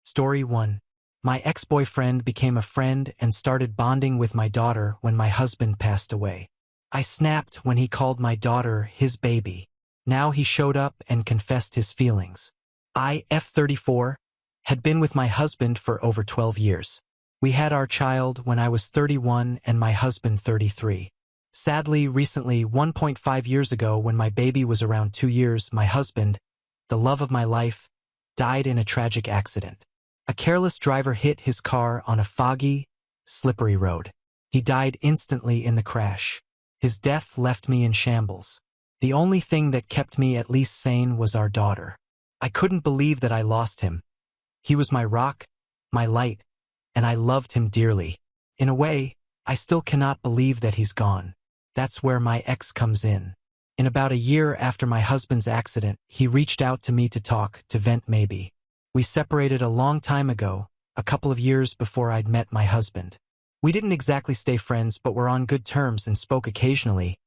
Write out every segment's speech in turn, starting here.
Story 1. My ex-boyfriend became a friend and started bonding with my daughter when my husband passed away. I snapped when he called my daughter his baby. Now he showed up and confessed his feelings. I, F34, had been with my husband for over 12 years. We had our child when I was 31 and my husband 33. Sadly, recently, 1.5 years ago, when my baby was around 2 years, my husband, the love of my life, died in a tragic accident. A careless driver hit his car on a foggy, slippery road. He died instantly in the crash. His death left me in shambles. The only thing that kept me at least sane was our daughter. I couldn't believe that I lost him. He was my rock, my light, and I loved him dearly. In a way, I still cannot believe that he's gone. That's where my ex comes in. In about a year after my husband's accident, he reached out to me to talk, to vent maybe. We separated a long time ago, a couple of years before I'd met my husband. We didn't exactly stay friends, but were on good terms and spoke occasionally.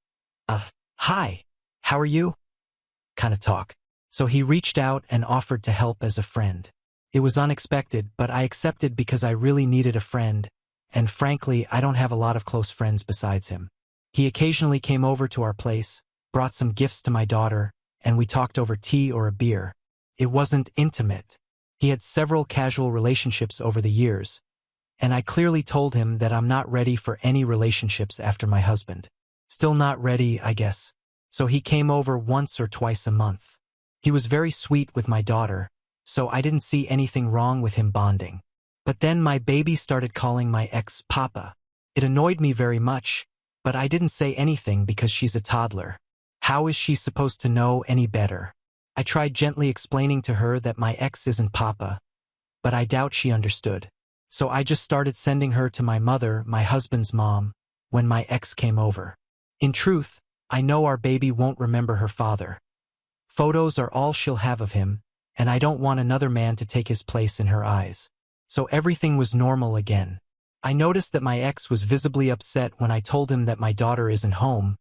Hi, how are you? Kind of talk. So he reached out and offered to help as a friend. It was unexpected, but I accepted because I really needed a friend, and frankly, I don't have a lot of close friends besides him. He occasionally came over to our place, brought some gifts to my daughter, and we talked over tea or a beer. It wasn't intimate. He had several casual relationships over the years, and I clearly told him that I'm not ready for any relationships after my husband. Still not ready, I guess. So he came over once or twice a month. He was very sweet with my daughter, so I didn't see anything wrong with him bonding. But then my baby started calling my ex Papa. It annoyed me very much, but I didn't say anything because she's a toddler. How is she supposed to know any better? I tried gently explaining to her that my ex isn't Papa, but I doubt she understood. So I just started sending her to my mother, my husband's mom, when my ex came over. In truth, I know our baby won't remember her father. Photos are all she'll have of him, and I don't want another man to take his place in her eyes. So everything was normal again. I noticed that my ex was visibly upset when I told him that my daughter isn't home,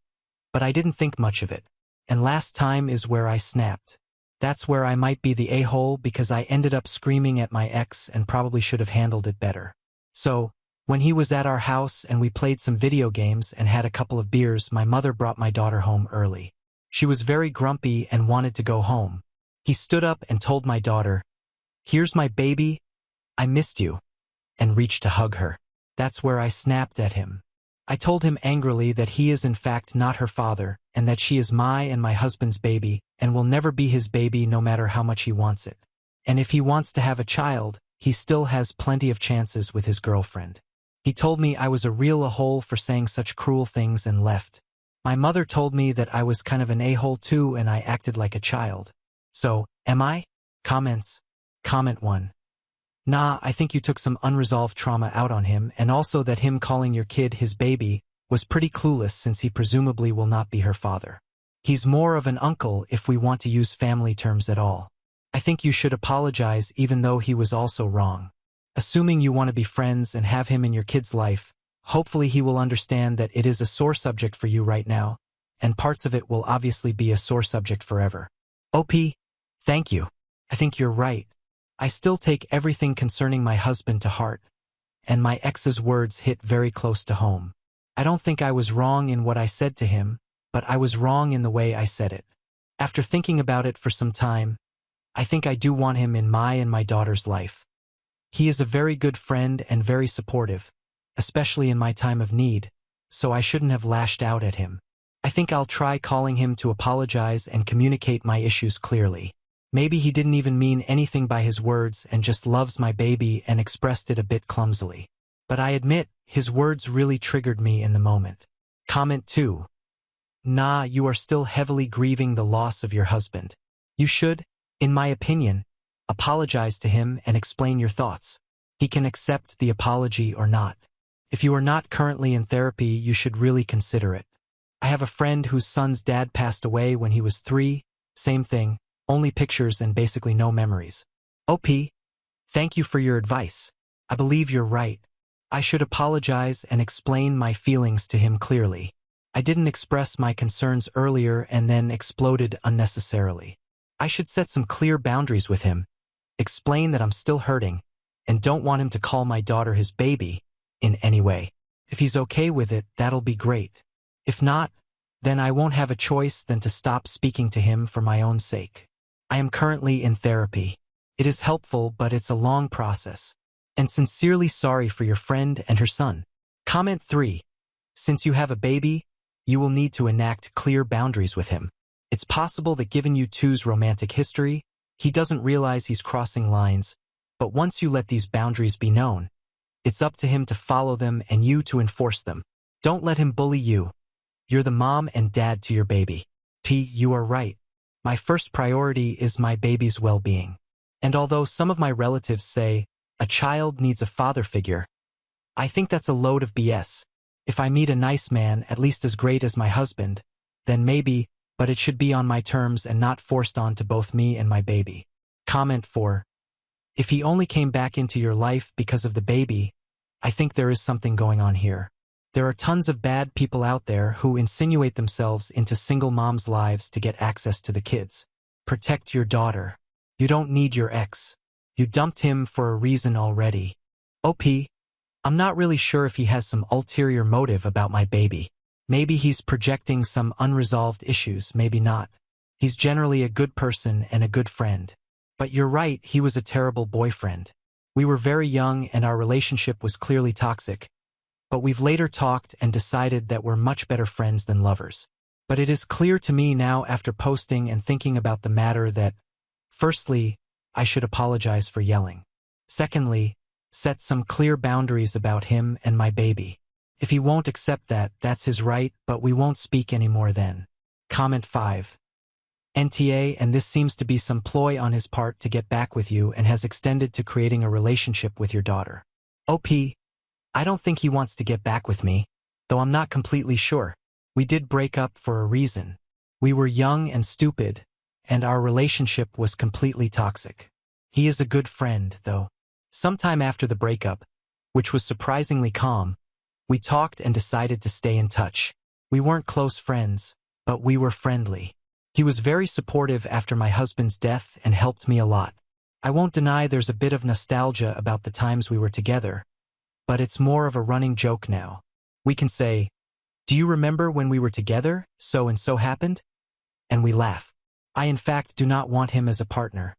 but I didn't think much of it. And last time is where I snapped. That's where I might be the a-hole, because I ended up screaming at my ex and probably should have handled it better. So, when he was at our house and we played some video games and had a couple of beers, my mother brought my daughter home early. She was very grumpy and wanted to go home. He stood up and told my daughter, "Here's my baby, I missed you," and reached to hug her. That's where I snapped at him. I told him angrily that he is in fact not her father, and that she is my and my husband's baby, and will never be his baby no matter how much he wants it. And if he wants to have a child, he still has plenty of chances with his girlfriend. He told me I was a real a-hole for saying such cruel things and left. My mother told me that I was kind of an a-hole too and I acted like a child. So, am I? Comments. Comment 1. Nah, I think you took some unresolved trauma out on him, and also that him calling your kid his baby was pretty clueless since he presumably will not be her father. He's more of an uncle if we want to use family terms at all. I think you should apologize even though he was also wrong. Assuming you want to be friends and have him in your kid's life, hopefully he will understand that it is a sore subject for you right now, and parts of it will obviously be a sore subject forever. OP, thank you. I think you're right. I still take everything concerning my husband to heart, and my ex's words hit very close to home. I don't think I was wrong in what I said to him, but I was wrong in the way I said it. After thinking about it for some time, I think I do want him in my and my daughter's life. He is a very good friend and very supportive, especially in my time of need, so I shouldn't have lashed out at him. I think I'll try calling him to apologize and communicate my issues clearly. Maybe he didn't even mean anything by his words and just loves my baby and expressed it a bit clumsily. But I admit, his words really triggered me in the moment. Comment 2. Nah, you are still heavily grieving the loss of your husband. You should, in my opinion, apologize to him and explain your thoughts. He can accept the apology or not. If you are not currently in therapy, you should really consider it. I have a friend whose son's dad passed away when he was 3, same thing. Only pictures and basically no memories. OP, thank you for your advice. I believe you're right. I should apologize and explain my feelings to him clearly. I didn't express my concerns earlier and then exploded unnecessarily. I should set some clear boundaries with him. Explain that I'm still hurting, and don't want him to call my daughter his baby in any way. If he's okay with it, that'll be great. If not, then I won't have a choice than to stop speaking to him for my own sake. I am currently in therapy. It is helpful, but it's a long process. And sincerely sorry for your friend and her son. Comment 3. Since you have a baby, you will need to enact clear boundaries with him. It's possible that given you two's romantic history, he doesn't realize he's crossing lines, but once you let these boundaries be known, it's up to him to follow them and you to enforce them. Don't let him bully you. You're the mom and dad to your baby. You are right. My first priority is my baby's well-being. And although some of my relatives say a child needs a father figure, I think that's a load of BS. If I meet a nice man, at least as great as my husband, then maybe, but it should be on my terms and not forced on to both me and my baby. Comment 4. If he only came back into your life because of the baby, I think there is something going on here. There are tons of bad people out there who insinuate themselves into single moms' lives to get access to the kids. Protect your daughter. You don't need your ex. You dumped him for a reason already. I'm not really sure if he has some ulterior motive about my baby. Maybe he's projecting some unresolved issues, maybe not. He's generally a good person and a good friend. But you're right, he was a terrible boyfriend. We were very young and our relationship was clearly toxic. But we've later talked and decided that we're much better friends than lovers. But it is clear to me now after posting and thinking about the matter that, firstly, I should apologize for yelling. Secondly, set some clear boundaries about him and my baby. If he won't accept that, that's his right, but we won't speak anymore then. Comment 5. NTA, and this seems to be some ploy on his part to get back with you and has extended to creating a relationship with your daughter. I don't think he wants to get back with me, though I'm not completely sure. We did break up for a reason. We were young and stupid, and our relationship was completely toxic. He is a good friend, though. Sometime after the breakup, which was surprisingly calm, we talked and decided to stay in touch. We weren't close friends, but we were friendly. He was very supportive after my husband's death and helped me a lot. I won't deny there's a bit of nostalgia about the times we were together, but it's more of a running joke now. We can say, "Do you remember when we were together, so and so happened?" And we laugh. I in fact do not want him as a partner.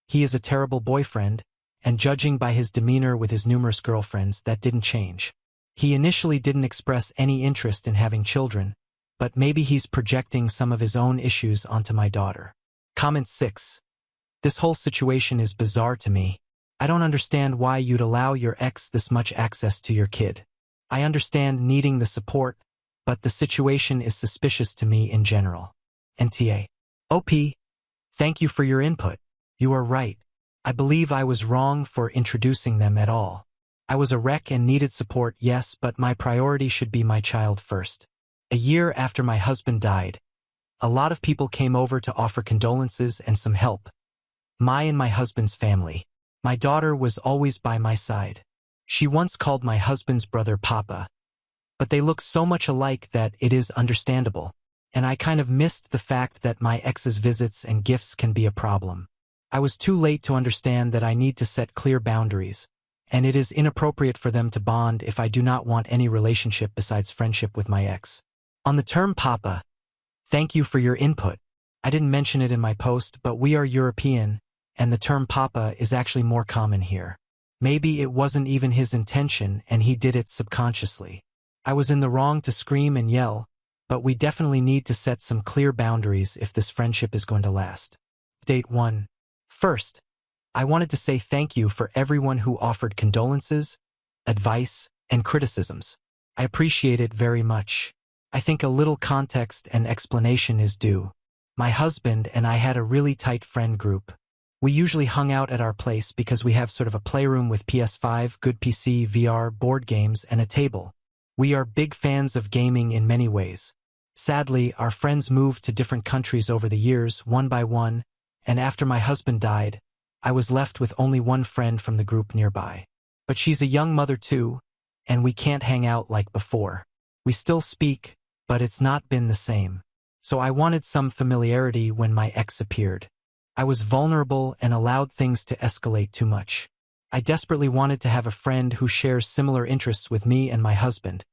He is a terrible boyfriend, and judging by his demeanor with his numerous girlfriends, that didn't change. He initially didn't express any interest in having children, but maybe he's projecting some of his own issues onto my daughter. Comment 6. This whole situation is bizarre to me. I don't understand why you'd allow your ex this much access to your kid. I understand needing the support, but the situation is suspicious to me in general. NTA. Thank you for your input. You are right. I believe I was wrong for introducing them at all. I was a wreck and needed support, yes, but my priority should be my child first. A year after my husband died, a lot of people came over to offer condolences and some help. My and my husband's family. My daughter was always by my side. She once called my husband's brother Papa. But they look so much alike that it is understandable. And I kind of missed the fact that my ex's visits and gifts can be a problem. I was too late to understand that I need to set clear boundaries, and it is inappropriate for them to bond if I do not want any relationship besides friendship with my ex. On the term Papa, thank you for your input. I didn't mention it in my post, but we are European, and the term Papa is actually more common here. Maybe it wasn't even his intention and he did it subconsciously. I was in the wrong to scream and yell, but we definitely need to set some clear boundaries if this friendship is going to last. Update 1. First, I wanted to say thank you for everyone who offered condolences, advice, and criticisms. I appreciate it very much. I think a little context and explanation is due. My husband and I had a really tight friend group. We usually hung out at our place because we have sort of a playroom with PS5, good PC, VR, board games, and a table. We are big fans of gaming in many ways. Sadly, our friends moved to different countries over the years, one by one, and after my husband died, I was left with only one friend from the group nearby. But she's a young mother too, and we can't hang out like before. We still speak, but it's not been the same. So I wanted some familiarity when my ex appeared. I was vulnerable and allowed things to escalate too much. I desperately wanted to have a friend who shares similar interests with me and my husband,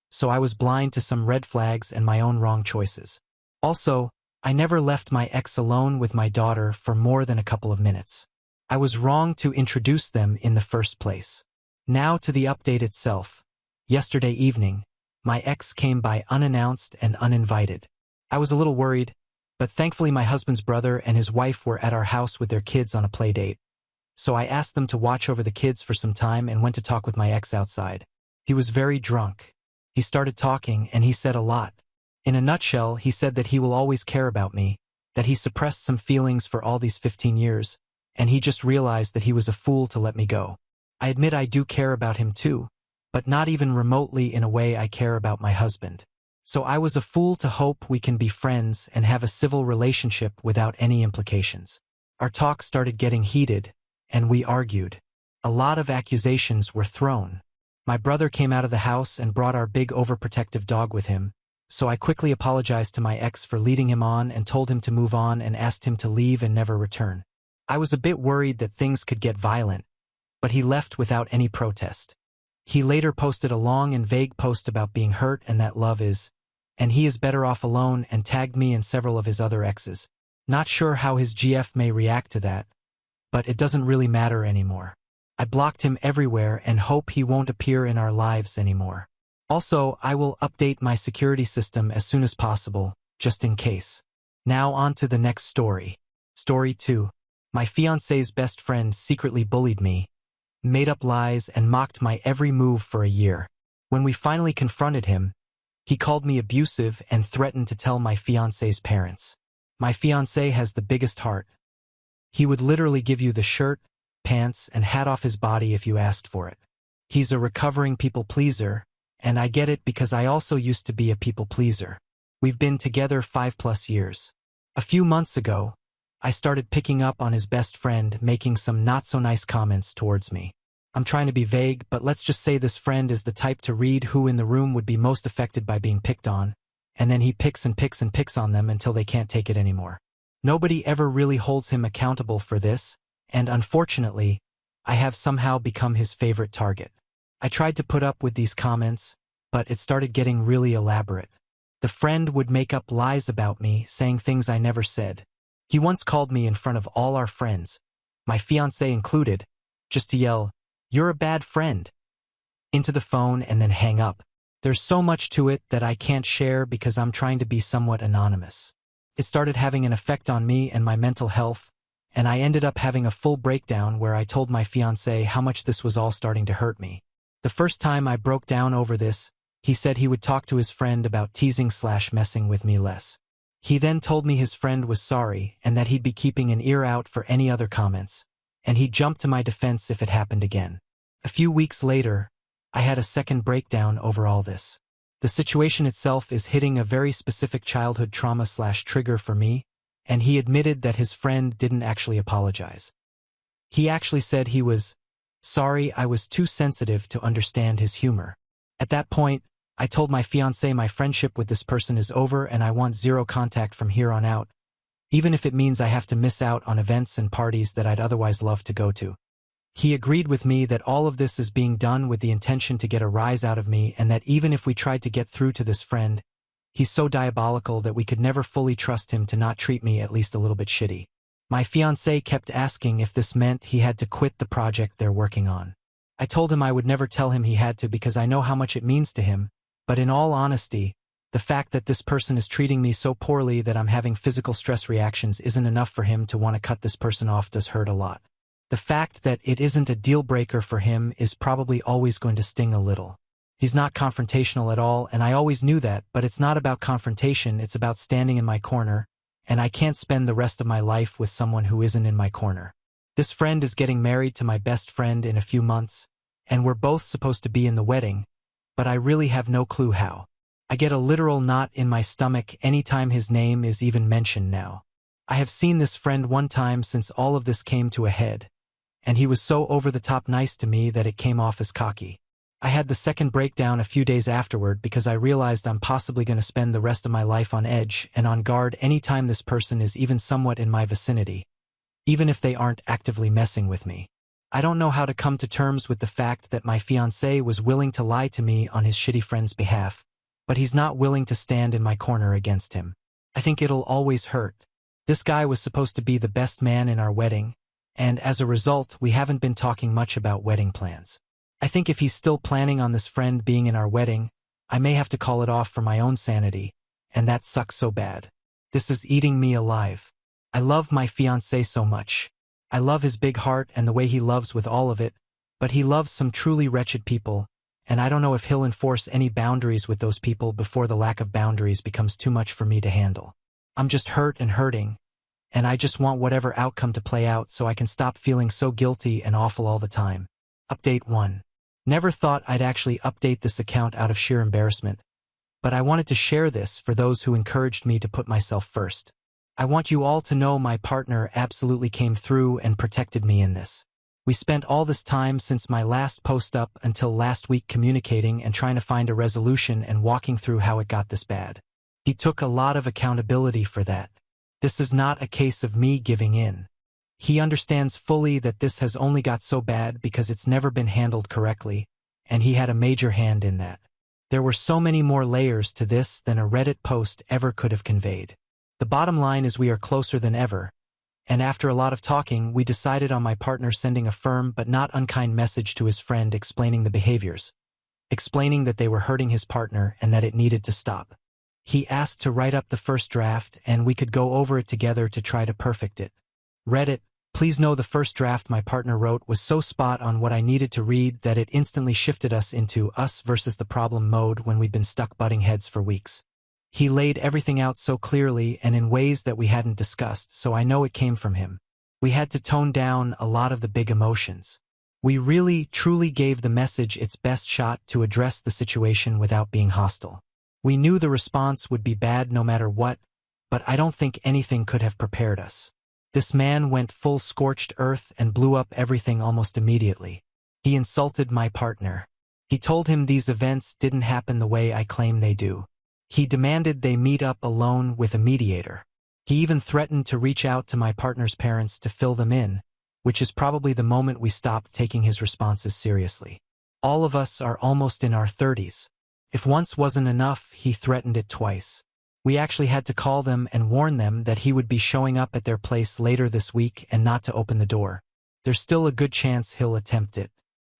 so I was blind to some red flags and my own wrong choices. Also, I never left my ex alone with my daughter for more than a couple of minutes. I was wrong to introduce them in the first place. Now to the update itself. Yesterday evening, my ex came by unannounced and uninvited. I was a little worried, but thankfully my husband's brother and his wife were at our house with their kids on a play date. So I asked them to watch over the kids for some time and went to talk with my ex outside. He was very drunk. He started talking and he said a lot. In a nutshell, he said that he will always care about me, that he suppressed some feelings for all these 15 years, and he just realized that he was a fool to let me go. I admit I do care about him too, but not even remotely in a way I care about my husband. So I was a fool to hope we can be friends and have a civil relationship without any implications. Our talk started getting heated, and we argued. A lot of accusations were thrown. My brother came out of the house and brought our big overprotective dog with him, so I quickly apologized to my ex for leading him on and told him to move on and asked him to leave and never return. I was a bit worried that things could get violent, but he left without any protest. He later posted a long and vague post about being hurt and that love is, and he is better off alone, and tagged me and several of his other exes. Not sure how his GF may react to that, but it doesn't really matter anymore. I blocked him everywhere and hope he won't appear in our lives anymore. Also, I will update my security system as soon as possible, just in case. Now on to the next story. Story 2. My fiancé's best friend secretly bullied me, made up lies and mocked my every move for a year. When we finally confronted him, he called me abusive and threatened to tell my fiancé's parents. My fiancé has the biggest heart. He would literally give you the shirt, pants, and hat off his body if you asked for it. He's a recovering people pleaser, and I get it because I also used to be a people pleaser. We've been together 5+ years. A few months ago, I started picking up on his best friend making some not-so-nice comments towards me. I'm trying to be vague, but let's just say this friend is the type to read who in the room would be most affected by being picked on, and then he picks and picks and picks on them until they can't take it anymore. Nobody ever really holds him accountable for this, and unfortunately, I have somehow become his favorite target. I tried to put up with these comments, but it started getting really elaborate. The friend would make up lies about me, saying things I never said. He once called me in front of all our friends, my fiancé included, just to yell, "You're a bad friend," into the phone and then hang up. There's so much to it that I can't share because I'm trying to be somewhat anonymous. It started having an effect on me and my mental health, and I ended up having a full breakdown where I told my fiancé how much this was all starting to hurt me. The first time I broke down over this, he said he would talk to his friend about teasing/messing with me less. He then told me his friend was sorry and that he'd be keeping an ear out for any other comments, and he'd jump to my defense if it happened again. A few weeks later, I had a second breakdown over all this. The situation itself is hitting a very specific childhood trauma/trigger for me, and he admitted that his friend didn't actually apologize. He actually said he was sorry I was too sensitive to understand his humor. At that point, I told my fiancé my friendship with this person is over and I want zero contact from here on out, even if it means I have to miss out on events and parties that I'd otherwise love to go to. He agreed with me that all of this is being done with the intention to get a rise out of me, and that even if we tried to get through to this friend, he's so diabolical that we could never fully trust him to not treat me at least a little bit shitty. My fiancé kept asking if this meant he had to quit the project they're working on. I told him I would never tell him he had to because I know how much it means to him, but in all honesty, the fact that this person is treating me so poorly that I'm having physical stress reactions isn't enough for him to want to cut this person off does hurt a lot. The fact that it isn't a deal breaker for him is probably always going to sting a little. He's not confrontational at all, and I always knew that, but it's not about confrontation, it's about standing in my corner, and I can't spend the rest of my life with someone who isn't in my corner. This friend is getting married to my best friend in a few months, and we're both supposed to be in the wedding, but I really have no clue how. I get a literal knot in my stomach anytime his name is even mentioned now. I have seen this friend one time since all of this came to a head, and he was so over-the-top nice to me that it came off as cocky. I had the second breakdown a few days afterward because I realized I'm possibly going to spend the rest of my life on edge and on guard anytime this person is even somewhat in my vicinity, even if they aren't actively messing with me. I don't know how to come to terms with the fact that my fiancé was willing to lie to me on his shitty friend's behalf, but he's not willing to stand in my corner against him. I think it'll always hurt. This guy was supposed to be the best man in our wedding, and as a result, we haven't been talking much about wedding plans. I think if he's still planning on this friend being in our wedding, I may have to call it off for my own sanity, and that sucks so bad. This is eating me alive. I love my fiancé so much. I love his big heart and the way he loves with all of it, but he loves some truly wretched people, and I don't know if he'll enforce any boundaries with those people before the lack of boundaries becomes too much for me to handle. I'm just hurt and hurting, and I just want whatever outcome to play out so I can stop feeling so guilty and awful all the time. Update 1. Never thought I'd actually update this account out of sheer embarrassment, but I wanted to share this for those who encouraged me to put myself first. I want you all to know my partner absolutely came through and protected me in this. We spent all this time since my last post up until last week communicating and trying to find a resolution and walking through how it got this bad. He took a lot of accountability for that. This is not a case of me giving in. He understands fully that this has only got so bad because it's never been handled correctly, and he had a major hand in that. There were so many more layers to this than a Reddit post ever could have conveyed. The bottom line is we are closer than ever, and after a lot of talking, we decided on my partner sending a firm but not unkind message to his friend explaining the behaviors, explaining that they were hurting his partner and that it needed to stop. He asked to write up the first draft and we could go over it together to try to perfect it. Reddit, please know the first draft my partner wrote was so spot on what I needed to read that it instantly shifted us into us versus the problem mode when we'd been stuck butting heads for weeks. He laid everything out so clearly and in ways that we hadn't discussed, so I know it came from him. We had to tone down a lot of the big emotions. We really, truly gave the message its best shot to address the situation without being hostile. We knew the response would be bad no matter what, but I don't think anything could have prepared us. This man went full scorched earth and blew up everything almost immediately. He insulted my partner. He told him these events didn't happen the way I claim they do. He demanded they meet up alone with a mediator. He even threatened to reach out to my partner's parents to fill them in, which is probably the moment we stopped taking his responses seriously. All of us are almost in our 30s. If once wasn't enough, he threatened it twice. We actually had to call them and warn them that he would be showing up at their place later this week and not to open the door. There's still a good chance he'll attempt it.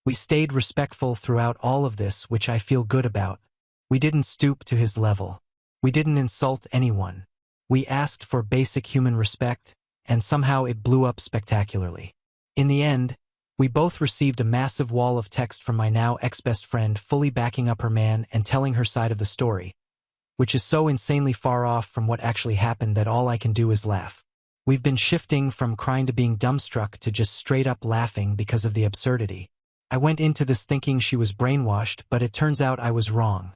We stayed respectful throughout all of this, which I feel good about. We didn't stoop to his level. We didn't insult anyone. We asked for basic human respect, and somehow it blew up spectacularly. In the end, we both received a massive wall of text from my now ex-best friend fully backing up her man and telling her side of the story, which is so insanely far off from what actually happened that all I can do is laugh. We've been shifting from crying to being dumbstruck to just straight up laughing because of the absurdity. I went into this thinking she was brainwashed, but it turns out I was wrong.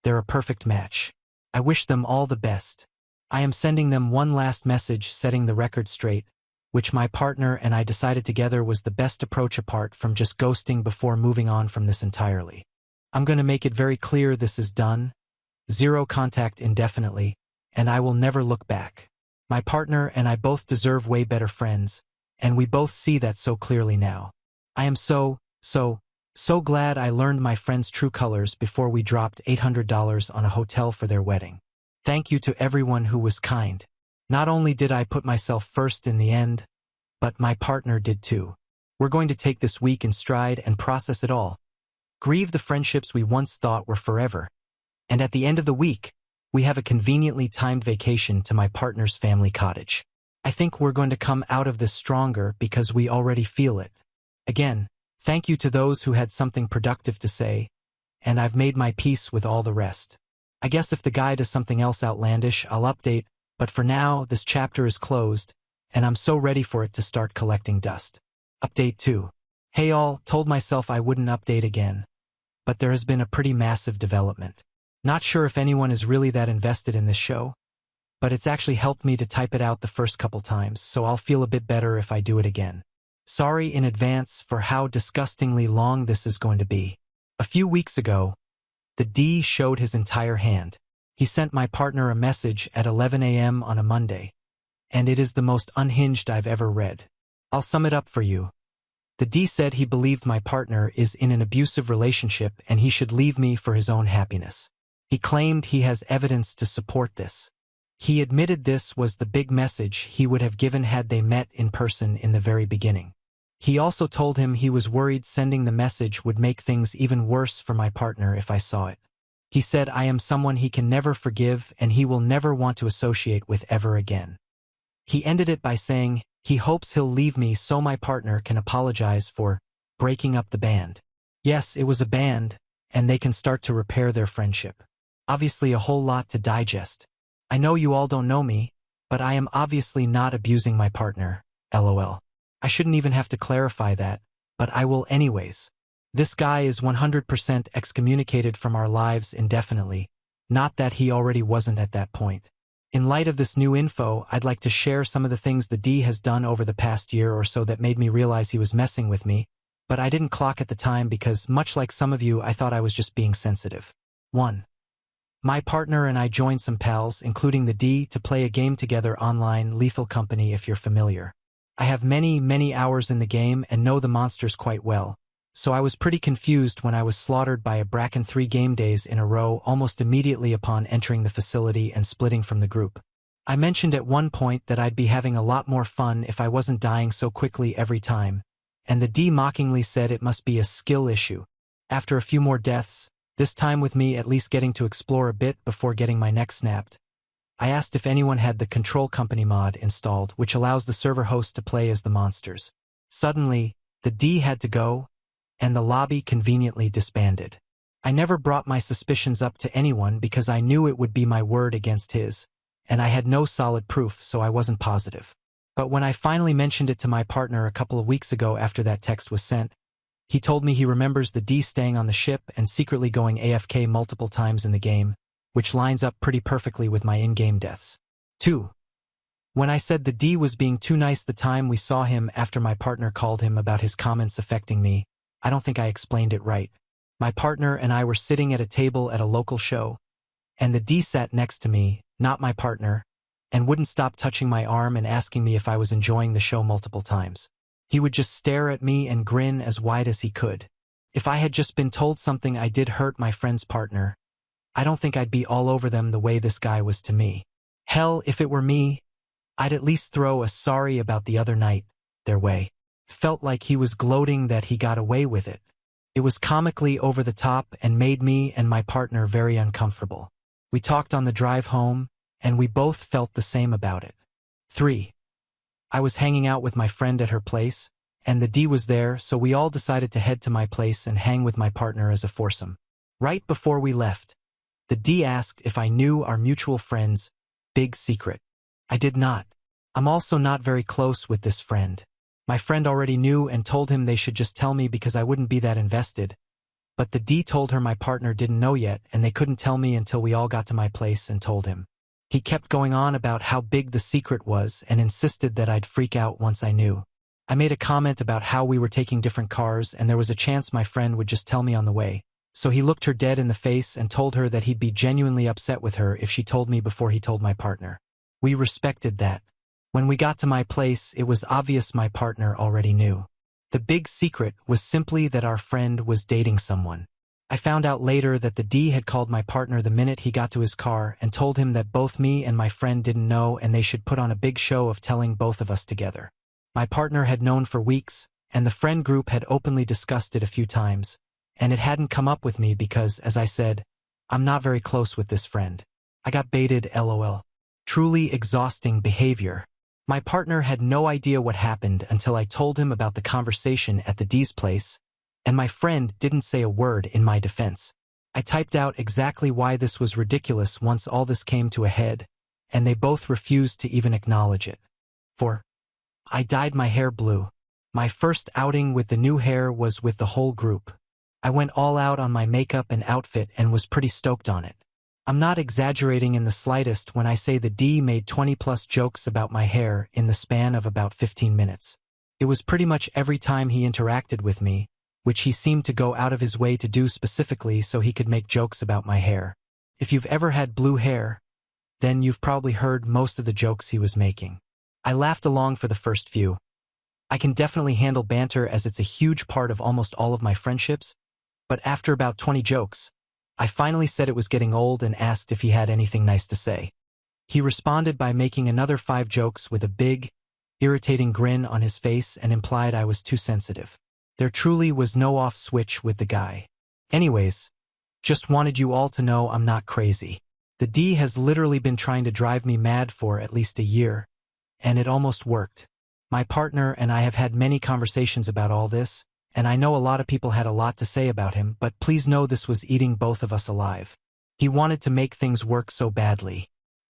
They're a perfect match. I wish them all the best. I am sending them one last message setting the record straight, which my partner and I decided together was the best approach apart from just ghosting before moving on from this entirely. I'm going to make it very clear this is done. Zero contact indefinitely, and I will never look back. My partner and I both deserve way better friends, and we both see that so clearly now. I am so glad I learned my friend's true colors before we dropped $800 on a hotel for their wedding. Thank you to everyone who was kind. Not only did I put myself first in the end, but my partner did too. We're going to take this week in stride and process it all. Grieve the friendships we once thought were forever. And at the end of the week, we have a conveniently timed vacation to my partner's family cottage. I think we're going to come out of this stronger because we already feel it. Again, thank you to those who had something productive to say, and I've made my peace with all the rest. I guess if the guy does something else outlandish, I'll update, but for now, this chapter is closed, and I'm so ready for it to start collecting dust. Update 2. Hey all, told myself I wouldn't update again, but there has been a pretty massive development. Not sure if anyone is really that invested in this show, but it's actually helped me to type it out the first couple times, so I'll feel a bit better if I do it again. Sorry in advance for how disgustingly long this is going to be. A few weeks ago, the D showed his entire hand. He sent my partner a message at 11 a.m. on a Monday, and it is the most unhinged I've ever read. I'll sum it up for you. The D said he believed my partner is in an abusive relationship and he should leave me for his own happiness. He claimed he has evidence to support this. He admitted this was the big message he would have given had they met in person in the very beginning. He also told him he was worried sending the message would make things even worse for my partner if I saw it. He said I am someone he can never forgive and he will never want to associate with ever again. He ended it by saying he hopes he'll leave me so my partner can apologize for breaking up the band. Yes, it was a band, and they can start to repair their friendship. Obviously a whole lot to digest. I know you all don't know me, but I am obviously not abusing my partner, LOL. I shouldn't even have to clarify that, but I will anyways. This guy is 100% excommunicated from our lives indefinitely, not that he already wasn't at that point. In light of this new info, I'd like to share some of the things the D has done over the past year or so that made me realize he was messing with me, but I didn't clock at the time because, much like some of you, I thought I was just being sensitive. 1. My partner and I joined some pals, including the D, to play a game together online, Lethal Company if you're familiar. I have many hours in the game and know the monsters quite well, so I was pretty confused when I was slaughtered by a Bracken 3 game days in a row almost immediately upon entering the facility and splitting from the group. I mentioned at one point that I'd be having a lot more fun if I wasn't dying so quickly every time, and the D mockingly said it must be a skill issue. After a few more deaths, this time with me at least getting to explore a bit before getting my neck snapped, I asked if anyone had the Control Company mod installed, which allows the server host to play as the monsters. Suddenly, the D had to go, and the lobby conveniently disbanded. I never brought my suspicions up to anyone because I knew it would be my word against his, and I had no solid proof, so I wasn't positive. But when I finally mentioned it to my partner a couple of weeks ago after that text was sent, he told me he remembers the D staying on the ship and secretly going AFK multiple times in the game, which lines up pretty perfectly with my in-game deaths. 2. When I said the D was being too nice the time we saw him after my partner called him about his comments affecting me, I don't think I explained it right. My partner and I were sitting at a table at a local show, and the D sat next to me, not my partner, and wouldn't stop touching my arm and asking me if I was enjoying the show multiple times. He would just stare at me and grin as wide as he could. If I had just been told something I did hurt my friend's partner, I don't think I'd be all over them the way this guy was to me. Hell, if it were me, I'd at least throw a sorry about the other night their way. Felt like he was gloating that he got away with it. It was comically over the top and made me and my partner very uncomfortable. We talked on the drive home, and we both felt the same about it. 3. I was hanging out with my friend at her place, and the D was there, so we all decided to head to my place and hang with my partner as a foursome. Right before we left, the D asked if I knew our mutual friend's big secret. I did not. I'm also not very close with this friend. My friend already knew and told him they should just tell me because I wouldn't be that invested, but the D told her my partner didn't know yet and they couldn't tell me until we all got to my place and told him. He kept going on about how big the secret was and insisted that I'd freak out once I knew. I made a comment about how we were taking different cars and there was a chance my friend would just tell me on the way, so he looked her dead in the face and told her that he'd be genuinely upset with her if she told me before he told my partner. We respected that. When we got to my place, it was obvious my partner already knew. The big secret was simply that our friend was dating someone. I found out later that the D had called my partner the minute he got to his car and told him that both me and my friend didn't know and they should put on a big show of telling both of us together. My partner had known for weeks, and the friend group had openly discussed it a few times, and it hadn't come up with me because, as I said, I'm not very close with this friend. I got baited, LOL. Truly exhausting behavior. My partner had no idea what happened until I told him about the conversation at the D's place, and my friend didn't say a word in my defense. I typed out exactly why this was ridiculous once all this came to a head, and they both refused to even acknowledge it. 4. I dyed my hair blue. My first outing with the new hair was with the whole group. I went all out on my makeup and outfit and was pretty stoked on it. I'm not exaggerating in the slightest when I say the D made 20+ jokes about my hair in the span of about 15 minutes. It was pretty much every time he interacted with me, which he seemed to go out of his way to do specifically so he could make jokes about my hair. If you've ever had blue hair, then you've probably heard most of the jokes he was making. I laughed along for the first few, I can definitely handle banter as it's a huge part of almost all of my friendships, but after about 20 jokes, I finally said it was getting old and asked if he had anything nice to say. He responded by making another 5 jokes with a big, irritating grin on his face and implied I was too sensitive. There truly was no off switch with the guy. Anyways, just wanted you all to know I'm not crazy. The D has literally been trying to drive me mad for at least a year, and it almost worked. My partner and I have had many conversations about all this, and I know a lot of people had a lot to say about him, but please know this was eating both of us alive. He wanted to make things work so badly.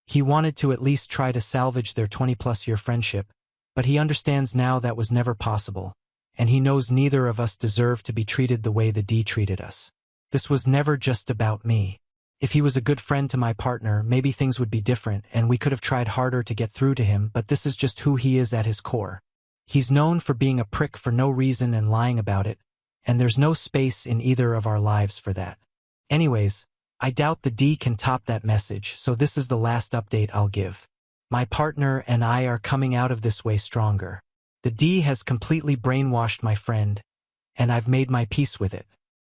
He wanted to at least try to salvage their 20-plus-year friendship, but he understands now that was never possible, and he knows neither of us deserve to be treated the way the D treated us. This was never just about me. If he was a good friend to my partner, maybe things would be different and we could have tried harder to get through to him, but this is just who he is at his core. He's known for being a prick for no reason and lying about it, and there's no space in either of our lives for that. Anyways, I doubt the D can top that message, so this is the last update I'll give. My partner and I are coming out of this way stronger. The D has completely brainwashed my friend, and I've made my peace with it.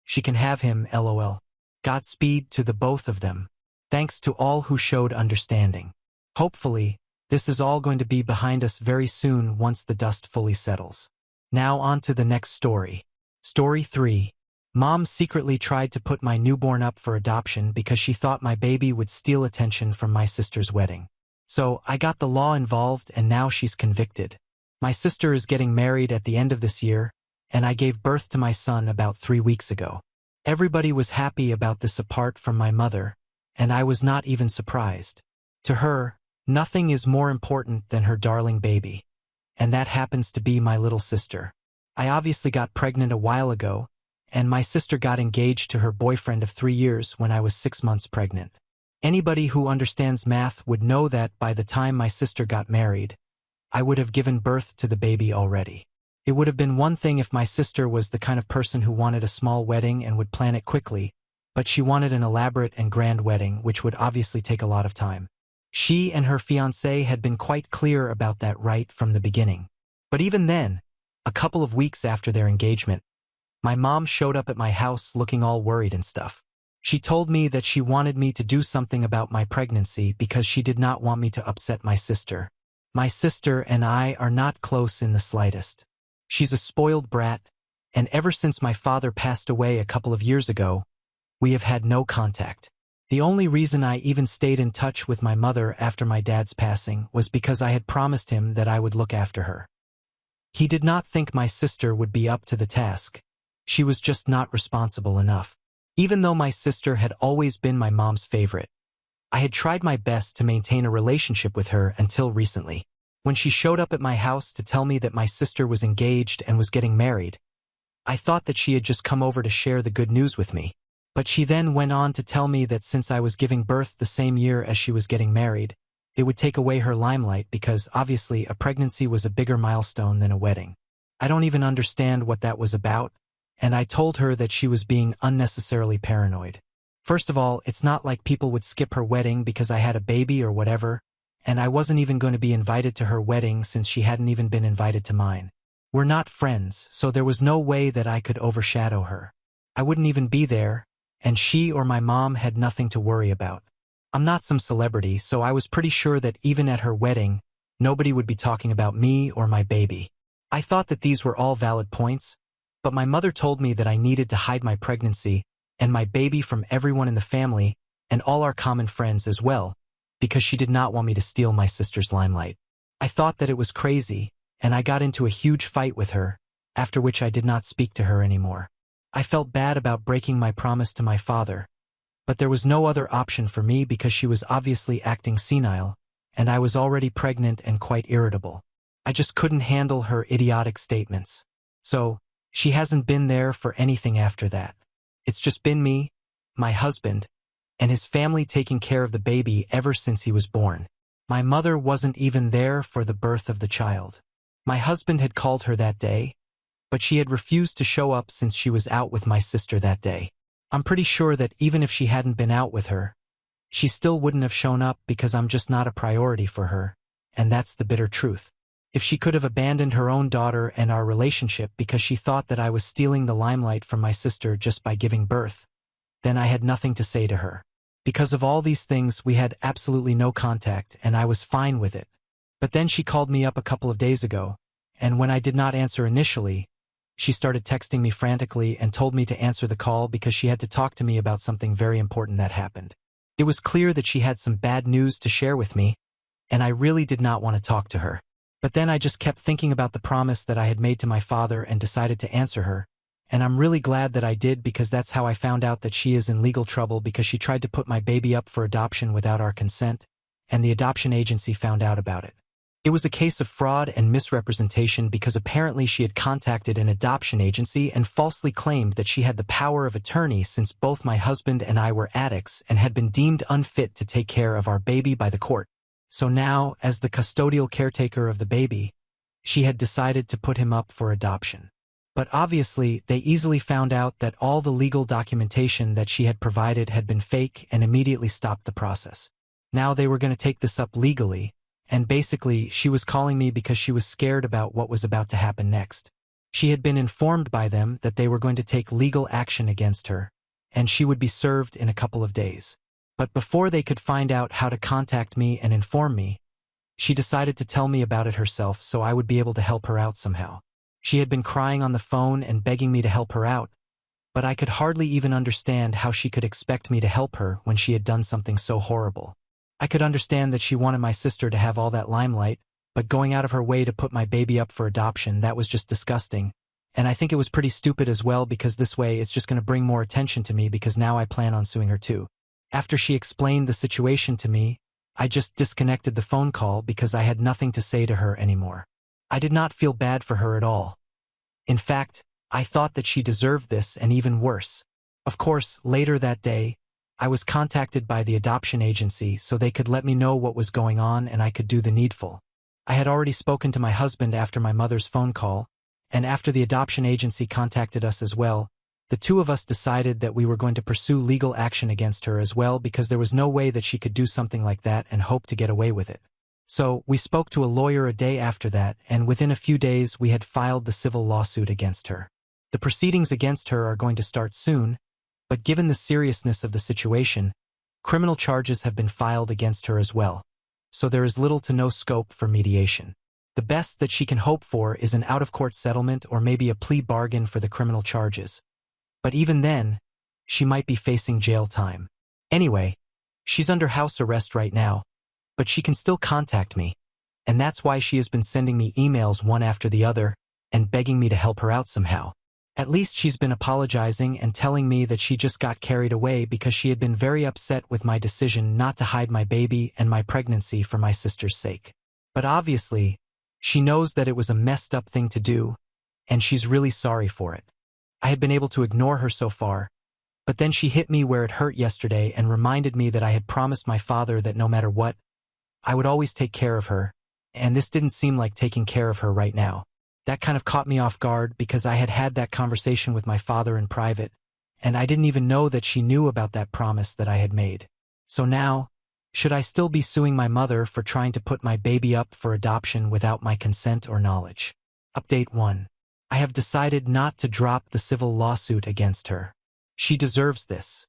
She can have him, lol. Godspeed to the both of them. Thanks to all who showed understanding. Hopefully, this is all going to be behind us very soon once the dust fully settles. Now on to the next story. Story 3. Mom secretly tried to put my newborn up for adoption because she thought my baby would steal attention from my sister's wedding. So, I got the law involved and now she's convicted. My sister is getting married at the end of this year, and I gave birth to my son about 3 weeks ago. Everybody was happy about this apart from my mother, and I was not even surprised. To her, nothing is more important than her darling baby, and that happens to be my little sister. I obviously got pregnant a while ago, and my sister got engaged to her boyfriend of 3 years when I was 6 months pregnant. Anybody who understands math would know that by the time my sister got married, I would have given birth to the baby already. It would have been one thing if my sister was the kind of person who wanted a small wedding and would plan it quickly, but she wanted an elaborate and grand wedding, which would obviously take a lot of time. She and her fiancé had been quite clear about that right from the beginning. But even then, a couple of weeks after their engagement, my mom showed up at my house looking all worried and stuff. She told me that she wanted me to do something about my pregnancy because she did not want me to upset my sister. My sister and I are not close in the slightest. She's a spoiled brat, and ever since my father passed away a couple of years ago, we have had no contact. The only reason I even stayed in touch with my mother after my dad's passing was because I had promised him that I would look after her. He did not think my sister would be up to the task. She was just not responsible enough. Even though my sister had always been my mom's favorite, I had tried my best to maintain a relationship with her until recently. When she showed up at my house to tell me that my sister was engaged and was getting married, I thought that she had just come over to share the good news with me. But she then went on to tell me that since I was giving birth the same year as she was getting married, it would take away her limelight because obviously a pregnancy was a bigger milestone than a wedding. I don't even understand what that was about, and I told her that she was being unnecessarily paranoid. First of all, it's not like people would skip her wedding because I had a baby or whatever, and I wasn't even going to be invited to her wedding since she hadn't even been invited to mine. We're not friends, so there was no way that I could overshadow her. I wouldn't even be there, and she or my mom had nothing to worry about. I'm not some celebrity, so I was pretty sure that even at her wedding, nobody would be talking about me or my baby. I thought that these were all valid points, but my mother told me that I needed to hide my pregnancy and my baby from everyone in the family and all our common friends as well, because she did not want me to steal my sister's limelight. I thought that it was crazy, and I got into a huge fight with her, after which I did not speak to her anymore. I felt bad about breaking my promise to my father, but there was no other option for me because she was obviously acting senile, and I was already pregnant and quite irritable. I just couldn't handle her idiotic statements. So, she hasn't been there for anything after that. It's just been me, my husband, and his family taking care of the baby ever since he was born. My mother wasn't even there for the birth of the child. My husband had called her that day, but she had refused to show up since she was out with my sister that day. I'm pretty sure that even if she hadn't been out with her, she still wouldn't have shown up because I'm just not a priority for her, and that's the bitter truth. If she could have abandoned her own daughter and our relationship because she thought that I was stealing the limelight from my sister just by giving birth, then I had nothing to say to her. Because of all these things, we had absolutely no contact, and I was fine with it. But then she called me up a couple of days ago, and when I did not answer initially, she started texting me frantically and told me to answer the call because she had to talk to me about something very important that happened. It was clear that she had some bad news to share with me, and I really did not want to talk to her. But then I just kept thinking about the promise that I had made to my father and decided to answer her, and I'm really glad that I did because that's how I found out that she is in legal trouble because she tried to put my baby up for adoption without our consent, and the adoption agency found out about it. It was a case of fraud and misrepresentation because apparently she had contacted an adoption agency and falsely claimed that she had the power of attorney since both my husband and I were addicts and had been deemed unfit to take care of our baby by the court. So now, as the custodial caretaker of the baby, she had decided to put him up for adoption. But obviously, they easily found out that all the legal documentation that she had provided had been fake and immediately stopped the process. Now they were going to take this up legally, and basically she was calling me because she was scared about what was about to happen next. She had been informed by them that they were going to take legal action against her, and she would be served in a couple of days. But before they could find out how to contact me and inform me, she decided to tell me about it herself so I would be able to help her out somehow. She had been crying on the phone and begging me to help her out, but I could hardly even understand how she could expect me to help her when she had done something so horrible. I could understand that she wanted my sister to have all that limelight, but going out of her way to put my baby up for adoption, that was just disgusting. And I think it was pretty stupid as well because this way it's just going to bring more attention to me because now I plan on suing her too. After she explained the situation to me, I just disconnected the phone call because I had nothing to say to her anymore. I did not feel bad for her at all. In fact, I thought that she deserved this and even worse. Of course, later that day, I was contacted by the adoption agency so they could let me know what was going on and I could do the needful. I had already spoken to my husband after my mother's phone call, and after the adoption agency contacted us as well, the two of us decided that we were going to pursue legal action against her as well because there was no way that she could do something like that and hope to get away with it. So, we spoke to a lawyer a day after that, and within a few days we had filed the civil lawsuit against her. The proceedings against her are going to start soon, but given the seriousness of the situation, criminal charges have been filed against her as well. So there is little to no scope for mediation. The best that she can hope for is an out-of-court settlement or maybe a plea bargain for the criminal charges. But even then, she might be facing jail time. Anyway, she's under house arrest right now, but she can still contact me, and that's why she has been sending me emails one after the other and begging me to help her out somehow. At least she's been apologizing and telling me that she just got carried away because she had been very upset with my decision not to hide my baby and my pregnancy for my sister's sake. But obviously, she knows that it was a messed up thing to do, and she's really sorry for it. I had been able to ignore her so far, but then she hit me where it hurt yesterday and reminded me that I had promised my father that no matter what, I would always take care of her, and this didn't seem like taking care of her right now. That kind of caught me off guard because I had had that conversation with my father in private, and I didn't even know that she knew about that promise that I had made. So now, should I still be suing my mother for trying to put my baby up for adoption without my consent or knowledge? Update 1. I have decided not to drop the civil lawsuit against her. She deserves this.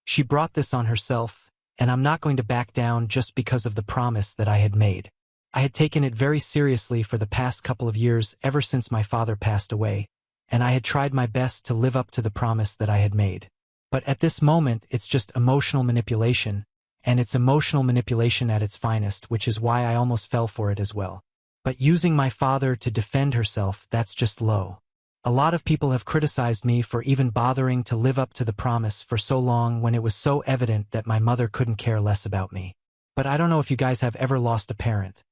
She brought this on herself, and I'm not going to back down just because of the promise that I had made. I had taken it very seriously for the past couple of years ever since my father passed away, and I had tried my best to live up to the promise that I had made. But at this moment, it's just emotional manipulation, and it's emotional manipulation at its finest, which is why I almost fell for it as well. But using my father to defend herself, that's just low. A lot of people have criticized me for even bothering to live up to the promise for so long when it was so evident that my mother couldn't care less about me. But I don't know if you guys have ever lost a parent.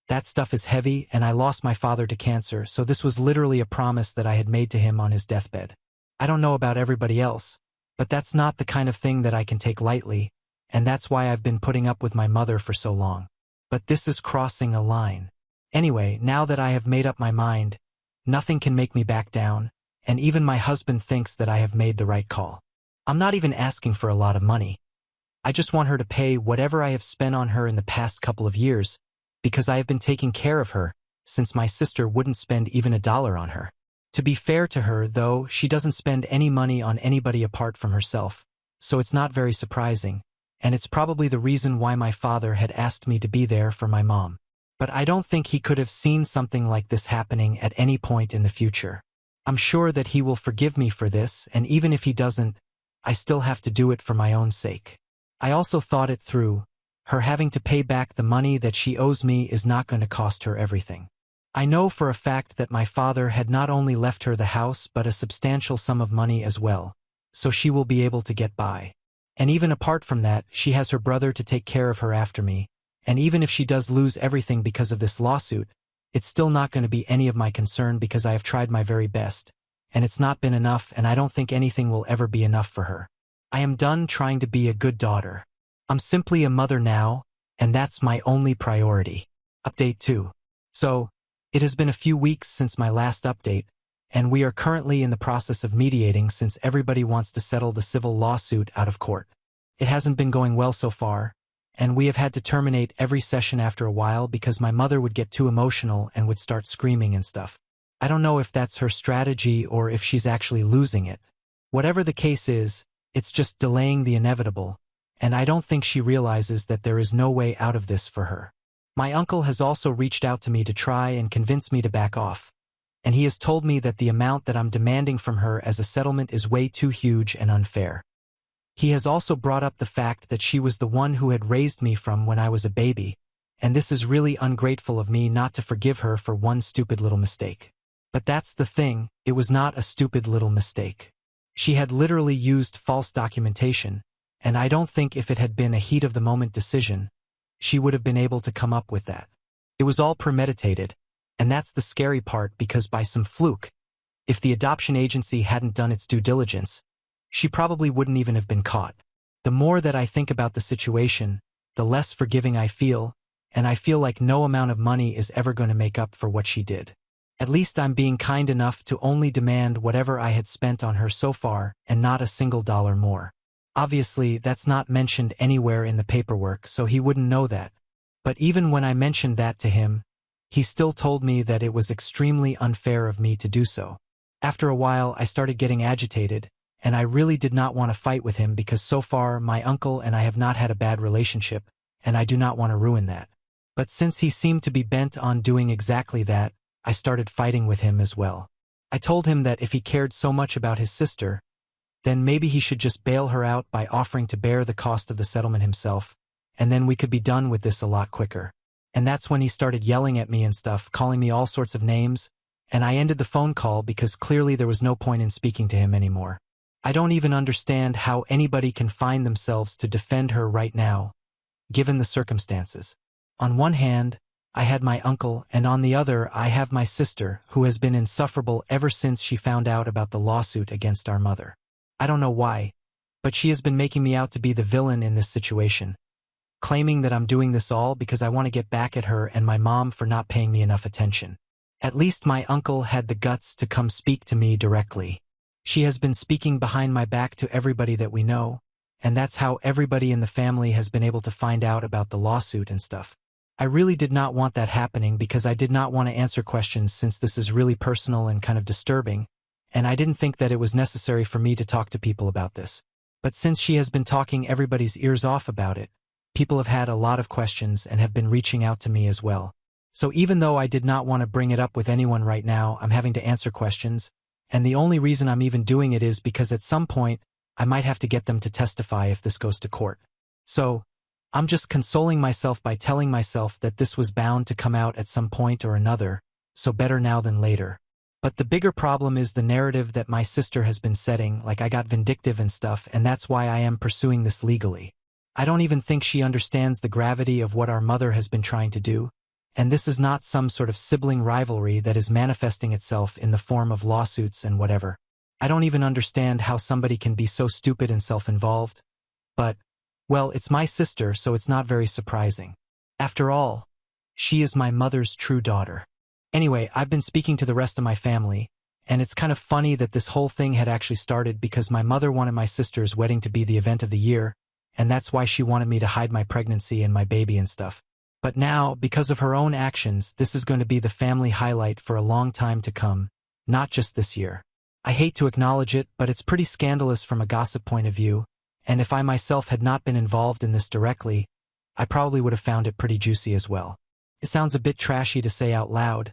That stuff is heavy, and I lost my father to cancer, so this was literally a promise that I had made to him on his deathbed. I don't know about everybody else, but that's not the kind of thing that I can take lightly, and that's why I've been putting up with my mother for so long. But this is crossing a line. Anyway, now that I have made up my mind, nothing can make me back down, and even my husband thinks that I have made the right call. I'm not even asking for a lot of money. I just want her to pay whatever I have spent on her in the past couple of years, because I have been taking care of her since my sister wouldn't spend even $1 on her. To be fair to her, though, she doesn't spend any money on anybody apart from herself, so it's not very surprising, and it's probably the reason why my father had asked me to be there for my mom. But I don't think he could have seen something like this happening at any point in the future. I'm sure that he will forgive me for this, and even if he doesn't, I still have to do it for my own sake. I also thought it through. Her having to pay back the money that she owes me is not going to cost her everything. I know for a fact that my father had not only left her the house but a substantial sum of money as well, so she will be able to get by. And even apart from that, she has her brother to take care of her after me, and even if she does lose everything because of this lawsuit, it's still not going to be any of my concern because I have tried my very best, and it's not been enough, and I don't think anything will ever be enough for her. I am done trying to be a good daughter. I'm simply a mother now, and that's my only priority. Update 2. So, it has been a few weeks since my last update, and we are currently in the process of mediating since everybody wants to settle the civil lawsuit out of court. It hasn't been going well so far, and we have had to terminate every session after a while because my mother would get too emotional and would start screaming and stuff. I don't know if that's her strategy or if she's actually losing it. Whatever the case is, it's just delaying the inevitable, and I don't think she realizes that there is no way out of this for her. My uncle has also reached out to me to try and convince me to back off, and he has told me that the amount that I'm demanding from her as a settlement is way too huge and unfair. He has also brought up the fact that she was the one who had raised me from when I was a baby, and this is really ungrateful of me not to forgive her for one stupid little mistake. But that's the thing, it was not a stupid little mistake. She had literally used false documentation, and I don't think if it had been a heat-of-the-moment decision, she would have been able to come up with that. It was all premeditated, and that's the scary part because by some fluke, if the adoption agency hadn't done its due diligence, she probably wouldn't even have been caught. The more that I think about the situation, the less forgiving I feel, and I feel like no amount of money is ever going to make up for what she did. At least I'm being kind enough to only demand whatever I had spent on her so far and not a single dollar more. Obviously, that's not mentioned anywhere in the paperwork, so he wouldn't know that. But even when I mentioned that to him, he still told me that it was extremely unfair of me to do so. After a while, I started getting agitated, and I really did not want to fight with him because so far my uncle and I have not had a bad relationship, and I do not want to ruin that. But since he seemed to be bent on doing exactly that, I started fighting with him as well. I told him that if he cared so much about his sister, then maybe he should just bail her out by offering to bear the cost of the settlement himself, and then we could be done with this a lot quicker. And that's when he started yelling at me and stuff, calling me all sorts of names, and I ended the phone call because clearly there was no point in speaking to him anymore. I don't even understand how anybody can find themselves to defend her right now, given the circumstances. On one hand, I had my uncle, and on the other I have my sister, who has been insufferable ever since she found out about the lawsuit against our mother. I don't know why, but she has been making me out to be the villain in this situation, claiming that I'm doing this all because I want to get back at her and my mom for not paying me enough attention. At least my uncle had the guts to come speak to me directly. She has been speaking behind my back to everybody that we know, and that's how everybody in the family has been able to find out about the lawsuit and stuff. I really did not want that happening because I did not want to answer questions since this is really personal and kind of disturbing, and I didn't think that it was necessary for me to talk to people about this. But since she has been talking everybody's ears off about it, people have had a lot of questions and have been reaching out to me as well. So even though I did not want to bring it up with anyone right now, I'm having to answer questions, and the only reason I'm even doing it is because at some point, I might have to get them to testify if this goes to court. So, I'm just consoling myself by telling myself that this was bound to come out at some point or another, so better now than later. But the bigger problem is the narrative that my sister has been setting, like I got vindictive and stuff, and that's why I am pursuing this legally. I don't even think she understands the gravity of what our mother has been trying to do, and this is not some sort of sibling rivalry that is manifesting itself in the form of lawsuits and whatever. I don't even understand how somebody can be so stupid and self-involved, but, well, it's my sister, so it's not very surprising. After all, she is my mother's true daughter. Anyway, I've been speaking to the rest of my family, and it's kind of funny that this whole thing had actually started because my mother wanted my sister's wedding to be the event of the year, and that's why she wanted me to hide my pregnancy and my baby and stuff. But now, because of her own actions, this is going to be the family highlight for a long time to come, not just this year. I hate to acknowledge it, but it's pretty scandalous from a gossip point of view, and if I myself had not been involved in this directly, I probably would have found it pretty juicy as well. It sounds a bit trashy to say out loud,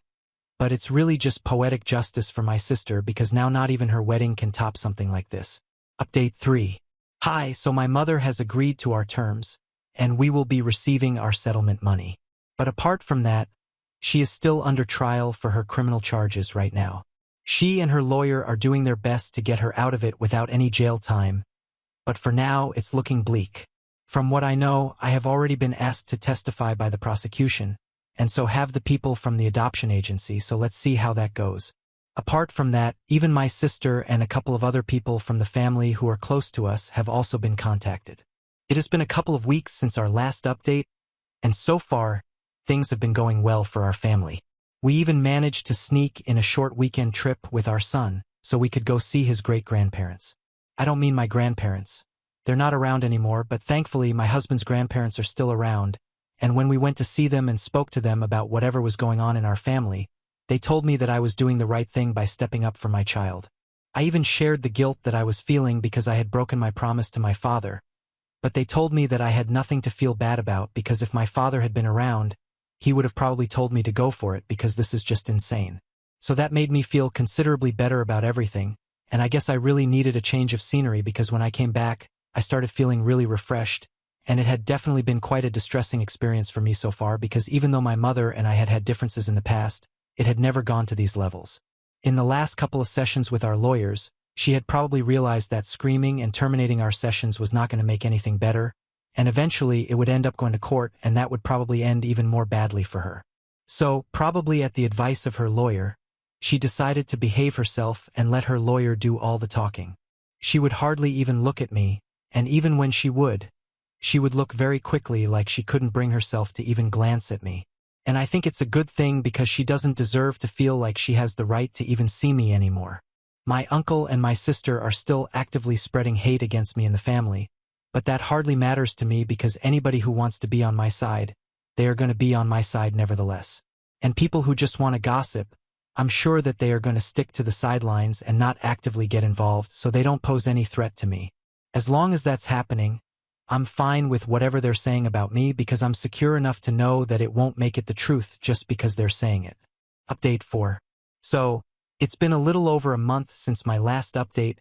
but it's really just poetic justice for my sister because now not even her wedding can top something like this. Update 3. Hi, so my mother has agreed to our terms, and we will be receiving our settlement money. But apart from that, she is still under trial for her criminal charges right now. She and her lawyer are doing their best to get her out of it without any jail time, but for now it's looking bleak. From what I know, I have already been asked to testify by the prosecution, and so have the people from the adoption agency, so let's see how that goes. Apart from that, even my sister and a couple of other people from the family who are close to us have also been contacted. It has been a couple of weeks since our last update, and so far, things have been going well for our family. We even managed to sneak in a short weekend trip with our son, so we could go see his great-grandparents. I don't mean my grandparents. They're not around anymore, but thankfully my husband's grandparents are still around, and when we went to see them and spoke to them about whatever was going on in our family, they told me that I was doing the right thing by stepping up for my child. I even shared the guilt that I was feeling because I had broken my promise to my father, but they told me that I had nothing to feel bad about because if my father had been around, he would have probably told me to go for it because this is just insane. So that made me feel considerably better about everything, and I guess I really needed a change of scenery because when I came back, I started feeling really refreshed, and it had definitely been quite a distressing experience for me so far because even though my mother and I had had differences in the past, it had never gone to these levels. In the last couple of sessions with our lawyers, she had probably realized that screaming and terminating our sessions was not going to make anything better, and eventually it would end up going to court and that would probably end even more badly for her. So, probably at the advice of her lawyer, she decided to behave herself and let her lawyer do all the talking. She would hardly even look at me, and even when she would look very quickly like she couldn't bring herself to even glance at me. And I think it's a good thing because she doesn't deserve to feel like she has the right to even see me anymore. My uncle and my sister are still actively spreading hate against me in the family, but that hardly matters to me because anybody who wants to be on my side, they are going to be on my side nevertheless. And people who just want to gossip, I'm sure that they are going to stick to the sidelines and not actively get involved so they don't pose any threat to me. As long as that's happening, I'm fine with whatever they're saying about me because I'm secure enough to know that it won't make it the truth just because they're saying it. Update 4. So, it's been a little over a month since my last update,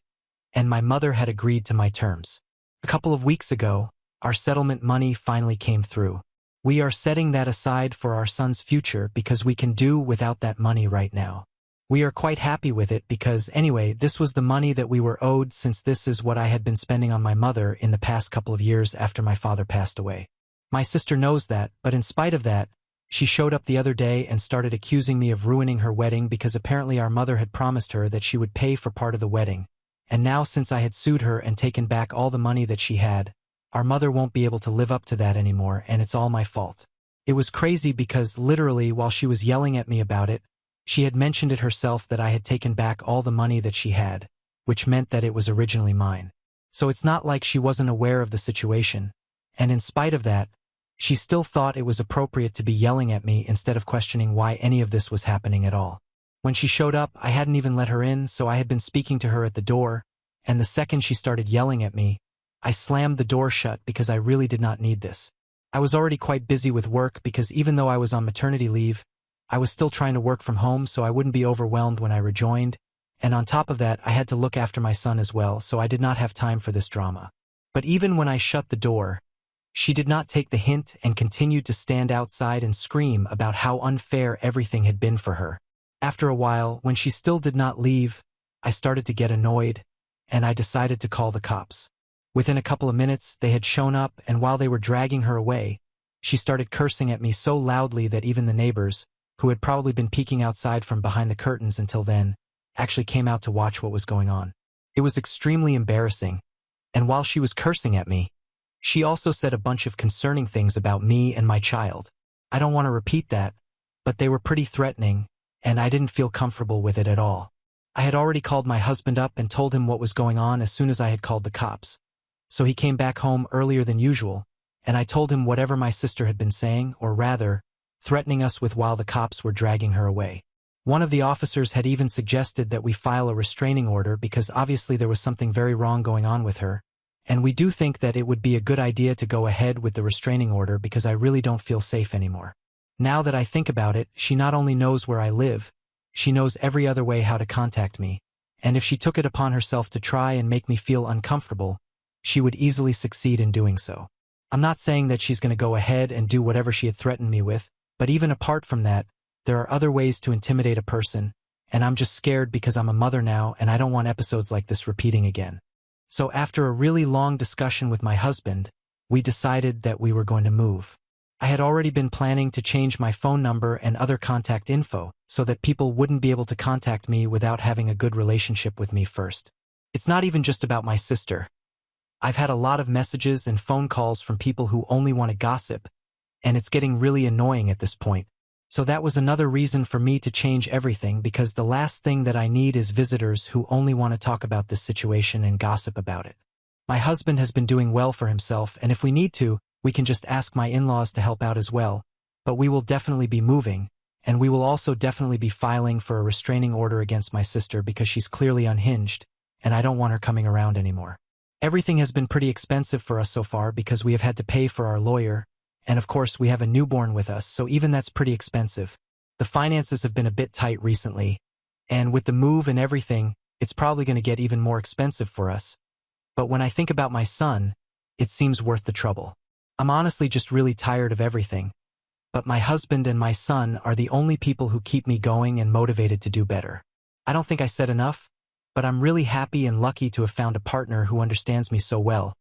and my mother had agreed to my terms. A couple of weeks ago, our settlement money finally came through. We are setting that aside for our son's future because we can do without that money right now. We are quite happy with it because, anyway, this was the money that we were owed since this is what I had been spending on my mother in the past couple of years after my father passed away. My sister knows that, but in spite of that, she showed up the other day and started accusing me of ruining her wedding because apparently our mother had promised her that she would pay for part of the wedding. And now since I had sued her and taken back all the money that she had, our mother won't be able to live up to that anymore and it's all my fault. It was crazy because literally while she was yelling at me about it, she had mentioned it herself that I had taken back all the money that she had, which meant that it was originally mine. So it's not like she wasn't aware of the situation, and in spite of that, she still thought it was appropriate to be yelling at me instead of questioning why any of this was happening at all. When she showed up, I hadn't even let her in, so I had been speaking to her at the door, and the second she started yelling at me, I slammed the door shut because I really did not need this. I was already quite busy with work because even though I was on maternity leave, I was still trying to work from home so I wouldn't be overwhelmed when I rejoined, and on top of that I had to look after my son as well, so I did not have time for this drama. But even when I shut the door, she did not take the hint and continued to stand outside and scream about how unfair everything had been for her. After a while, when she still did not leave, I started to get annoyed, and I decided to call the cops. Within a couple of minutes, they had shown up, and while they were dragging her away, she started cursing at me so loudly that even the neighbors, who had probably been peeking outside from behind the curtains until then, actually came out to watch what was going on. It was extremely embarrassing, and while she was cursing at me, she also said a bunch of concerning things about me and my child. I don't want to repeat that, but they were pretty threatening, and I didn't feel comfortable with it at all. I had already called my husband up and told him what was going on as soon as I had called the cops. So he came back home earlier than usual, and I told him whatever my sister had been saying, or rather, threatening us with while the cops were dragging her away. One of the officers had even suggested that we file a restraining order because obviously there was something very wrong going on with her, and we do think that it would be a good idea to go ahead with the restraining order because I really don't feel safe anymore. Now that I think about it, she not only knows where I live, she knows every other way how to contact me, and if she took it upon herself to try and make me feel uncomfortable, she would easily succeed in doing so. I'm not saying that she's going to go ahead and do whatever she had threatened me with, but even apart from that, there are other ways to intimidate a person, and I'm just scared because I'm a mother now and I don't want episodes like this repeating again. So after a really long discussion with my husband, we decided that we were going to move. I had already been planning to change my phone number and other contact info so that people wouldn't be able to contact me without having a good relationship with me first. It's not even just about my sister. I've had a lot of messages and phone calls from people who only want to gossip, and it's getting really annoying at this point. So that was another reason for me to change everything, because the last thing that I need is visitors who only want to talk about this situation and gossip about it. My husband has been doing well for himself, and if we need to, we can just ask my in-laws to help out as well, but we will definitely be moving, and we will also definitely be filing for a restraining order against my sister because she's clearly unhinged, and I don't want her coming around anymore. Everything has been pretty expensive for us so far because we have had to pay for our lawyer, and of course we have a newborn with us, so even that's pretty expensive. The finances have been a bit tight recently, and with the move and everything, it's probably going to get even more expensive for us. But when I think about my son, it seems worth the trouble. I'm honestly just really tired of everything, but my husband and my son are the only people who keep me going and motivated to do better. I don't think I said enough, but I'm really happy and lucky to have found a partner who understands me so well.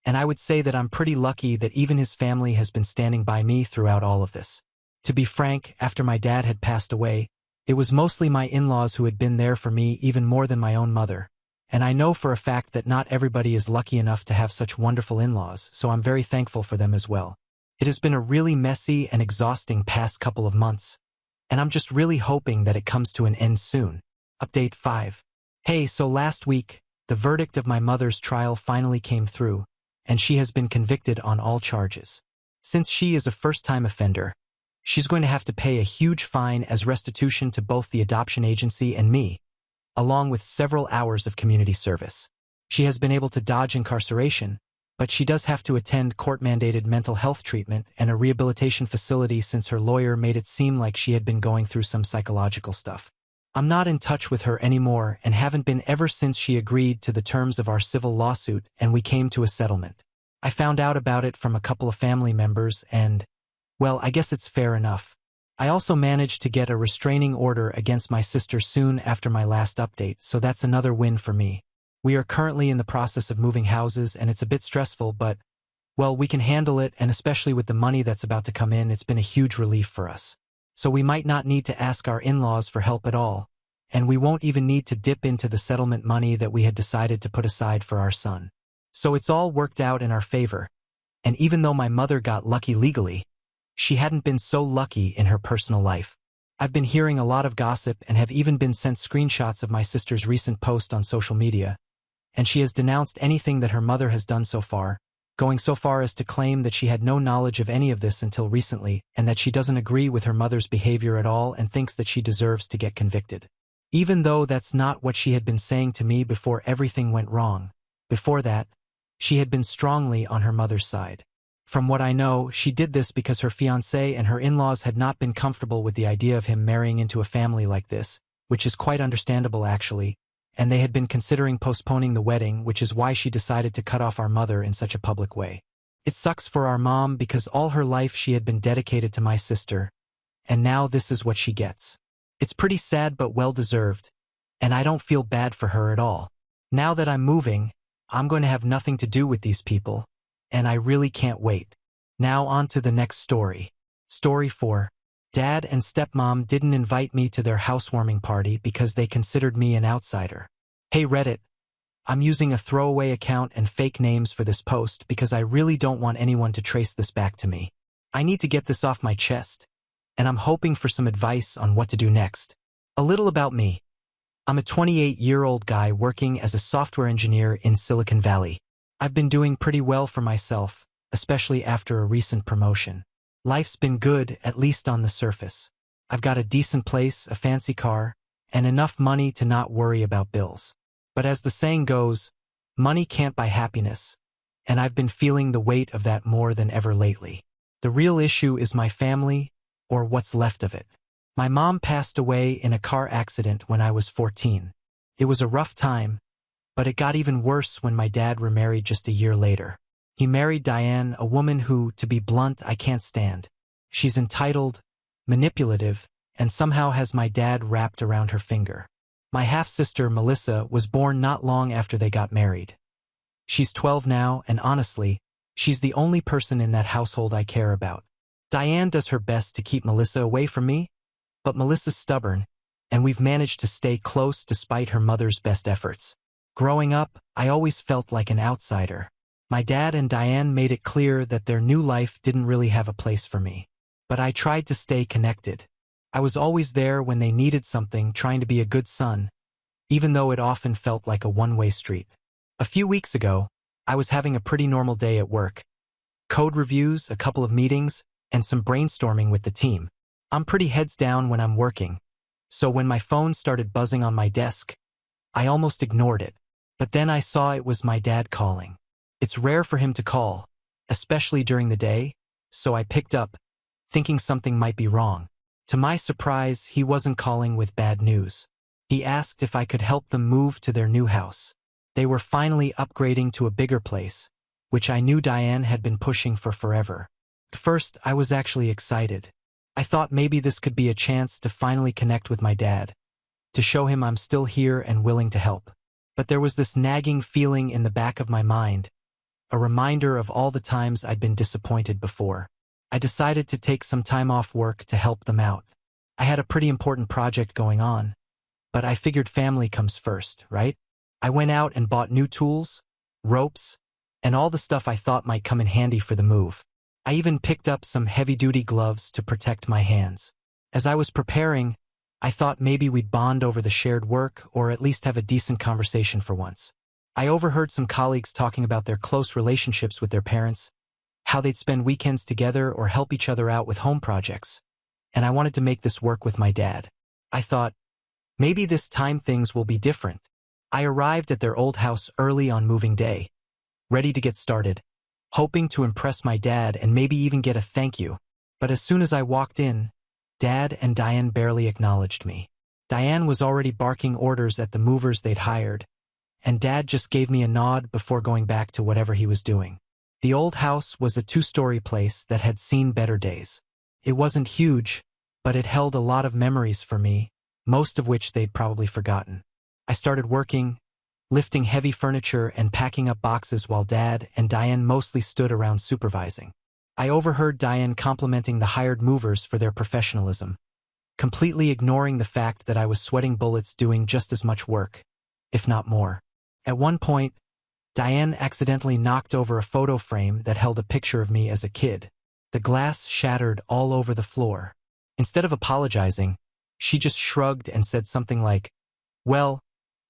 And I would say that I'm pretty lucky that even his family has been standing by me throughout all of this. To be frank, after my dad had passed away, it was mostly my in-laws who had been there for me even more than my own mother. And I know for a fact that not everybody is lucky enough to have such wonderful in-laws, so I'm very thankful for them as well. It has been a really messy and exhausting past couple of months, and I'm just really hoping that it comes to an end soon. Update 5. Hey, so last week, the verdict of my mother's trial finally came through, and she has been convicted on all charges. Since she is a first-time offender, she's going to have to pay a huge fine as restitution to both the adoption agency and me, along with several hours of community service. She has been able to dodge incarceration, but she does have to attend court-mandated mental health treatment and a rehabilitation facility since her lawyer made it seem like she had been going through some psychological stuff. I'm not in touch with her anymore and haven't been ever since she agreed to the terms of our civil lawsuit and we came to a settlement. I found out about it from a couple of family members and, well, I guess it's fair enough. I also managed to get a restraining order against my sister soon after my last update, so that's another win for me. We are currently in the process of moving houses and it's a bit stressful, but, well, we can handle it, and especially with the money that's about to come in, it's been a huge relief for us. So we might not need to ask our in-laws for help at all, and we won't even need to dip into the settlement money that we had decided to put aside for our son. So it's all worked out in our favor, and even though my mother got lucky legally, she hadn't been so lucky in her personal life. I've been hearing a lot of gossip and have even been sent screenshots of my sister's recent post on social media, and she has denounced anything that her mother has done so far, going so far as to claim that she had no knowledge of any of this until recently and that she doesn't agree with her mother's behavior at all and thinks that she deserves to get convicted. Even though that's not what she had been saying to me before everything went wrong. Before that, she had been strongly on her mother's side. From what I know, she did this because her fiancé and her in-laws had not been comfortable with the idea of him marrying into a family like this, which is quite understandable actually, and they had been considering postponing the wedding, which is why she decided to cut off our mother in such a public way. It sucks for our mom because all her life she had been dedicated to my sister, and now this is what she gets. It's pretty sad but well-deserved, and I don't feel bad for her at all. Now that I'm moving, I'm going to have nothing to do with these people, and I really can't wait. Now on to the next story. Story 4. Dad and stepmom didn't invite me to their housewarming party because they considered me an outsider. Hey Reddit, I'm using a throwaway account and fake names for this post because I really don't want anyone to trace this back to me. I need to get this off my chest, and I'm hoping for some advice on what to do next. A little about me. I'm a 28-year-old guy working as a software engineer in Silicon Valley. I've been doing pretty well for myself, especially after a recent promotion. Life's been good, at least on the surface. I've got a decent place, a fancy car, and enough money to not worry about bills. But as the saying goes, money can't buy happiness, and I've been feeling the weight of that more than ever lately. The real issue is my family, or what's left of it. My mom passed away in a car accident when I was 14. It was a rough time, but it got even worse when my dad remarried just a year later. He married Diane, a woman who, to be blunt, I can't stand. She's entitled, manipulative, and somehow has my dad wrapped around her finger. My half-sister, Melissa, was born not long after they got married. She's 12 now, and honestly, she's the only person in that household I care about. Diane does her best to keep Melissa away from me, but Melissa's stubborn, and we've managed to stay close despite her mother's best efforts. Growing up, I always felt like an outsider. My dad and Diane made it clear that their new life didn't really have a place for me. But I tried to stay connected. I was always there when they needed something, trying to be a good son, even though it often felt like a one-way street. A few weeks ago, I was having a pretty normal day at work. Code reviews, a couple of meetings, and some brainstorming with the team. I'm pretty heads down when I'm working, so when my phone started buzzing on my desk, I almost ignored it. But then I saw it was my dad calling. It's rare for him to call, especially during the day, so I picked up, thinking something might be wrong. To my surprise, he wasn't calling with bad news. He asked if I could help them move to their new house. They were finally upgrading to a bigger place, which I knew Diane had been pushing for forever. At first, I was actually excited. I thought maybe this could be a chance to finally connect with my dad, to show him I'm still here and willing to help. But there was this nagging feeling in the back of my mind, a reminder of all the times I'd been disappointed before. I decided to take some time off work to help them out. I had a pretty important project going on, but I figured family comes first, right? I went out and bought new tools, ropes, and all the stuff I thought might come in handy for the move. I even picked up some heavy-duty gloves to protect my hands. As I was preparing, I thought maybe we'd bond over the shared work or at least have a decent conversation for once. I overheard some colleagues talking about their close relationships with their parents, how they'd spend weekends together or help each other out with home projects, and I wanted to make this work with my dad. I thought, maybe this time things will be different. I arrived at their old house early on moving day, ready to get started, hoping to impress my dad and maybe even get a thank you. But as soon as I walked in, Dad and Diane barely acknowledged me. Diane was already barking orders at the movers they'd hired, and Dad just gave me a nod before going back to whatever he was doing. The old house was a two-story place that had seen better days. It wasn't huge, but it held a lot of memories for me, most of which they'd probably forgotten. I started working, lifting heavy furniture and packing up boxes while Dad and Diane mostly stood around supervising. I overheard Diane complimenting the hired movers for their professionalism, completely ignoring the fact that I was sweating bullets doing just as much work, if not more. At one point, Diane accidentally knocked over a photo frame that held a picture of me as a kid. The glass shattered all over the floor. Instead of apologizing, she just shrugged and said something like, "Well,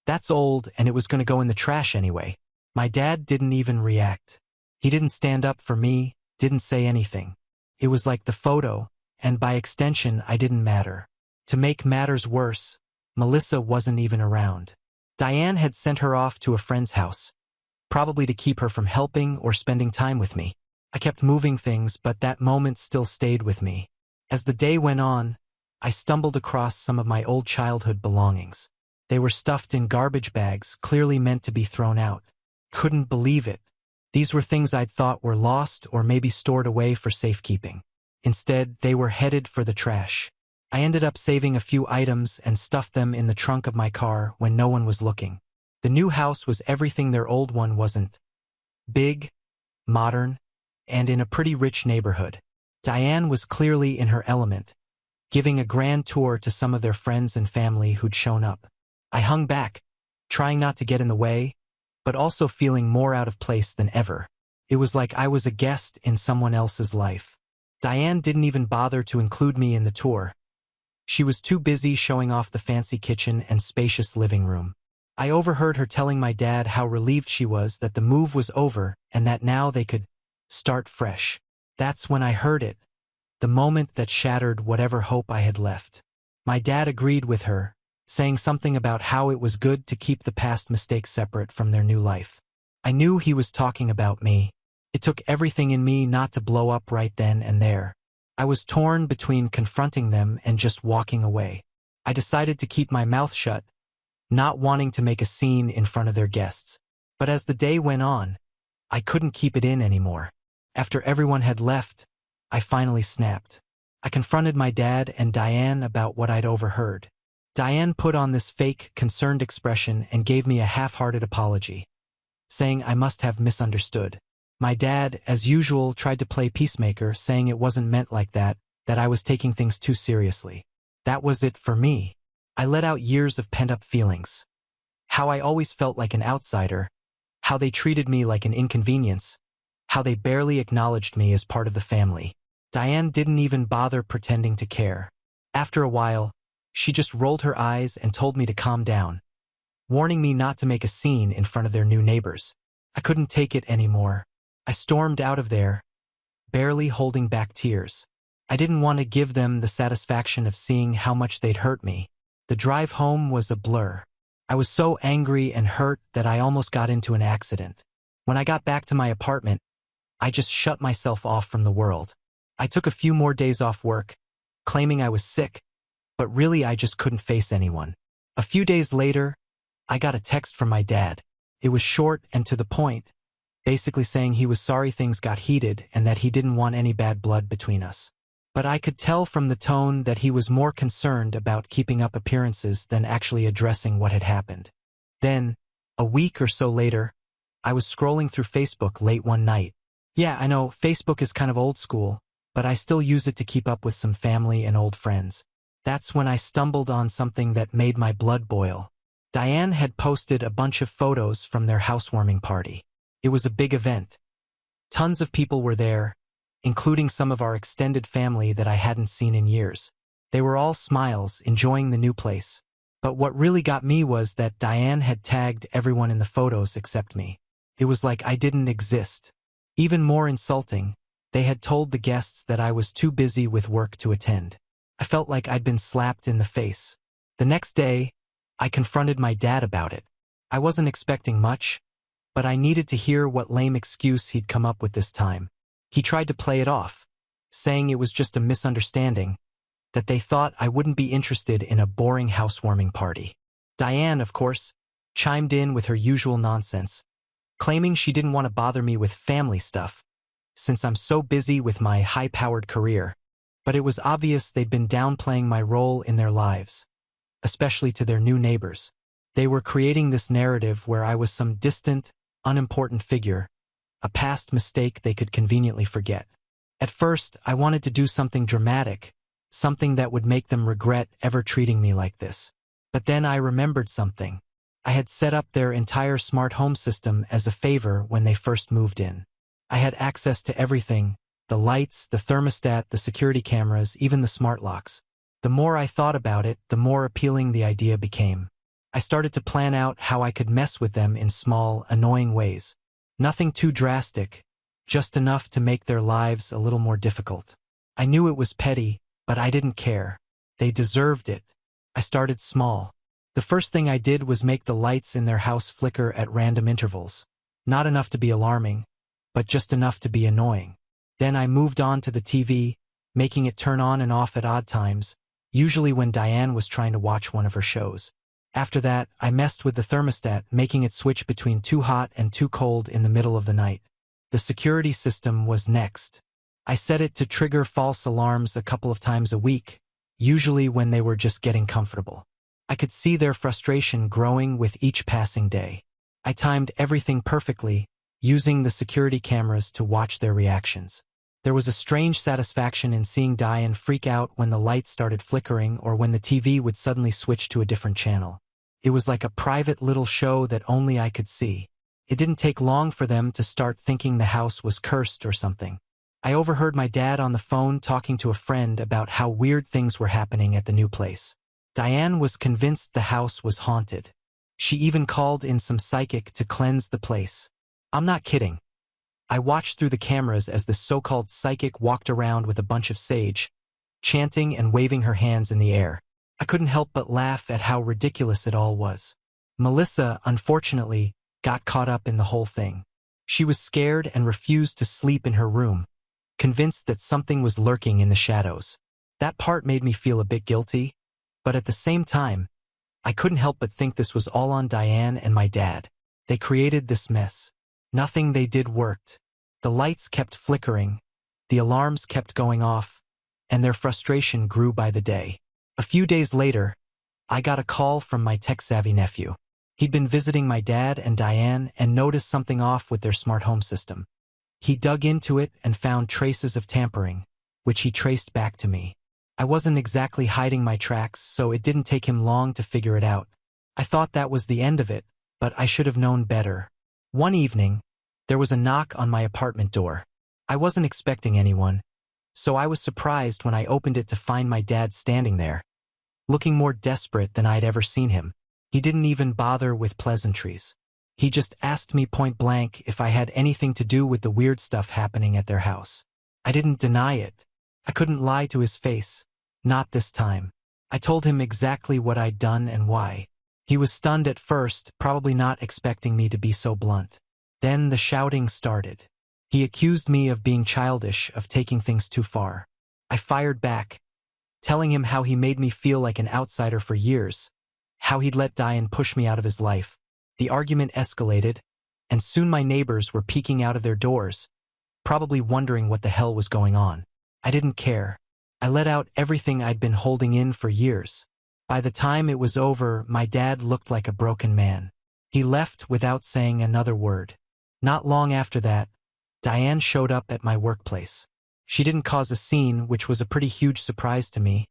that's old and it was going to go in the trash anyway." My dad didn't even react. He didn't stand up for me, didn't say anything. It was like the photo, and by extension, I didn't matter. To make matters worse, Melissa wasn't even around. Diane had sent her off to a friend's house, probably to keep her from helping or spending time with me. I kept moving things, but that moment still stayed with me. As the day went on, I stumbled across some of my old childhood belongings. They were stuffed in garbage bags, clearly meant to be thrown out. Couldn't believe it. These were things I'd thought were lost or maybe stored away for safekeeping. Instead, they were headed for the trash. I ended up saving a few items and stuffed them in the trunk of my car when no one was looking. The new house was everything their old one wasn't. Big, modern, and in a pretty rich neighborhood. Diane was clearly in her element, giving a grand tour to some of their friends and family who'd shown up. I hung back, trying not to get in the way, but also feeling more out of place than ever. It was like I was a guest in someone else's life. Diane didn't even bother to include me in the tour. She was too busy showing off the fancy kitchen and spacious living room. I overheard her telling my dad how relieved she was that the move was over and that now they could start fresh. That's when I heard it, the moment that shattered whatever hope I had left. My dad agreed with her, saying something about how it was good to keep the past mistakes separate from their new life. I knew he was talking about me. It took everything in me not to blow up right then and there. I was torn between confronting them and just walking away. I decided to keep my mouth shut, not wanting to make a scene in front of their guests. But as the day went on, I couldn't keep it in anymore. After everyone had left, I finally snapped. I confronted my dad and Diane about what I'd overheard. Diane put on this fake, concerned expression and gave me a half-hearted apology, saying I must have misunderstood. My dad, as usual, tried to play peacemaker, saying it wasn't meant like that I was taking things too seriously. That was it for me. I let out years of pent-up feelings. How I always felt like an outsider, how they treated me like an inconvenience, how they barely acknowledged me as part of the family. Diane didn't even bother pretending to care. After a while, she just rolled her eyes and told me to calm down, warning me not to make a scene in front of their new neighbors. I couldn't take it anymore. I stormed out of there, barely holding back tears. I didn't want to give them the satisfaction of seeing how much they'd hurt me. The drive home was a blur. I was so angry and hurt that I almost got into an accident. When I got back to my apartment, I just shut myself off from the world. I took a few more days off work, claiming I was sick, but really I just couldn't face anyone. A few days later, I got a text from my dad. It was short and to the point, basically saying he was sorry things got heated and that he didn't want any bad blood between us. But I could tell from the tone that he was more concerned about keeping up appearances than actually addressing what had happened. Then, a week or so later, I was scrolling through Facebook late one night. Yeah, I know, Facebook is kind of old school, but I still use it to keep up with some family and old friends. That's when I stumbled on something that made my blood boil. Diane had posted a bunch of photos from their housewarming party. It was a big event. Tons of people were there, including some of our extended family that I hadn't seen in years. They were all smiles, enjoying the new place. But what really got me was that Diane had tagged everyone in the photos except me. It was like I didn't exist. Even more insulting, they had told the guests that I was too busy with work to attend. I felt like I'd been slapped in the face. The next day, I confronted my dad about it. I wasn't expecting much, but I needed to hear what lame excuse he'd come up with this time. He tried to play it off, saying it was just a misunderstanding, that they thought I wouldn't be interested in a boring housewarming party. Diane, of course, chimed in with her usual nonsense, claiming she didn't want to bother me with family stuff, since I'm so busy with my high-powered career. But it was obvious they'd been downplaying my role in their lives, especially to their new neighbors. They were creating this narrative where I was some distant, unimportant figure, a past mistake they could conveniently forget. At first, I wanted to do something dramatic, something that would make them regret ever treating me like this. But then I remembered something. I had set up their entire smart home system as a favor when they first moved in. I had access to everything, the lights, the thermostat, the security cameras, even the smart locks. The more I thought about it, the more appealing the idea became. I started to plan out how I could mess with them in small, annoying ways. Nothing too drastic, just enough to make their lives a little more difficult. I knew it was petty, but I didn't care. They deserved it. I started small. The first thing I did was make the lights in their house flicker at random intervals. Not enough to be alarming, but just enough to be annoying. Then I moved on to the TV, making it turn on and off at odd times, usually when Diane was trying to watch one of her shows. After that, I messed with the thermostat, making it switch between too hot and too cold in the middle of the night. The security system was next. I set it to trigger false alarms a couple of times a week, usually when they were just getting comfortable. I could see their frustration growing with each passing day. I timed everything perfectly, using the security cameras to watch their reactions. There was a strange satisfaction in seeing Diane freak out when the lights started flickering or when the TV would suddenly switch to a different channel. It was like a private little show that only I could see. It didn't take long for them to start thinking the house was cursed or something. I overheard my dad on the phone talking to a friend about how weird things were happening at the new place. Diane was convinced the house was haunted. She even called in some psychic to cleanse the place. I'm not kidding. I watched through the cameras as this so-called psychic walked around with a bunch of sage, chanting and waving her hands in the air. I couldn't help but laugh at how ridiculous it all was. Melissa, unfortunately, got caught up in the whole thing. She was scared and refused to sleep in her room, convinced that something was lurking in the shadows. That part made me feel a bit guilty, but at the same time, I couldn't help but think this was all on Diane and my dad. They created this mess. Nothing they did worked. The lights kept flickering, the alarms kept going off, and their frustration grew by the day. A few days later, I got a call from my tech-savvy nephew. He'd been visiting my dad and Diane and noticed something off with their smart home system. He dug into it and found traces of tampering, which he traced back to me. I wasn't exactly hiding my tracks, so it didn't take him long to figure it out. I thought that was the end of it, but I should have known better. One evening, there was a knock on my apartment door. I wasn't expecting anyone, so I was surprised when I opened it to find my dad standing there, looking more desperate than I'd ever seen him. He didn't even bother with pleasantries. He just asked me point blank if I had anything to do with the weird stuff happening at their house. I didn't deny it. I couldn't lie to his face. Not this time. I told him exactly what I'd done and why. He was stunned at first, probably not expecting me to be so blunt. Then the shouting started. He accused me of being childish, of taking things too far. I fired back, telling him how he made me feel like an outsider for years, how he'd let Diane push me out of his life. The argument escalated, and soon my neighbors were peeking out of their doors, probably wondering what the hell was going on. I didn't care. I let out everything I'd been holding in for years. By the time it was over, my dad looked like a broken man. He left without saying another word. Not long after that, Diane showed up at my workplace. She didn't cause a scene, which was a pretty huge surprise to me,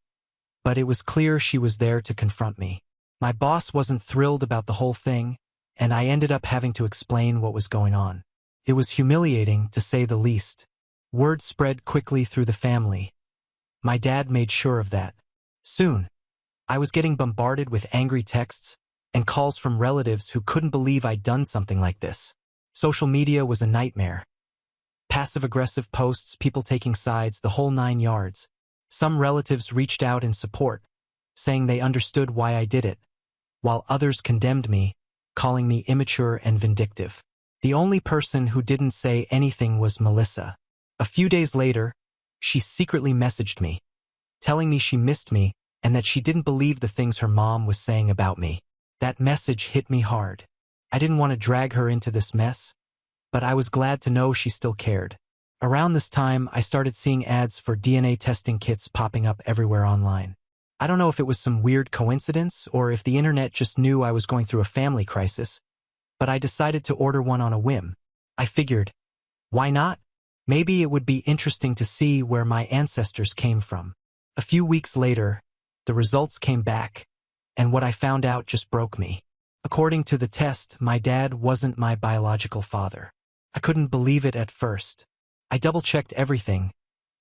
but it was clear she was there to confront me. My boss wasn't thrilled about the whole thing, and I ended up having to explain what was going on. It was humiliating, to say the least. Word spread quickly through the family. My dad made sure of that. Soon, I was getting bombarded with angry texts and calls from relatives who couldn't believe I'd done something like this. Social media was a nightmare. Passive-aggressive posts, people taking sides, the whole 9 yards. Some relatives reached out in support, saying they understood why I did it, while others condemned me, calling me immature and vindictive. The only person who didn't say anything was Melissa. A few days later, she secretly messaged me, telling me she missed me and that she didn't believe the things her mom was saying about me. That message hit me hard. I didn't want to drag her into this mess, but I was glad to know she still cared. Around this time, I started seeing ads for DNA testing kits popping up everywhere online. I don't know if it was some weird coincidence or if the internet just knew I was going through a family crisis, but I decided to order one on a whim. I figured, why not? Maybe it would be interesting to see where my ancestors came from. A few weeks later, the results came back, and what I found out just broke me. According to the test, my dad wasn't my biological father. I couldn't believe it at first. I double-checked everything,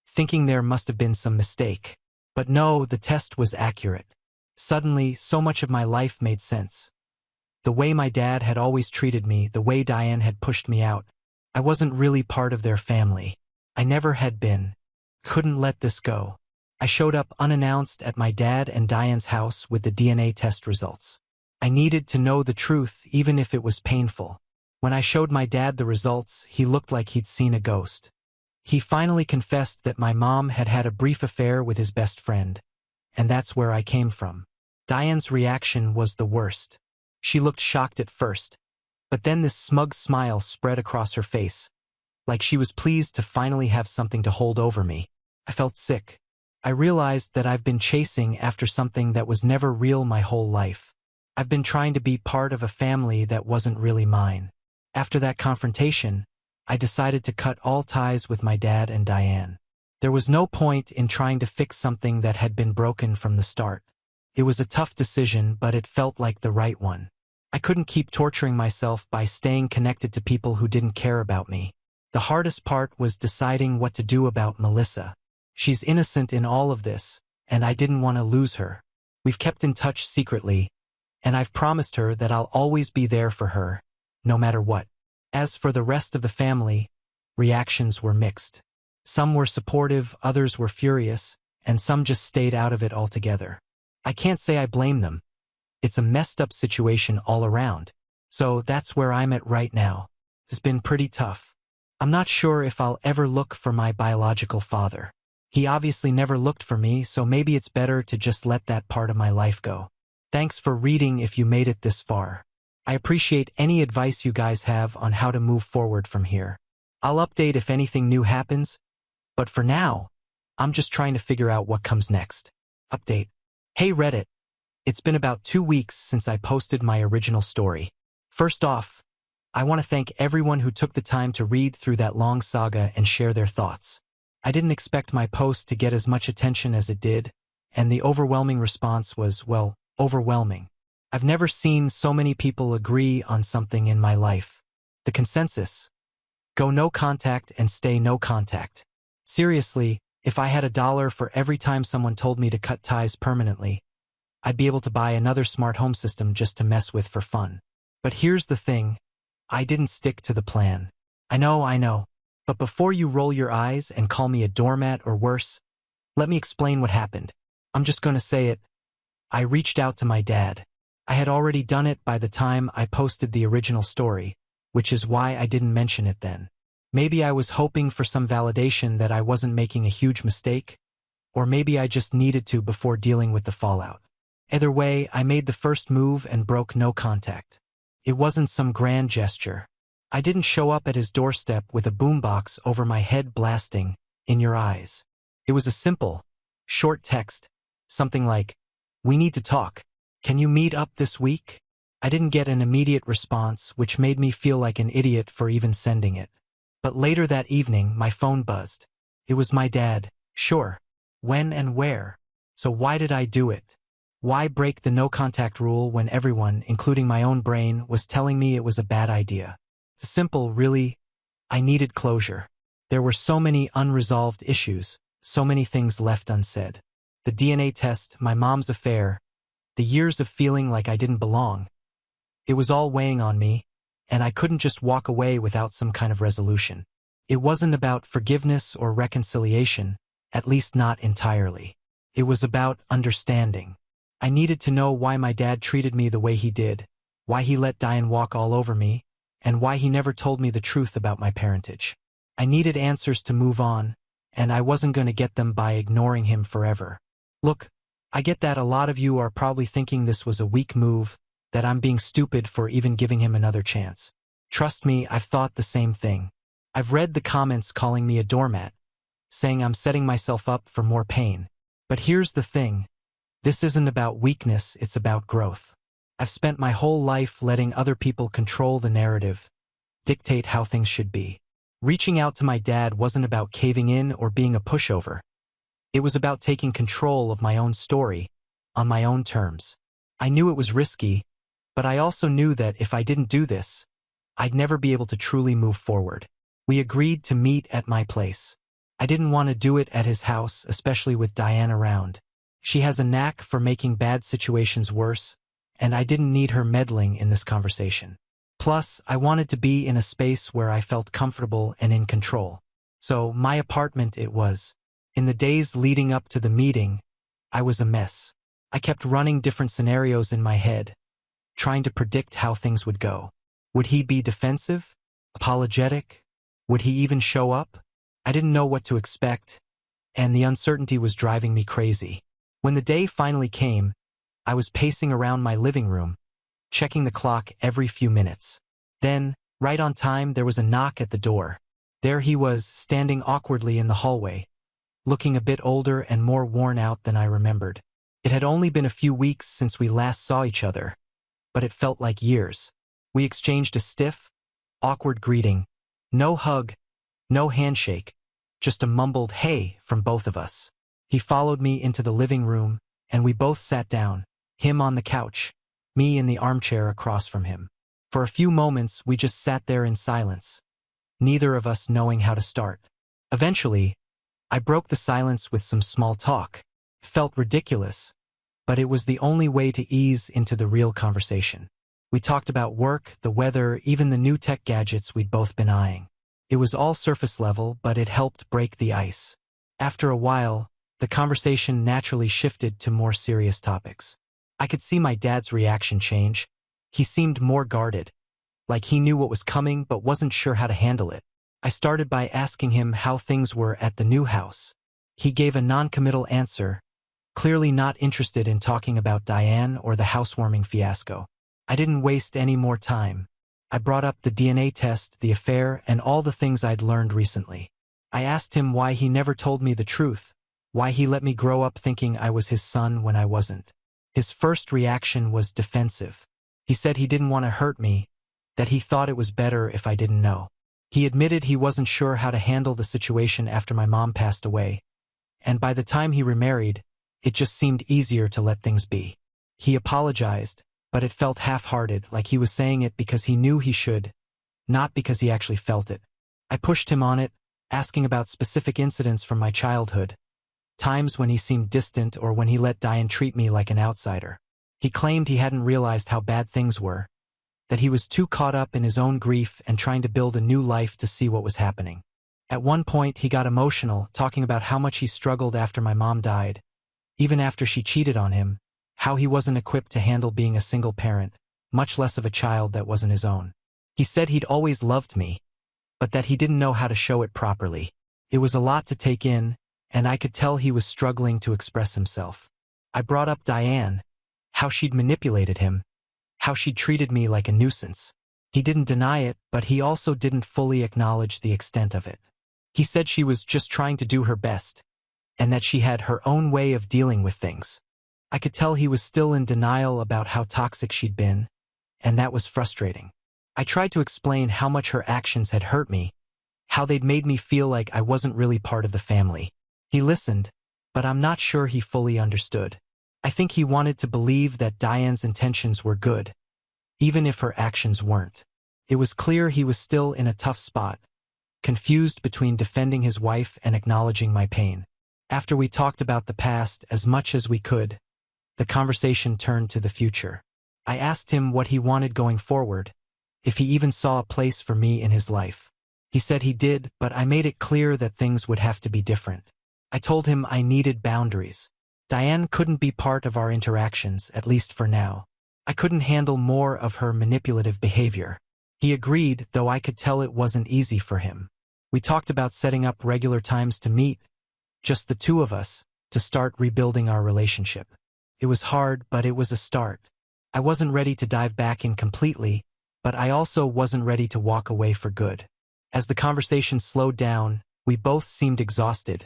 thinking there must have been some mistake. But no, the test was accurate. Suddenly, so much of my life made sense. The way my dad had always treated me, the way Diane had pushed me out. I wasn't really part of their family. I never had been. Couldn't let this go. I showed up unannounced at my dad and Diane's house with the DNA test results. I needed to know the truth, even if it was painful. When I showed my dad the results, he looked like he'd seen a ghost. He finally confessed that my mom had had a brief affair with his best friend, and that's where I came from. Diane's reaction was the worst. She looked shocked at first, but then this smug smile spread across her face, like she was pleased to finally have something to hold over me. I felt sick. I realized that I've been chasing after something that was never real my whole life. I've been trying to be part of a family that wasn't really mine. After that confrontation, I decided to cut all ties with my dad and Diane. There was no point in trying to fix something that had been broken from the start. It was a tough decision, but it felt like the right one. I couldn't keep torturing myself by staying connected to people who didn't care about me. The hardest part was deciding what to do about Melissa. She's innocent in all of this, and I didn't want to lose her. We've kept in touch secretly, and I've promised her that I'll always be there for her, no matter what. As for the rest of the family, reactions were mixed. Some were supportive, others were furious, and some just stayed out of it altogether. I can't say I blame them. It's a messed up situation all around. So that's where I'm at right now. It's been pretty tough. I'm not sure if I'll ever look for my biological father. He obviously never looked for me, so maybe it's better to just let that part of my life go. Thanks for reading if you made it this far. I appreciate any advice you guys have on how to move forward from here. I'll update if anything new happens, but for now, I'm just trying to figure out what comes next. Update. Hey Reddit. It's been about 2 weeks since I posted my original story. First off, I want to thank everyone who took the time to read through that long saga and share their thoughts. I didn't expect my post to get as much attention as it did, and the overwhelming response was, well, overwhelming. I've never seen so many people agree on something in my life. The consensus: go no contact and stay no contact. Seriously, if I had $1 for every time someone told me to cut ties permanently, I'd be able to buy another smart home system just to mess with for fun. But here's the thing, I didn't stick to the plan. I know. But before you roll your eyes and call me a doormat or worse, let me explain what happened. I'm just going to say it. I reached out to my dad. I had already done it by the time I posted the original story, which is why I didn't mention it then. Maybe I was hoping for some validation that I wasn't making a huge mistake, or maybe I just needed to before dealing with the fallout. Either way, I made the first move and broke no contact. It wasn't some grand gesture. I didn't show up at his doorstep with a boombox over my head blasting, "In your eyes." It was a simple, short text, something like, "We need to talk. Can you meet up this week?" I didn't get an immediate response, which made me feel like an idiot for even sending it. But later that evening, my phone buzzed. It was my dad. Sure. When and where? So why did I do it? Why break the no-contact rule when everyone, including my own brain, was telling me it was a bad idea? It's simple, really. I needed closure. There were so many unresolved issues, so many things left unsaid. The DNA test, my mom's affair, the years of feeling like I didn't belong. It was all weighing on me, and I couldn't just walk away without some kind of resolution. It wasn't about forgiveness or reconciliation, at least not entirely. It was about understanding. I needed to know why my dad treated me the way he did, why he let Diane walk all over me, and why he never told me the truth about my parentage. I needed answers to move on, and I wasn't going to get them by ignoring him forever. Look, I get that a lot of you are probably thinking this was a weak move, that I'm being stupid for even giving him another chance. Trust me, I've thought the same thing. I've read the comments calling me a doormat, saying I'm setting myself up for more pain. But here's the thing. This isn't about weakness, it's about growth. I've spent my whole life letting other people control the narrative, dictate how things should be. Reaching out to my dad wasn't about caving in or being a pushover. It was about taking control of my own story, on my own terms. I knew it was risky, but I also knew that if I didn't do this, I'd never be able to truly move forward. We agreed to meet at my place. I didn't want to do it at his house, especially with Diane around. She has a knack for making bad situations worse, and I didn't need her meddling in this conversation. Plus, I wanted to be in a space where I felt comfortable and in control. So, my apartment it was. In the days leading up to the meeting, I was a mess. I kept running different scenarios in my head, trying to predict how things would go. Would he be defensive? Apologetic? Would he even show up? I didn't know what to expect, and the uncertainty was driving me crazy. When the day finally came, I was pacing around my living room, checking the clock every few minutes. Then, right on time, there was a knock at the door. There he was, standing awkwardly in the hallway, looking a bit older and more worn out than I remembered. It had only been a few weeks since we last saw each other, but it felt like years. We exchanged a stiff, awkward greeting. No hug, no handshake, just a mumbled "hey" from both of us. He followed me into the living room, and we both sat down, him on the couch, me in the armchair across from him. For a few moments, we just sat there in silence, neither of us knowing how to start. Eventually, I broke the silence with some small talk. It felt ridiculous, but it was the only way to ease into the real conversation. We talked about work, the weather, even the new tech gadgets we'd both been eyeing. It was all surface level, but it helped break the ice. After a while, the conversation naturally shifted to more serious topics. I could see my dad's reaction change. He seemed more guarded, like he knew what was coming but wasn't sure how to handle it. I started by asking him how things were at the new house. He gave a non-committal answer, clearly not interested in talking about Diane or the housewarming fiasco. I didn't waste any more time. I brought up the DNA test, the affair, and all the things I'd learned recently. I asked him why he never told me the truth, why he let me grow up thinking I was his son when I wasn't. His first reaction was defensive. He said he didn't want to hurt me, that he thought it was better if I didn't know. He admitted he wasn't sure how to handle the situation after my mom passed away, and by the time he remarried, it just seemed easier to let things be. He apologized, but it felt half-hearted, like he was saying it because he knew he should, not because he actually felt it. I pushed him on it, asking about specific incidents from my childhood, times when he seemed distant or when he let Diane treat me like an outsider. He claimed he hadn't realized how bad things were, that he was too caught up in his own grief and trying to build a new life to see what was happening. At one point, he got emotional, talking about how much he struggled after my mom died, even after she cheated on him, how he wasn't equipped to handle being a single parent, much less of a child that wasn't his own. He said he'd always loved me, but that he didn't know how to show it properly. It was a lot to take in, and I could tell he was struggling to express himself. I brought up Diane, how she'd manipulated him, how she'd treated me like a nuisance. He didn't deny it, but he also didn't fully acknowledge the extent of it. He said she was just trying to do her best, and that she had her own way of dealing with things. I could tell he was still in denial about how toxic she'd been, and that was frustrating. I tried to explain how much her actions had hurt me, how they'd made me feel like I wasn't really part of the family. He listened, but I'm not sure he fully understood. I think he wanted to believe that Diane's intentions were good, even if her actions weren't. It was clear he was still in a tough spot, confused between defending his wife and acknowledging my pain. After we talked about the past as much as we could, the conversation turned to the future. I asked him what he wanted going forward, if he even saw a place for me in his life. He said he did, but I made it clear that things would have to be different. I told him I needed boundaries. Diane couldn't be part of our interactions, at least for now. I couldn't handle more of her manipulative behavior. He agreed, though I could tell it wasn't easy for him. We talked about setting up regular times to meet, just the two of us, to start rebuilding our relationship. It was hard, but it was a start. I wasn't ready to dive back in completely, but I also wasn't ready to walk away for good. As the conversation slowed down, we both seemed exhausted,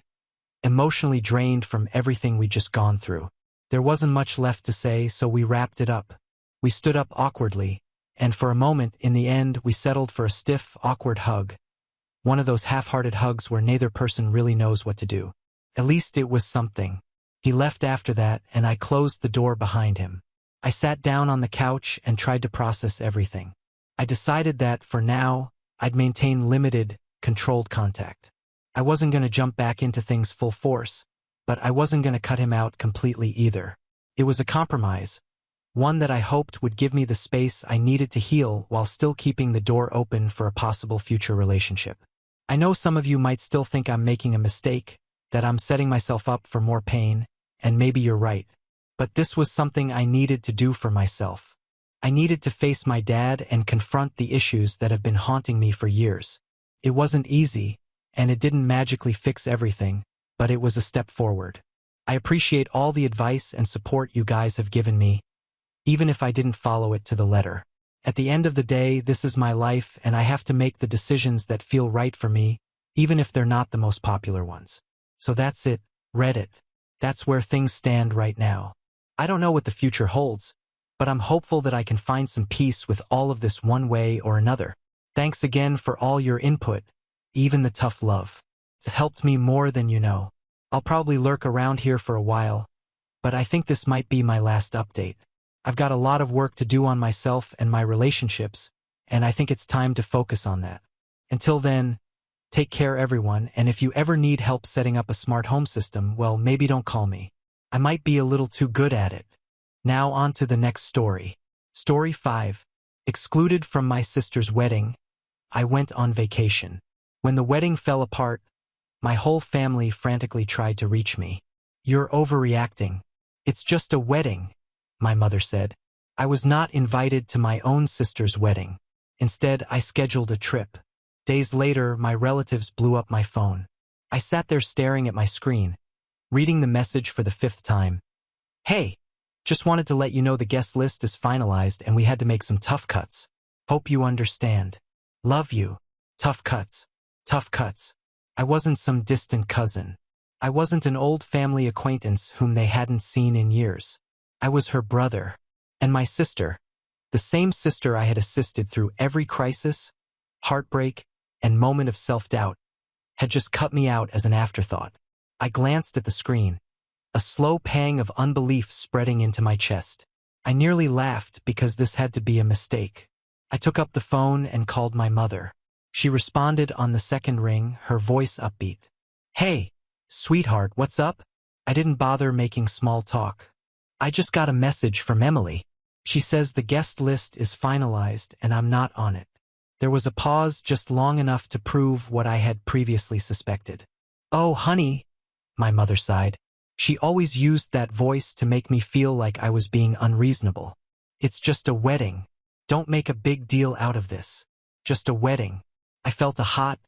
emotionally drained from everything we'd just gone through. There wasn't much left to say, so we wrapped it up. We stood up awkwardly, and for a moment, in the end, we settled for a stiff, awkward hug. One of those half-hearted hugs where neither person really knows what to do. At least it was something. He left after that, and I closed the door behind him. I sat down on the couch and tried to process everything. I decided that, for now, I'd maintain limited, controlled contact. I wasn't going to jump back into things full force, but I wasn't going to cut him out completely either. It was a compromise, one that I hoped would give me the space I needed to heal while still keeping the door open for a possible future relationship. I know some of you might still think I'm making a mistake, that I'm setting myself up for more pain, and maybe you're right. But this was something I needed to do for myself. I needed to face my dad and confront the issues that have been haunting me for years. It wasn't easy, and it didn't magically fix everything, but it was a step forward. I appreciate all the advice and support you guys have given me, even if I didn't follow it to the letter. At the end of the day, this is my life, and I have to make the decisions that feel right for me, even if they're not the most popular ones. So that's it, Reddit. That's where things stand right now. I don't know what the future holds, but I'm hopeful that I can find some peace with all of this one way or another. Thanks again for all your input, even the tough love. It's helped me more than you know. I'll probably lurk around here for a while, but I think this might be my last update. I've got a lot of work to do on myself and my relationships, and I think it's time to focus on that. Until then, take care everyone, and if you ever need help setting up a smart home system, well, maybe don't call me. I might be a little too good at it. Now on to the next story. Story 5. Excluded from my sister's wedding, I went on vacation. When the wedding fell apart, my whole family frantically tried to reach me. "You're overreacting. It's just a wedding," my mother said. I was not invited to my own sister's wedding. Instead, I scheduled a trip. Days later, my relatives blew up my phone. I sat there staring at my screen, reading the message for the 5th time. "Hey, just wanted to let you know the guest list is finalized and we had to make some tough cuts. Hope you understand. Love you. Tough cuts. Tough cuts." I wasn't some distant cousin. I wasn't an old family acquaintance whom they hadn't seen in years. I was her brother. And my sister, the same sister I had assisted through every crisis, heartbreak, and moment of self-doubt, had just cut me out as an afterthought. I glanced at the screen, a slow pang of unbelief spreading into my chest. I nearly laughed because this had to be a mistake. I took up the phone and called my mother. She responded on the second ring, her voice upbeat. "Hey, sweetheart, what's up?" I didn't bother making small talk. "I just got a message from Emily. She says the guest list is finalized and I'm not on it." There was a pause just long enough to prove what I had previously suspected. "Oh, honey," my mother sighed. She always used that voice to make me feel like I was being unreasonable. "It's just a wedding. Don't make a big deal out of this. Just a wedding." I felt a hot,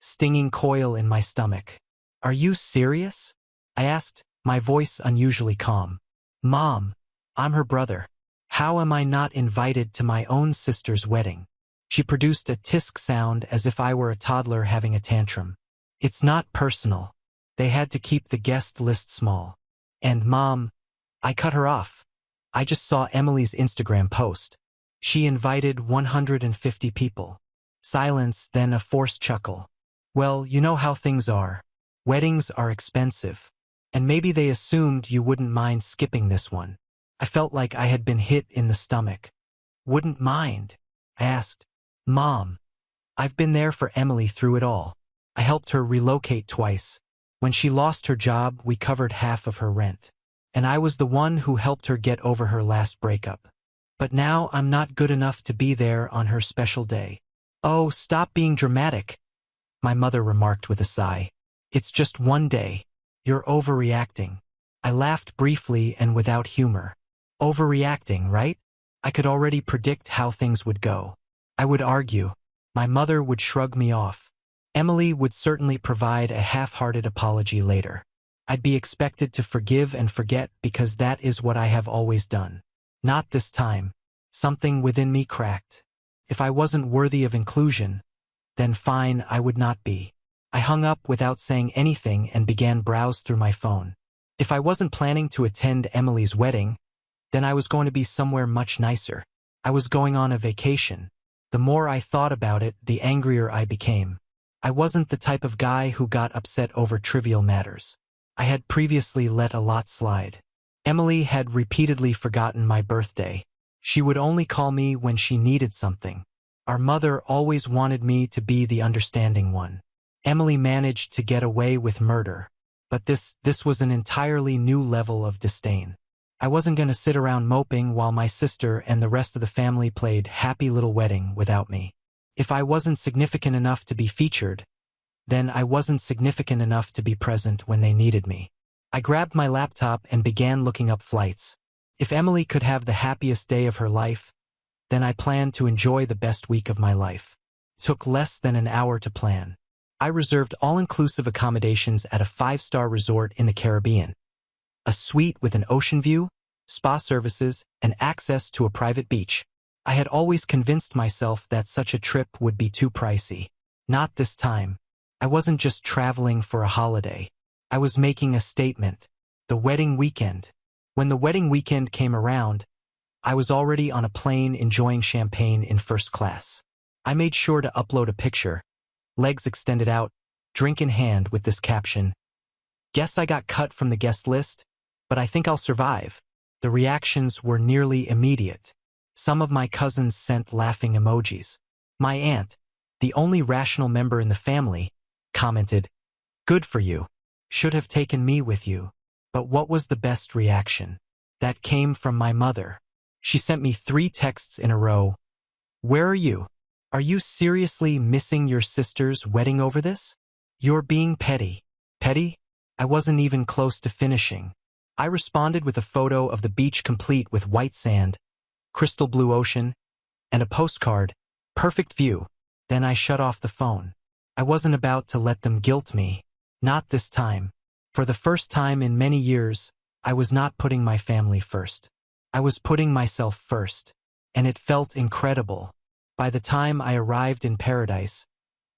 stinging coil in my stomach. "Are you serious?" I asked, my voice unusually calm. "Mom, I'm her brother. How am I not invited to my own sister's wedding?" She produced a tisk sound as if I were a toddler having a tantrum. "It's not personal. They had to keep the guest list small. And Mom," I cut her off. "I just saw Emily's Instagram post. She invited 150 people. Silence, then a forced chuckle. "Well, you know how things are. Weddings are expensive. And maybe they assumed you wouldn't mind skipping this one." I felt like I had been hit in the stomach. "Wouldn't mind?" I asked. "Mom, I've been there for Emily through it all. I helped her relocate twice. When she lost her job, we covered half of her rent. And I was the one who helped her get over her last breakup. But now I'm not good enough to be there on her special day." "Oh, stop being dramatic," my mother remarked with a sigh. "It's just one day. You're overreacting." I laughed briefly and without humor. Overreacting, right? I could already predict how things would go. I would argue. My mother would shrug me off. Emily would certainly provide a half-hearted apology later. I'd be expected to forgive and forget because that is what I have always done. Not this time. Something within me cracked. If I wasn't worthy of inclusion, then fine, I would not be. I hung up without saying anything and began browse through my phone. If I wasn't planning to attend Emily's wedding, then I was going to be somewhere much nicer. I was going on a vacation. The more I thought about it, the angrier I became. I wasn't the type of guy who got upset over trivial matters. I had previously let a lot slide. Emily had repeatedly forgotten my birthday. She would only call me when she needed something. Our mother always wanted me to be the understanding one. Emily managed to get away with murder. But this was an entirely new level of disdain. I wasn't going to sit around moping while my sister and the rest of the family played Happy Little Wedding without me. If I wasn't significant enough to be featured, then I wasn't significant enough to be present when they needed me. I grabbed my laptop and began looking up flights. If Emily could have the happiest day of her life, then I planned to enjoy the best week of my life. It took less than an hour to plan. I reserved all-inclusive accommodations at a 5-star resort in the Caribbean. A suite with an ocean view, spa services, and access to a private beach. I had always convinced myself that such a trip would be too pricey. Not this time. I wasn't just traveling for a holiday. I was making a statement. The wedding weekend. When the wedding weekend came around, I was already on a plane enjoying champagne in first class. I made sure to upload a picture, legs extended out, drink in hand with this caption, "Guess I got cut from the guest list, but I think I'll survive." The reactions were nearly immediate. Some of my cousins sent laughing emojis. My aunt, the only rational member in the family, commented, "Good for you. Should have taken me with you." But what was the best reaction? That came from my mother. She sent me 3 texts in a row. "Where are you? Are you seriously missing your sister's wedding over this? You're being petty. Petty? I wasn't even close to finishing. I responded with a photo of the beach complete with white sand, crystal blue ocean, and a postcard, perfect view. Then I shut off the phone. I wasn't about to let them guilt me. Not this time. For the first time in many years, I was not putting my family first. I was putting myself first. And it felt incredible. By the time I arrived in paradise,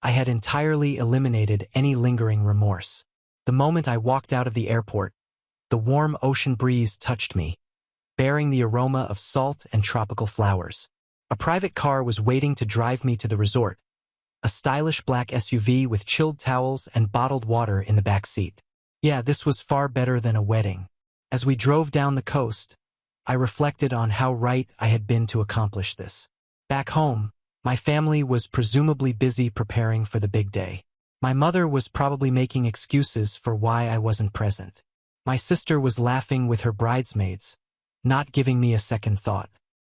I had entirely eliminated any lingering remorse. The moment I walked out of the airport, the warm ocean breeze touched me, bearing the aroma of salt and tropical flowers. A private car was waiting to drive me to the resort, a stylish black SUV with chilled towels and bottled water in the back seat. Yeah, this was far better than a wedding. As we drove down the coast, I reflected on how right I had been to accomplish this. Back home, my family was presumably busy preparing for the big day. My mother was probably making excuses for why I wasn't present. My sister was laughing with her bridesmaids, not giving me a second thought.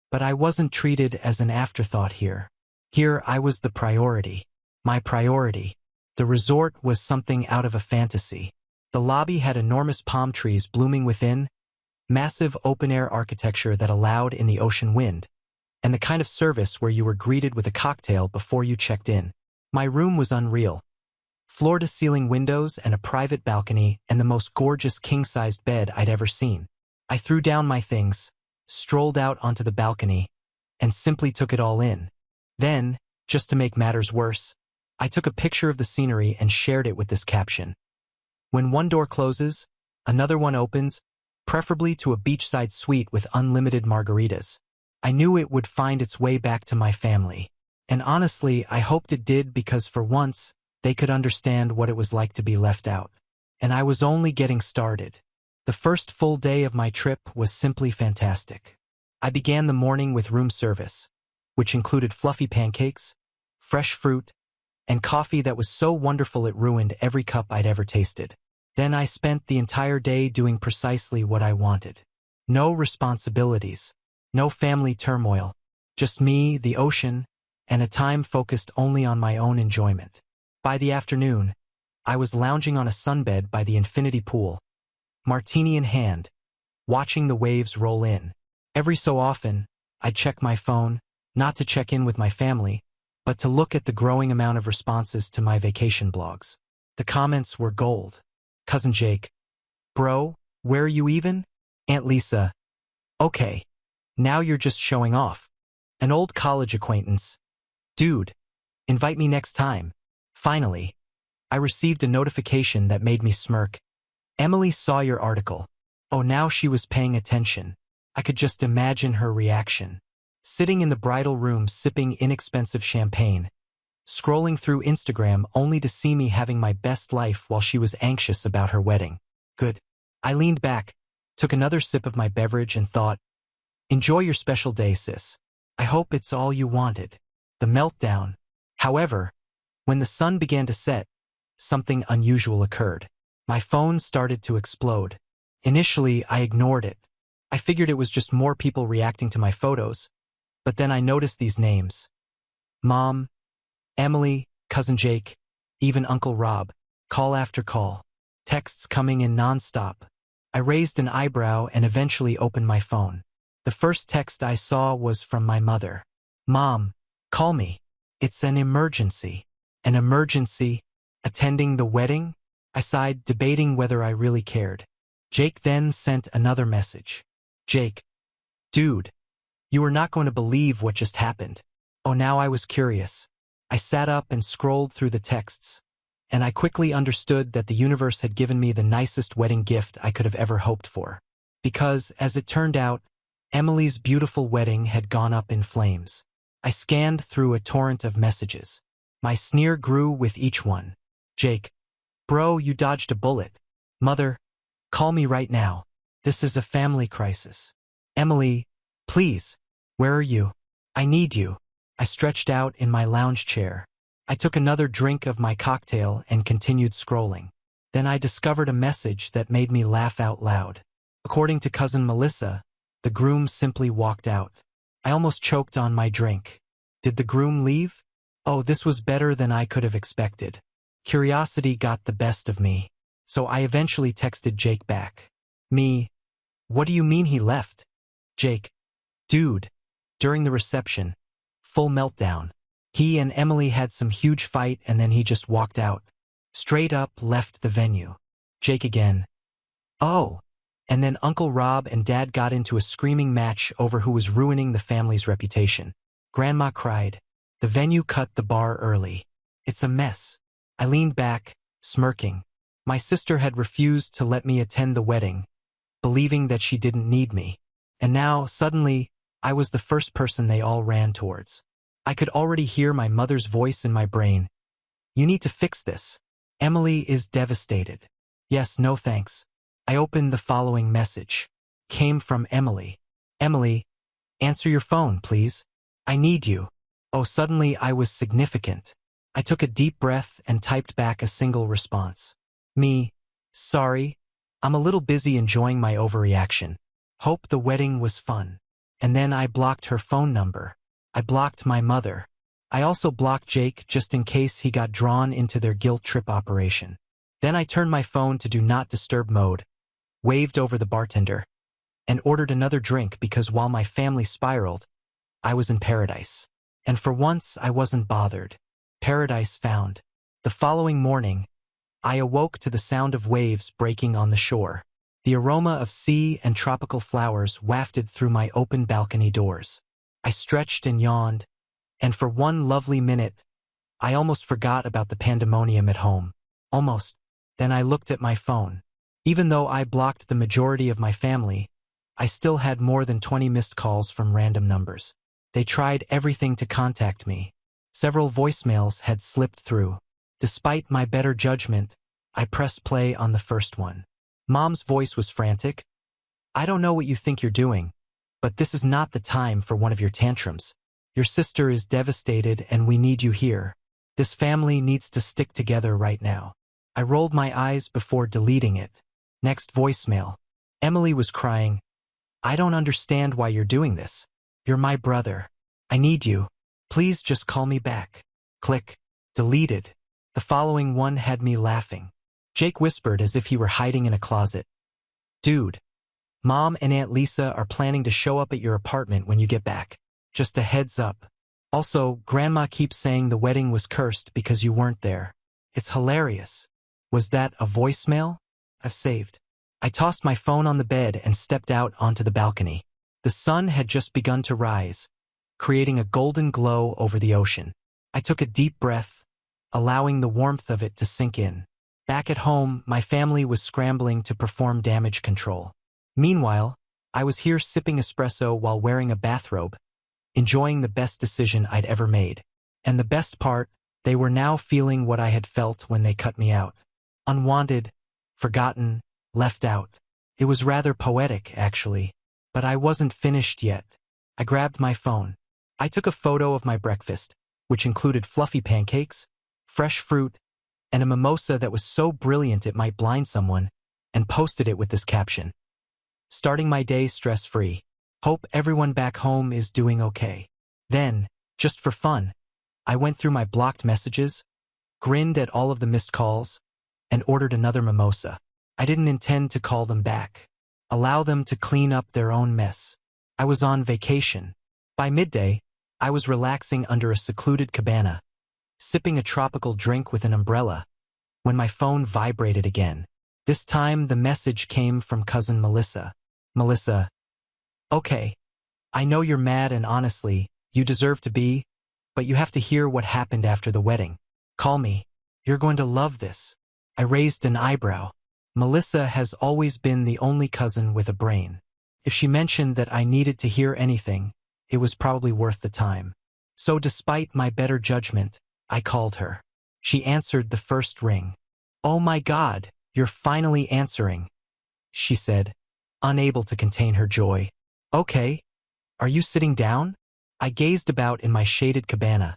But I wasn't treated as an afterthought here. Here I was the priority. My priority. The resort was something out of a fantasy. The lobby had enormous palm trees blooming within, massive open-air architecture that allowed in the ocean wind, and the kind of service where you were greeted with a cocktail before you checked in. My room was unreal. Floor-to-ceiling windows and a private balcony and the most gorgeous king-sized bed I'd ever seen. I threw down my things, strolled out onto the balcony, and simply took it all in. Then, just to make matters worse, I took a picture of the scenery and shared it with this caption. When one door closes, another one opens, preferably to a beachside suite with unlimited margaritas. I knew it would find its way back to my family. And honestly, I hoped it did because for once, they could understand what it was like to be left out. And I was only getting started. The first full day of my trip was simply fantastic. I began the morning with room service, which included fluffy pancakes, fresh fruit, and coffee that was so wonderful it ruined every cup I'd ever tasted. Then I spent the entire day doing precisely what I wanted. No responsibilities, no family turmoil, just me, the ocean, and a time focused only on my own enjoyment. By the afternoon, I was lounging on a sunbed by the infinity pool, martini in hand, watching the waves roll in. Every so often, I'd check my phone, not to check in with my family, but to look at the growing amount of responses to my vacation blogs. The comments were gold. Cousin Jake, bro, where are you even? Aunt Lisa, okay, now you're just showing off. An old college acquaintance, dude, invite me next time. Finally, I received a notification that made me smirk. Emily saw your article. Oh, now she was paying attention. I could just imagine her reaction. Sitting in the bridal room sipping inexpensive champagne, scrolling through Instagram only to see me having my best life while she was anxious about her wedding. Good. I leaned back, took another sip of my beverage and thought, enjoy your special day, sis. I hope it's all you wanted. The meltdown. However, when the sun began to set, something unusual occurred. My phone started to explode. Initially, I ignored it. I figured it was just more people reacting to my photos, but then I noticed these names. Mom, Emily, Cousin Jake, even Uncle Rob, call after call. Texts coming in nonstop. I raised an eyebrow and eventually opened my phone. The first text I saw was from my mother. Mom, call me. It's an emergency. An emergency? Attending the wedding? I sighed, debating whether I really cared. Jake then sent another message. Jake, dude, you are not going to believe what just happened. Oh, now I was curious. I sat up and scrolled through the texts, and I quickly understood that the universe had given me the nicest wedding gift I could have ever hoped for. Because, as it turned out, Emily's beautiful wedding had gone up in flames. I scanned through a torrent of messages. My sneer grew with each one. Jake, bro, you dodged a bullet. Mother, call me right now. This is a family crisis. Emily, please, where are you? I need you. I stretched out in my lounge chair. I took another drink of my cocktail and continued scrolling. Then I discovered a message that made me laugh out loud. According to cousin Melissa, the groom simply walked out. I almost choked on my drink. Did the groom leave? Oh, this was better than I could have expected. Curiosity got the best of me, so I eventually texted Jake back. Me, what do you mean he left? Jake, dude, during the reception, full meltdown. He and Emily had some huge fight and then he just walked out. Straight up left the venue. Jake again. Oh, and then Uncle Rob and Dad got into a screaming match over who was ruining the family's reputation. Grandma cried. The venue cut the bar early. It's a mess. I leaned back, smirking. My sister had refused to let me attend the wedding, believing that she didn't need me. And now, suddenly, I was the first person they all ran towards. I could already hear my mother's voice in my brain. You need to fix this. Emily is devastated. Yes, no thanks. I opened the following message. Came from Emily. Emily, answer your phone, please. I need you. Oh, suddenly I was significant. I took a deep breath and typed back a single response. Me, sorry. I'm a little busy enjoying my overreaction. Hope the wedding was fun. And then I blocked her phone number. I blocked my mother. I also blocked Jake just in case he got drawn into their guilt trip operation. Then I turned my phone to do not disturb mode, waved over the bartender, and ordered another drink because while my family spiraled, I was in paradise. And for once I wasn't bothered. Paradise found. The following morning, I awoke to the sound of waves breaking on the shore. The aroma of sea and tropical flowers wafted through my open balcony doors. I stretched and yawned, and for one lovely minute, I almost forgot about the pandemonium at home. Almost. Then I looked at my phone. Even though I blocked the majority of my family, I still had more than 20 missed calls from random numbers. They tried everything to contact me. Several voicemails had slipped through. Despite my better judgment, I pressed play on the first one. Mom's voice was frantic. I don't know what you think you're doing, but this is not the time for one of your tantrums. Your sister is devastated and we need you here. This family needs to stick together right now. I rolled my eyes before deleting it. Next voicemail. Emily was crying. I don't understand why you're doing this. You're my brother. I need you. Please just call me back. Click. Deleted. The following one had me laughing. Jake whispered as if he were hiding in a closet. Dude, Mom and Aunt Lisa are planning to show up at your apartment when you get back. Just a heads up. Also, Grandma keeps saying the wedding was cursed because you weren't there. It's hilarious. Was that a voicemail? I've saved. I tossed my phone on the bed and stepped out onto the balcony. The sun had just begun to rise, creating a golden glow over the ocean. I took a deep breath, allowing the warmth of it to sink in. Back at home, my family was scrambling to perform damage control. Meanwhile, I was here sipping espresso while wearing a bathrobe, enjoying the best decision I'd ever made. And the best part, they were now feeling what I had felt when they cut me out. Unwanted, forgotten, left out. It was rather poetic, actually. But I wasn't finished yet. I grabbed my phone. I took a photo of my breakfast, which included fluffy pancakes, fresh fruit, and a mimosa that was so brilliant it might blind someone, and posted it with this caption. Starting my day stress-free. Hope everyone back home is doing okay. Then, just for fun, I went through my blocked messages, grinned at all of the missed calls, and ordered another mimosa. I didn't intend to call them back. Allow them to clean up their own mess. I was on vacation. By midday, I was relaxing under a secluded cabana, sipping a tropical drink with an umbrella, when my phone vibrated again. This time the message came from cousin Melissa. Melissa, okay, I know you're mad and honestly, you deserve to be, but you have to hear what happened after the wedding. Call me. You're going to love this. I raised an eyebrow. Melissa has always been the only cousin with a brain. If she mentioned that I needed to hear anything, it was probably worth the time. So despite my better judgment, I called her. She answered the first ring. Oh my God, you're finally answering, she said, unable to contain her joy. Okay. Are you sitting down? I gazed about in my shaded cabana,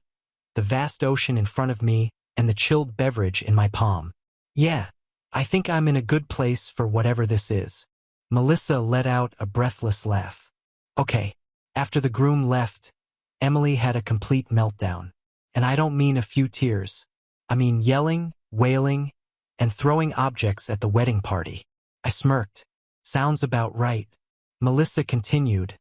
the vast ocean in front of me and the chilled beverage in my palm. Yeah, I think I'm in a good place for whatever this is. Melissa let out a breathless laugh. Okay. After the groom left, Emily had a complete meltdown. And I don't mean a few tears. I mean yelling, wailing, and throwing objects at the wedding party. I smirked. Sounds about right. Melissa continued,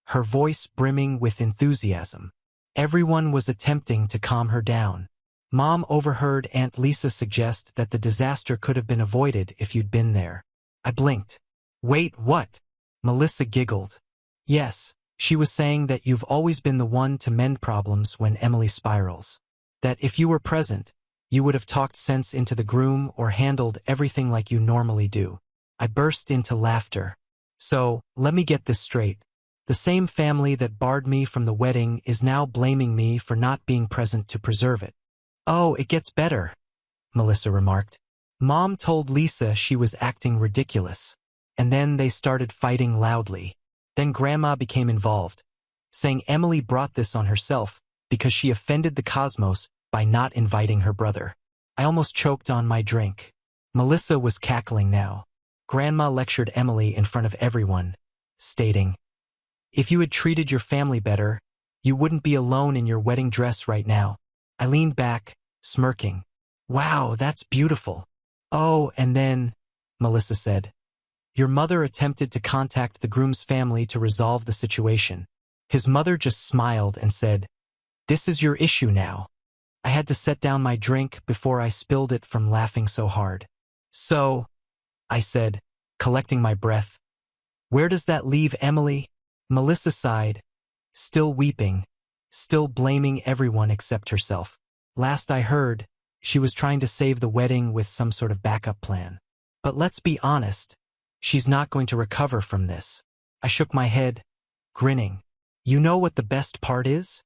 her voice brimming with enthusiasm. Everyone was attempting to calm her down. Mom overheard Aunt Lisa suggest that the disaster could have been avoided if you'd been there. I blinked. Wait, what? Melissa giggled. Yes, she was saying that you've always been the one to mend problems when Emily spirals. That if you were present, you would have talked sense into the groom or handled everything like you normally do. I burst into laughter. So, let me get this straight. The same family that barred me from the wedding is now blaming me for not being present to preserve it. Oh, it gets better, Melissa remarked. Mom told Lisa she was acting ridiculous, and then they started fighting loudly. Then Grandma became involved, saying Emily brought this on herself because she offended the cosmos by not inviting her brother. I almost choked on my drink. Melissa was cackling now. Grandma lectured Emily in front of everyone, stating, "If you had treated your family better, you wouldn't be alone in your wedding dress right now." I leaned back, smirking. "Wow, that's beautiful." "Oh, and then," Melissa said, "your mother attempted to contact the groom's family to resolve the situation. His mother just smiled and said, 'This is your issue now.'" I had to set down my drink before I spilled it from laughing so hard. "So," I said, collecting my breath, "where does that leave Emily?" Melissa sighed, still weeping, still blaming everyone except herself. Last I heard, she was trying to save the wedding with some sort of backup plan. But let's be honest, she's not going to recover from this. I shook my head, grinning. You know what the best part is?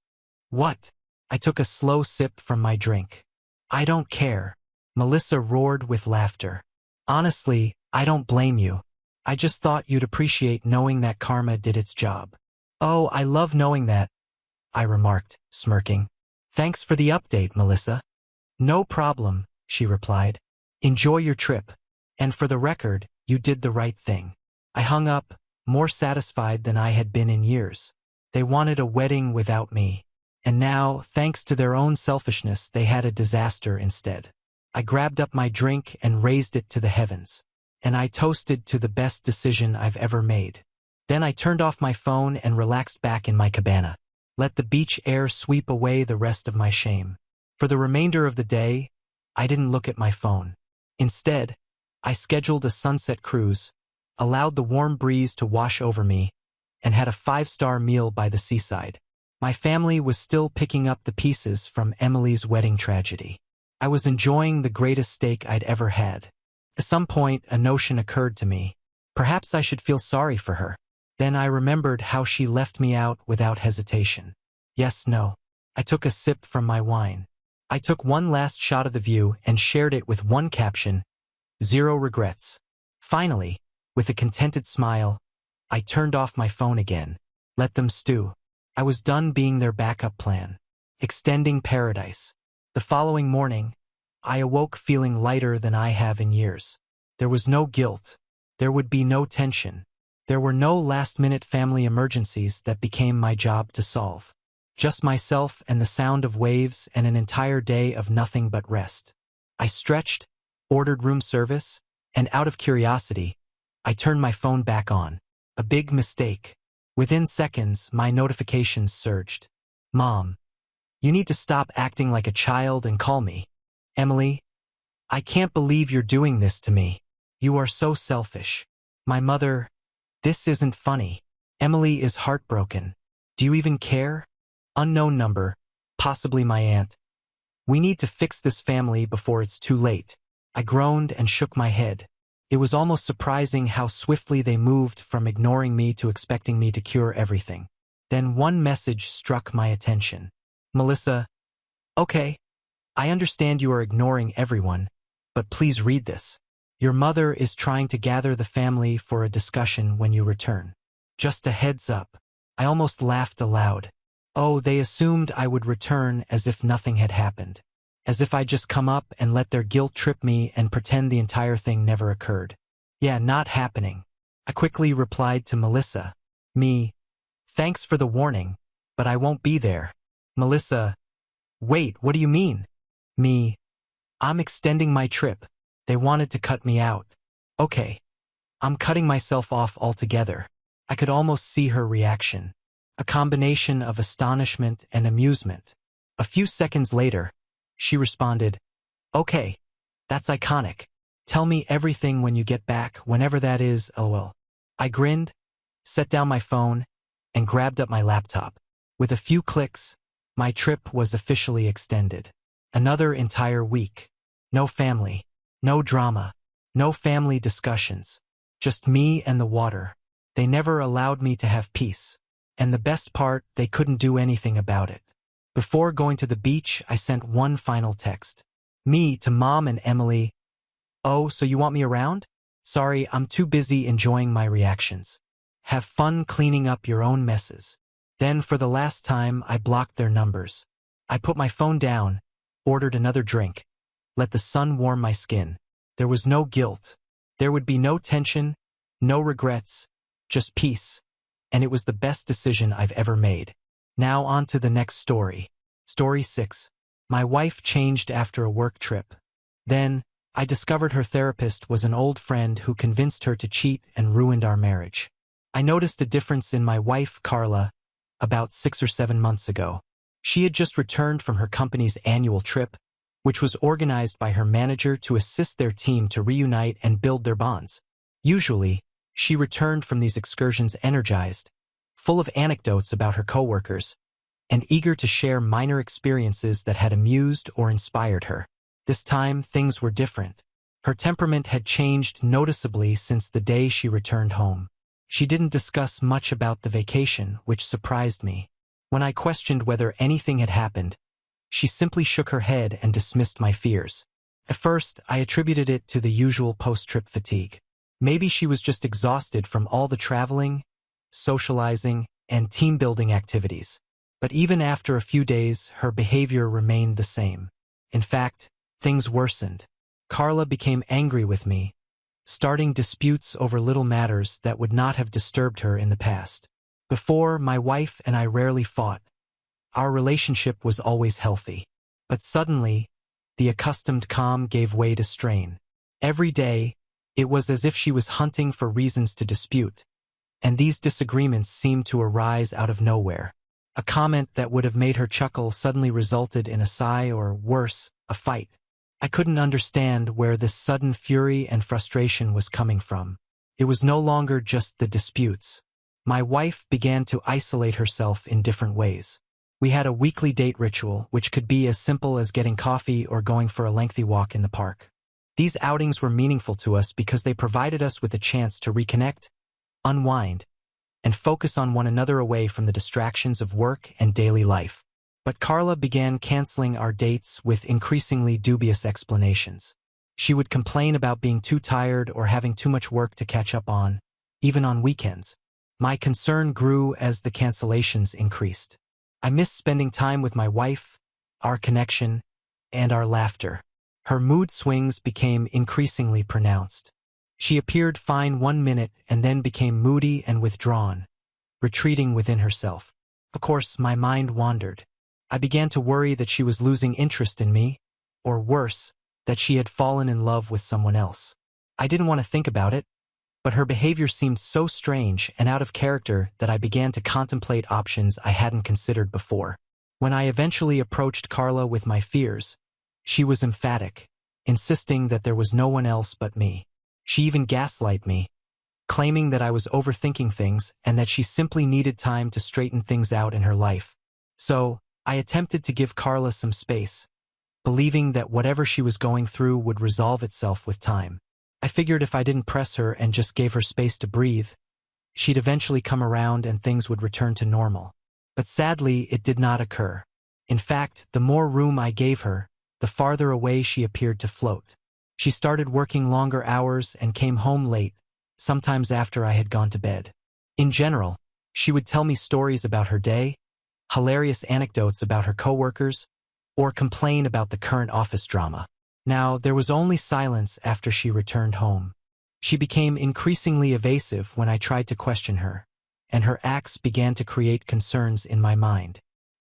What? I took a slow sip from my drink. I don't care. Melissa roared with laughter. Honestly, I don't blame you. I just thought you'd appreciate knowing that karma did its job. Oh, I love knowing that, I remarked, smirking. Thanks for the update, Melissa. No problem, she replied. Enjoy your trip. And for the record, you did the right thing. I hung up, more satisfied than I had been in years. They wanted a wedding without me. And now, thanks to their own selfishness, they had a disaster instead. I grabbed up my drink and raised it to the heavens. And I toasted to the best decision I've ever made. Then I turned off my phone and relaxed back in my cabana. Let the beach air sweep away the rest of my shame. For the remainder of the day, I didn't look at my phone. Instead, I scheduled a sunset cruise, allowed the warm breeze to wash over me, and had a 5-star meal by the seaside. My family was still picking up the pieces from Emily's wedding tragedy. I was enjoying the greatest steak I'd ever had. At some point, a notion occurred to me. Perhaps I should feel sorry for her. Then I remembered how she left me out without hesitation. Yes, no. I took a sip from my wine. I took one last shot of the view and shared it with one caption, 0 regrets. Finally, with a contented smile, I turned off my phone again. Let them stew. I was done being their backup plan. Extending paradise. The following morning, I awoke feeling lighter than I have in years. There was no guilt. There would be no tension. There were no last-minute family emergencies that became my job to solve. Just myself and the sound of waves and an entire day of nothing but rest. I stretched, ordered room service, and out of curiosity, I turned my phone back on. A big mistake. Within seconds, my notifications surged. Mom, you need to stop acting like a child and call me. Emily, I can't believe you're doing this to me. You are so selfish. My mother, this isn't funny. Emily is heartbroken. Do you even care? Unknown number, possibly my aunt. We need to fix this family before it's too late. I groaned and shook my head. It was almost surprising how swiftly they moved from ignoring me to expecting me to cure everything. Then one message struck my attention. Melissa, okay, I understand you are ignoring everyone, but please read this. Your mother is trying to gather the family for a discussion when you return. Just a heads up. I almost laughed aloud. Oh, they assumed I would return as if nothing had happened. As if I'd just come up and let their guilt trip me and pretend the entire thing never occurred. Yeah, not happening. I quickly replied to Melissa. Me, thanks for the warning, but I won't be there. Melissa, Wait, what do you mean? Me. I'm extending my trip. They wanted to cut me out. Okay. I'm cutting myself off altogether. I could almost see her reaction. A combination of astonishment and amusement. A few seconds later, she responded, "Okay, that's iconic. Tell me everything when you get back, whenever that is, lol." I grinned, set down my phone, and grabbed up my laptop. With a few clicks, my trip was officially extended. Another entire week. No family, no drama, no family discussions. Just me and the water. They never allowed me to have peace. And the best part, they couldn't do anything about it. Before going to the beach, I sent one final text. Me to Mom and Emily. "Oh, so you want me around? Sorry, I'm too busy enjoying my reactions. Have fun cleaning up your own messes." Then for the last time, I blocked their numbers. I put my phone down, ordered another drink, let the sun warm my skin. There was no guilt. There would be no tension, no regrets, just peace. And it was the best decision I've ever made. Now on to the next story. Story 6. My wife changed after a work trip. Then, I discovered her therapist was an old friend who convinced her to cheat and ruined our marriage. I noticed a difference in my wife, Carla, about 6 or 7 months ago. She had just returned from her company's annual trip, which was organized by her manager to assist their team to reunite and build their bonds. Usually, she returned from these excursions energized, full of anecdotes about her coworkers, and eager to share minor experiences that had amused or inspired her. This time, things were different. Her temperament had changed noticeably since the day she returned home. She didn't discuss much about the vacation, which surprised me. When I questioned whether anything had happened, she simply shook her head and dismissed my fears. At first, I attributed it to the usual post-trip fatigue. Maybe she was just exhausted from all the traveling, socializing, and team-building activities. But even after a few days, her behavior remained the same. In fact, things worsened. Carla became angry with me, starting disputes over little matters that would not have disturbed her in the past. Before, my wife and I rarely fought. Our relationship was always healthy. But suddenly, the accustomed calm gave way to strain. Every day, it was as if she was hunting for reasons to dispute, and these disagreements seemed to arise out of nowhere. A comment that would have made her chuckle suddenly resulted in a sigh or, worse, a fight. I couldn't understand where this sudden fury and frustration was coming from. It was no longer just the disputes. My wife began to isolate herself in different ways. We had a weekly date ritual, which could be as simple as getting coffee or going for a lengthy walk in the park. These outings were meaningful to us because they provided us with a chance to reconnect, unwind, and focus on one another away from the distractions of work and daily life. But Carla began canceling our dates with increasingly dubious explanations. She would complain about being too tired or having too much work to catch up on, even on weekends. My concern grew as the cancellations increased. I missed spending time with my wife, our connection, and our laughter. Her mood swings became increasingly pronounced. She appeared fine 1 minute and then became moody and withdrawn, retreating within herself. Of course, my mind wandered. I began to worry that she was losing interest in me, or worse, that she had fallen in love with someone else. I didn't want to think about it, but her behavior seemed so strange and out of character that I began to contemplate options I hadn't considered before. When I eventually approached Carla with my fears, she was emphatic, insisting that there was no one else but me. She even gaslighted me, claiming that I was overthinking things and that she simply needed time to straighten things out in her life. So, I attempted to give Carla some space, believing that whatever she was going through would resolve itself with time. I figured if I didn't press her and just gave her space to breathe, she'd eventually come around and things would return to normal. But sadly, it did not occur. In fact, the more room I gave her, the farther away she appeared to float. She started working longer hours and came home late, sometimes after I had gone to bed. In general, she would tell me stories about her day, hilarious anecdotes about her coworkers, or complain about the current office drama. Now, there was only silence after she returned home. She became increasingly evasive when I tried to question her, and her acts began to create concerns in my mind.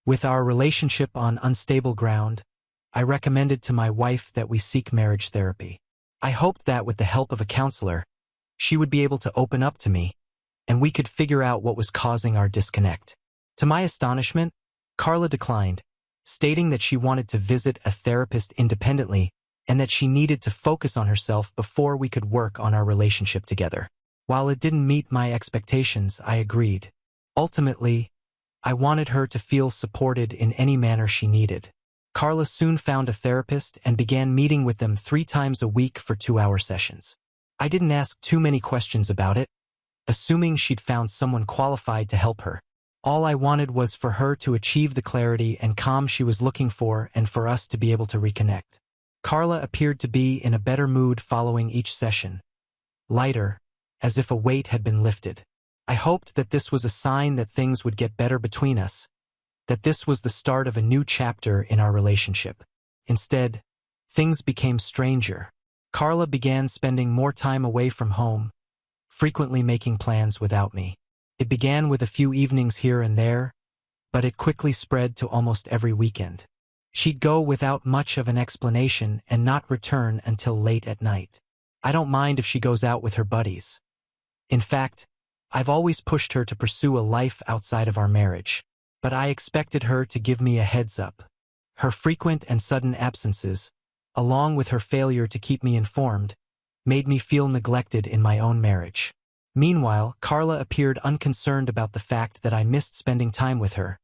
With our relationship on unstable ground, I recommended to my wife that we seek marriage therapy. I hoped that with the help of a counselor, she would be able to open up to me, and we could figure out what was causing our disconnect. To my astonishment, Carla declined, stating that she wanted to visit a therapist independently and that she needed to focus on herself before we could work on our relationship together. While it didn't meet my expectations, I agreed. Ultimately, I wanted her to feel supported in any manner she needed. Carla soon found a therapist and began meeting with them 3 times a week for 2-hour sessions. I didn't ask too many questions about it, assuming she'd found someone qualified to help her. All I wanted was for her to achieve the clarity and calm she was looking for and for us to be able to reconnect. Carla appeared to be in a better mood following each session, lighter, as if a weight had been lifted. I hoped that this was a sign that things would get better between us, that this was the start of a new chapter in our relationship. Instead, things became stranger. Carla began spending more time away from home, frequently making plans without me. It began with a few evenings here and there, but it quickly spread to almost every weekend. She'd go without much of an explanation and not return until late at night. I don't mind if she goes out with her buddies. In fact, I've always pushed her to pursue a life outside of our marriage, but I expected her to give me a heads up. Her frequent and sudden absences, along with her failure to keep me informed, made me feel neglected in my own marriage. Meanwhile, Carla appeared unconcerned about the fact that I missed spending time with her.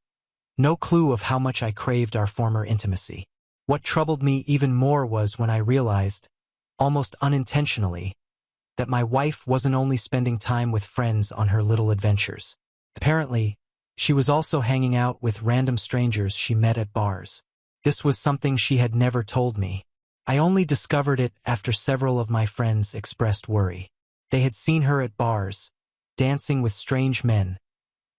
No clue of how much I craved our former intimacy. What troubled me even more was when I realized, almost unintentionally, that my wife wasn't only spending time with friends on her little adventures. Apparently, she was also hanging out with random strangers she met at bars. This was something she had never told me. I only discovered it after several of my friends expressed worry. They had seen her at bars, dancing with strange men,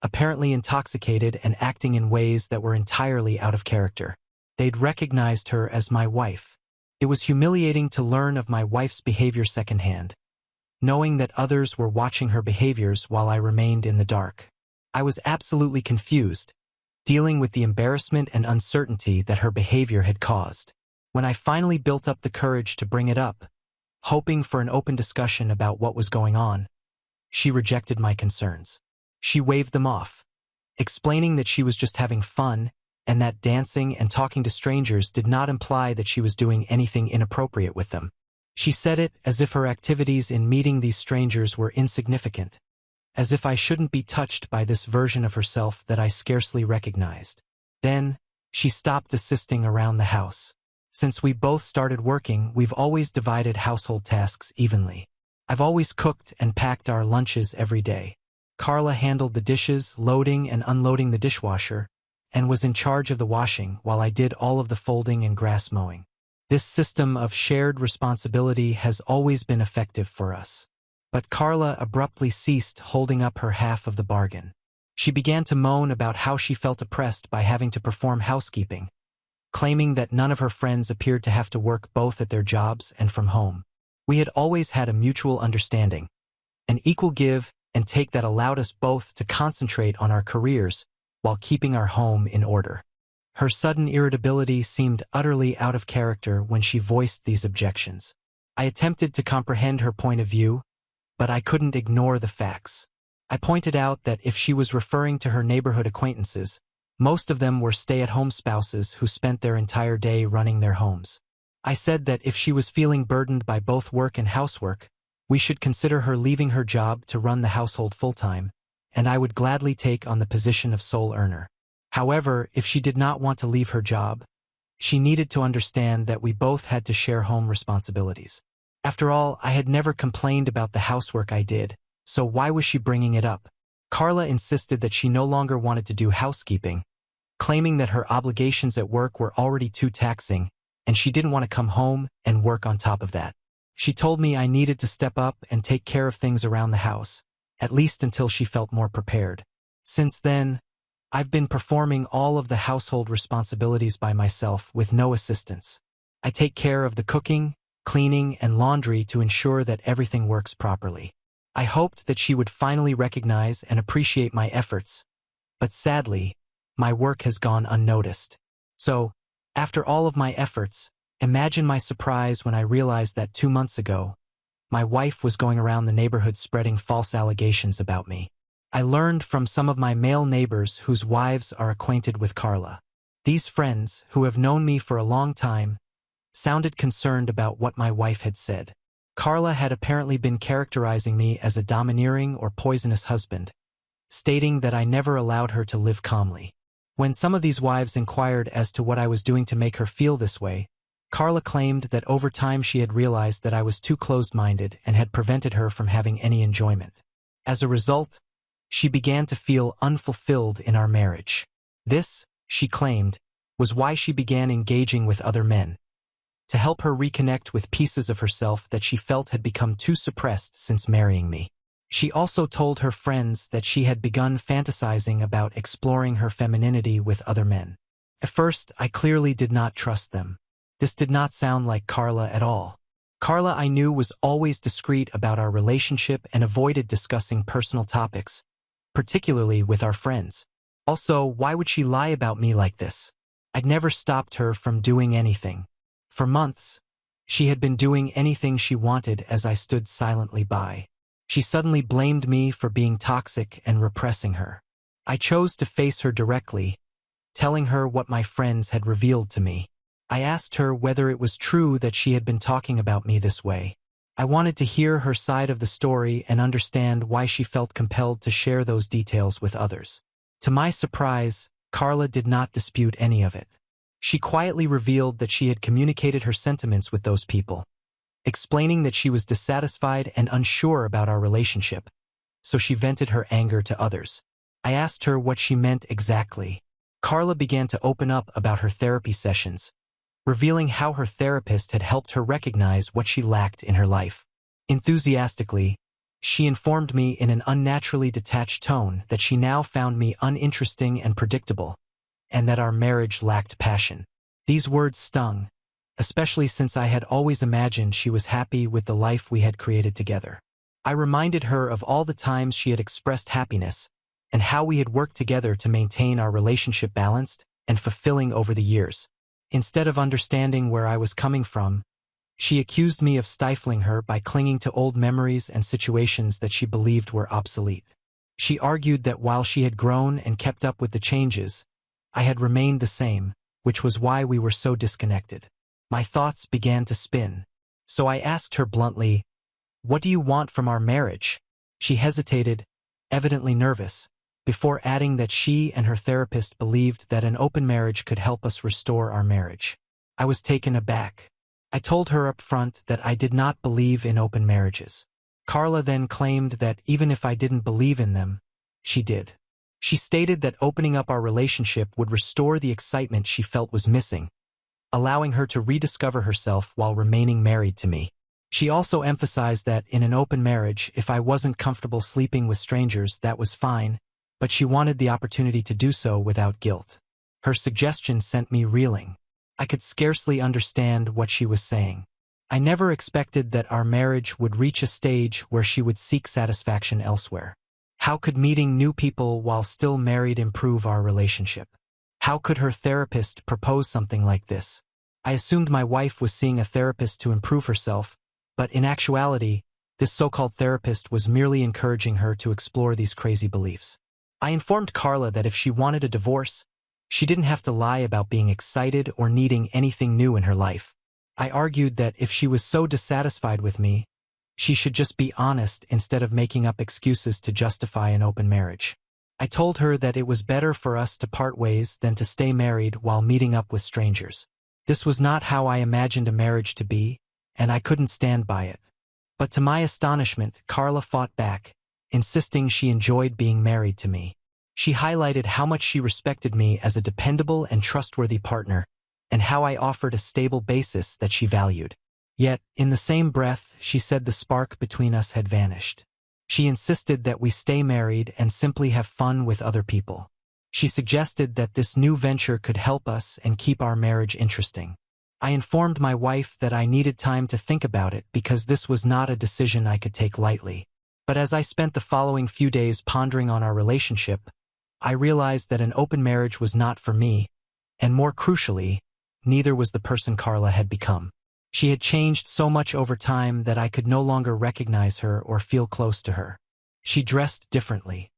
apparently intoxicated and acting in ways that were entirely out of character. They'd recognized her as my wife. It was humiliating to learn of my wife's behavior secondhand, knowing that others were watching her behaviors while I remained in the dark. I was absolutely confused, dealing with the embarrassment and uncertainty that her behavior had caused. When I finally built up the courage to bring it up, hoping for an open discussion about what was going on, she rejected my concerns. She waved them off, explaining that she was just having fun and that dancing and talking to strangers did not imply that she was doing anything inappropriate with them. She said it as if her activities in meeting these strangers were insignificant, as if I shouldn't be touched by this version of herself that I scarcely recognized. Then, she stopped assisting around the house. Since we both started working, we've always divided household tasks evenly. I've always cooked and packed our lunches every day. Carla handled the dishes, loading and unloading the dishwasher, and was in charge of the washing while I did all of the folding and grass mowing. This system of shared responsibility has always been effective for us. But Carla abruptly ceased holding up her half of the bargain. She began to moan about how she felt oppressed by having to perform housekeeping, claiming that none of her friends appeared to have to work both at their jobs and from home. We had always had a mutual understanding, an equal give and take that allowed us both to concentrate on our careers while keeping our home in order. Her sudden irritability seemed utterly out of character when she voiced these objections. I attempted to comprehend her point of view, but I couldn't ignore the facts. I pointed out that if she was referring to her neighborhood acquaintances, most of them were stay-at-home spouses who spent their entire day running their homes. I said that if she was feeling burdened by both work and housework, we should consider her leaving her job to run the household full-time, and I would gladly take on the position of sole earner. However, if she did not want to leave her job, she needed to understand that we both had to share home responsibilities. After all, I had never complained about the housework I did, so why was she bringing it up? Carla insisted that she no longer wanted to do housekeeping, claiming that her obligations at work were already too taxing, and she didn't want to come home and work on top of that. She told me I needed to step up and take care of things around the house, at least until she felt more prepared. Since then, I've been performing all of the household responsibilities by myself with no assistance. I take care of the cooking, cleaning, and laundry to ensure that everything works properly. I hoped that she would finally recognize and appreciate my efforts, but sadly, my work has gone unnoticed. So, after all of my efforts, imagine my surprise when I realized that 2 months ago, my wife was going around the neighborhood spreading false allegations about me. I learned from some of my male neighbors whose wives are acquainted with Carla. These friends, who have known me for a long time, sounded concerned about what my wife had said. Carla had apparently been characterizing me as a domineering or poisonous husband, stating that I never allowed her to live calmly. When some of these wives inquired as to what I was doing to make her feel this way, Carla claimed that over time she had realized that I was too closed-minded and had prevented her from having any enjoyment. As a result, she began to feel unfulfilled in our marriage. This, she claimed, was why she began engaging with other men, to help her reconnect with pieces of herself that she felt had become too suppressed since marrying me. She also told her friends that she had begun fantasizing about exploring her femininity with other men. At first, I clearly did not trust them. This did not sound like Carla at all. Carla, I knew, was always discreet about our relationship and avoided discussing personal topics, particularly with our friends. Also, why would she lie about me like this? I'd never stopped her from doing anything. For months, she had been doing anything she wanted as I stood silently by. She suddenly blamed me for being toxic and repressing her. I chose to face her directly, telling her what my friends had revealed to me. I asked her whether it was true that she had been talking about me this way. I wanted to hear her side of the story and understand why she felt compelled to share those details with others. To my surprise, Carla did not dispute any of it. She quietly revealed that she had communicated her sentiments with those people, explaining that she was dissatisfied and unsure about our relationship, so she vented her anger to others. I asked her what she meant exactly. Carla began to open up about her therapy sessions, revealing how her therapist had helped her recognize what she lacked in her life. Enthusiastically, she informed me in an unnaturally detached tone that she now found me uninteresting and predictable, and that our marriage lacked passion. These words stung, especially since I had always imagined she was happy with the life we had created together. I reminded her of all the times she had expressed happiness, and how we had worked together to maintain our relationship balanced and fulfilling over the years. Instead of understanding where I was coming from, she accused me of stifling her by clinging to old memories and situations that she believed were obsolete. She argued that while she had grown and kept up with the changes, I had remained the same, which was why we were so disconnected. My thoughts began to spin. So I asked her bluntly, "What do you want from our marriage?" She hesitated, evidently nervous, before adding that she and her therapist believed that an open marriage could help us restore our marriage. I was taken aback. I told her up front that I did not believe in open marriages. Carla then claimed that even if I didn't believe in them, she did. She stated that opening up our relationship would restore the excitement she felt was missing, allowing her to rediscover herself while remaining married to me. She also emphasized that in an open marriage, if I wasn't comfortable sleeping with strangers, that was fine, but she wanted the opportunity to do so without guilt. Her suggestion sent me reeling. I could scarcely understand what she was saying. I never expected that our marriage would reach a stage where she would seek satisfaction elsewhere. How could meeting new people while still married improve our relationship? How could her therapist propose something like this? I assumed my wife was seeing a therapist to improve herself, but in actuality, this so-called therapist was merely encouraging her to explore these crazy beliefs. I informed Carla that if she wanted a divorce, she didn't have to lie about being excited or needing anything new in her life. I argued that if she was so dissatisfied with me, she should just be honest instead of making up excuses to justify an open marriage. I told her that it was better for us to part ways than to stay married while meeting up with strangers. This was not how I imagined a marriage to be, and I couldn't stand by it. But to my astonishment, Carla fought back, insisting she enjoyed being married to me. She highlighted how much she respected me as a dependable and trustworthy partner, and how I offered a stable basis that she valued. Yet, in the same breath, she said the spark between us had vanished. She insisted that we stay married and simply have fun with other people. She suggested that this new venture could help us and keep our marriage interesting. I informed my wife that I needed time to think about it because this was not a decision I could take lightly. But as I spent the following few days pondering on our relationship, I realized that an open marriage was not for me, and more crucially, neither was the person Carla had become. She had changed so much over time that I could no longer recognize her or feel close to her. She dressed differently.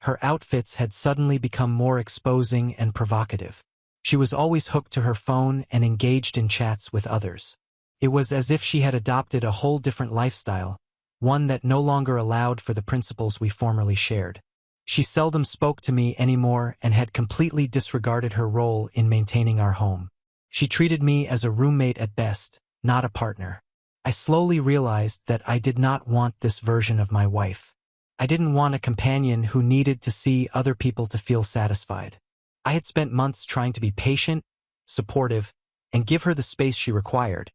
Her outfits had suddenly become more exposing and provocative. She was always hooked to her phone and engaged in chats with others. It was as if she had adopted a whole different lifestyle, one that no longer allowed for the principles we formerly shared. She seldom spoke to me anymore and had completely disregarded her role in maintaining our home. She treated me as a roommate at best, not a partner. I slowly realized that I did not want this version of my wife. I didn't want a companion who needed to see other people to feel satisfied. I had spent months trying to be patient, supportive, and give her the space she required.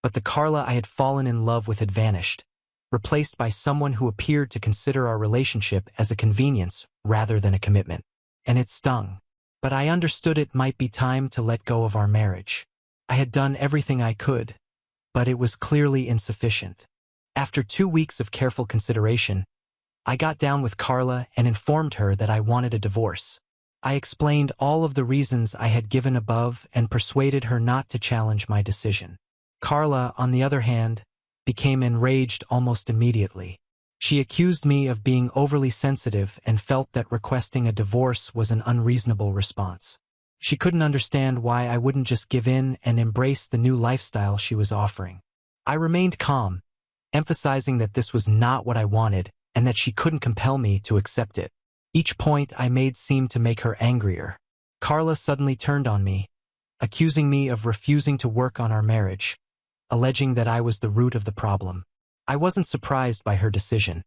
But the Carla I had fallen in love with had vanished, replaced by someone who appeared to consider our relationship as a convenience rather than a commitment. And it stung. But I understood it might be time to let go of our marriage. I had done everything I could, but it was clearly insufficient. After 2 weeks of careful consideration, I got down with Carla and informed her that I wanted a divorce. I explained all of the reasons I had given above and persuaded her not to challenge my decision. Carla, on the other hand, became enraged almost immediately. She accused me of being overly sensitive and felt that requesting a divorce was an unreasonable response. She couldn't understand why I wouldn't just give in and embrace the new lifestyle she was offering. I remained calm, emphasizing that this was not what I wanted and that she couldn't compel me to accept it. Each point I made seemed to make her angrier. Carla suddenly turned on me, accusing me of refusing to work on our marriage, alleging that I was the root of the problem. I wasn't surprised by her decision.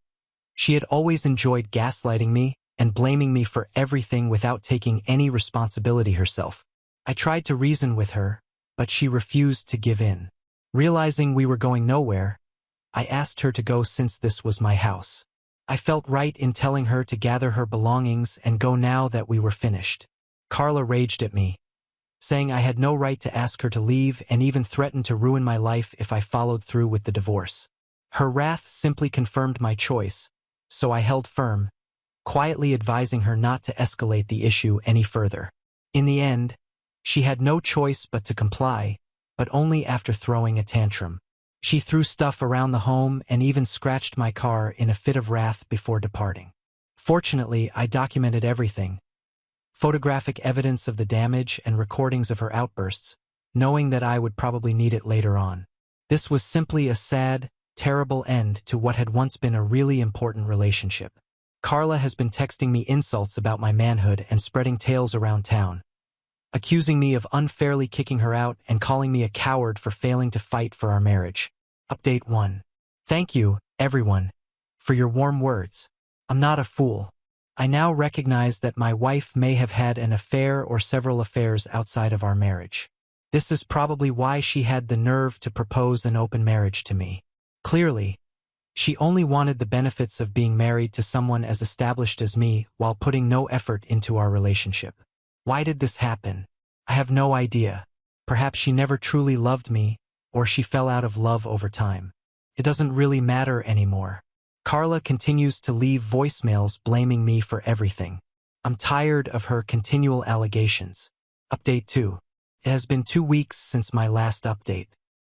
She had always enjoyed gaslighting me and blaming me for everything without taking any responsibility herself. I tried to reason with her, but she refused to give in. Realizing we were going nowhere, I asked her to go since this was my house. I felt right in telling her to gather her belongings and go now that we were finished. Carla raged at me, saying I had no right to ask her to leave and even threatened to ruin my life if I followed through with the divorce. Her wrath simply confirmed my choice, so I held firm, quietly advising her not to escalate the issue any further. In the end, she had no choice but to comply, but only after throwing a tantrum. She threw stuff around the home and even scratched my car in a fit of wrath before departing. Fortunately, I documented everything, photographic evidence of the damage and recordings of her outbursts, knowing that I would probably need it later on. This was simply a sad, terrible end to what had once been a really important relationship. Carla has been texting me insults about my manhood and spreading tales around town, accusing me of unfairly kicking her out and calling me a coward for failing to fight for our marriage. Update 1. Thank you, everyone, for your warm words. I'm not a fool. I now recognize that my wife may have had an affair or several affairs outside of our marriage. This is probably why she had the nerve to propose an open marriage to me. Clearly, she only wanted the benefits of being married to someone as established as me while putting no effort into our relationship. Why did this happen? I have no idea. Perhaps she never truly loved me, or she fell out of love over time. It doesn't really matter anymore. Carla continues to leave voicemails blaming me for everything. I'm tired of her continual allegations. Update 2. It has been 2 weeks since my last update.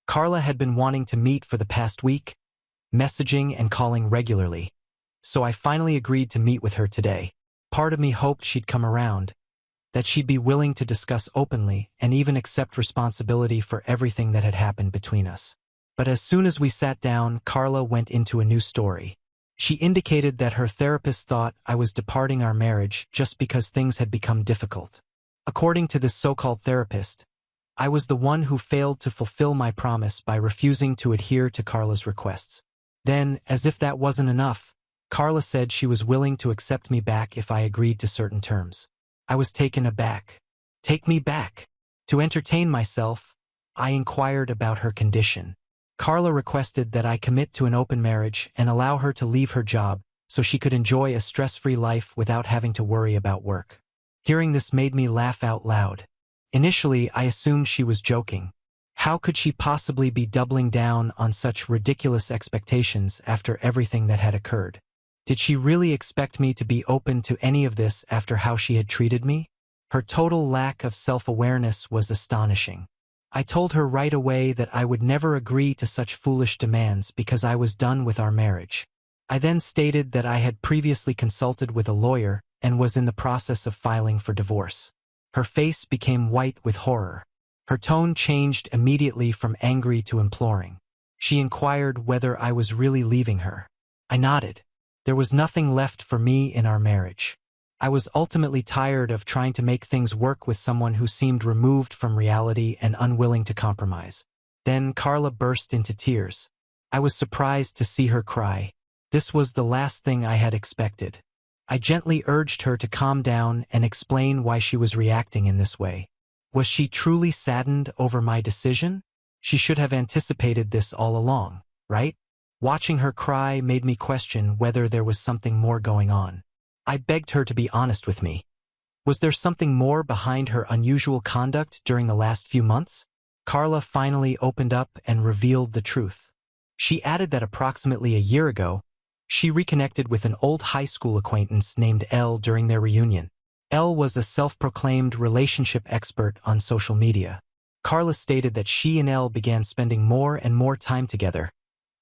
Carla had been wanting to meet for the past week, messaging and calling regularly, so I finally agreed to meet with her today. Part of me hoped she'd come around, that she'd be willing to discuss openly and even accept responsibility for everything that had happened between us. But as soon as we sat down, Carla went into a new story. She indicated that her therapist thought I was departing our marriage just because things had become difficult. According to this so-called therapist, I was the one who failed to fulfill my promise by refusing to adhere to Carla's requests. Then, as if that wasn't enough, Carla said she was willing to accept me back if I agreed to certain terms. I was taken aback. Take me back. To entertain myself, I inquired about her condition. Carla requested that I commit to an open marriage and allow her to leave her job so she could enjoy a stress-free life without having to worry about work. Hearing this made me laugh out loud. Initially, I assumed she was joking. How could she possibly be doubling down on such ridiculous expectations after everything that had occurred? Did she really expect me to be open to any of this after how she had treated me? Her total lack of self-awareness was astonishing. I told her right away that I would never agree to such foolish demands because I was done with our marriage. I then stated that I had previously consulted with a lawyer and was in the process of filing for divorce. Her face became white with horror. Her tone changed immediately from angry to imploring. She inquired whether I was really leaving her. I nodded. There was nothing left for me in our marriage. I was ultimately tired of trying to make things work with someone who seemed removed from reality and unwilling to compromise. Then Carla burst into tears. I was surprised to see her cry. This was the last thing I had expected. I gently urged her to calm down and explain why she was reacting in this way. Was she truly saddened over my decision? She should have anticipated this all along, right? Watching her cry made me question whether there was something more going on. I begged her to be honest with me. Was there something more behind her unusual conduct during the last few months? Carla finally opened up and revealed the truth. She added that approximately a year ago, she reconnected with an old high school acquaintance named Elle during their reunion. Elle was a self-proclaimed relationship expert on social media. Carla stated that she and Elle began spending more and more time together,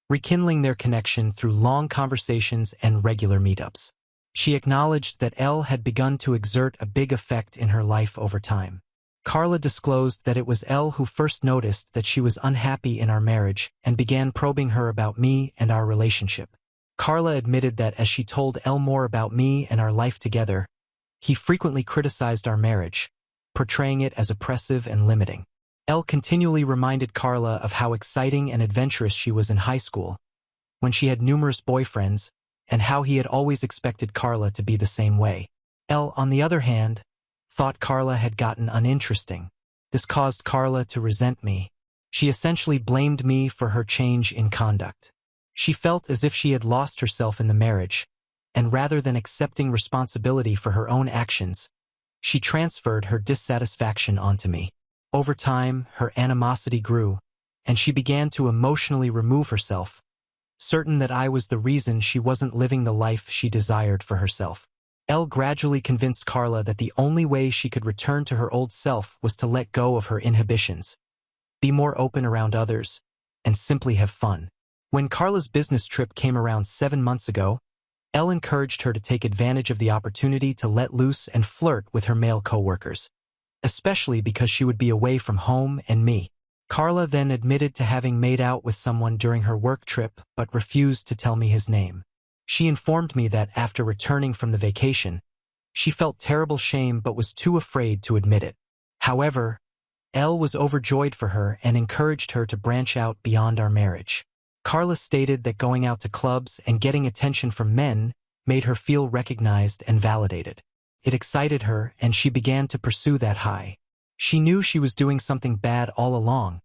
rekindling their connection through long conversations and regular meetups. She acknowledged that Elle had begun to exert a big effect in her life over time. Carla disclosed that it was Elle who first noticed that she was unhappy in our marriage and began probing her about me and our relationship. Carla admitted that as she told Elle more about me and our life together, he frequently criticized our marriage, portraying it as oppressive and limiting. Elle continually reminded Carla of how exciting and adventurous she was in high school, when she had numerous boyfriends, and how he had always expected Carla to be the same way. Elle, on the other hand, thought Carla had gotten uninteresting. This caused Carla to resent me. She essentially blamed me for her change in conduct. She felt as if she had lost herself in the marriage, and rather than accepting responsibility for her own actions, she transferred her dissatisfaction onto me. Over time, her animosity grew, and she began to emotionally remove herself, certain that I was the reason she wasn't living the life she desired for herself. Elle gradually convinced Carla that the only way she could return to her old self was to let go of her inhibitions, be more open around others, and simply have fun. When Carla's business trip came around 7 months ago, Elle encouraged her to take advantage of the opportunity to let loose and flirt with her male coworkers, especially because she would be away from home and me. Carla then admitted to having made out with someone during her work trip but refused to tell me his name. She informed me that after returning from the vacation, she felt terrible shame but was too afraid to admit it. However, Elle was overjoyed for her and encouraged her to branch out beyond our marriage. Carla stated that going out to clubs and getting attention from men made her feel recognized and validated. It excited her, and she began to pursue that high. She knew she was doing something bad all along,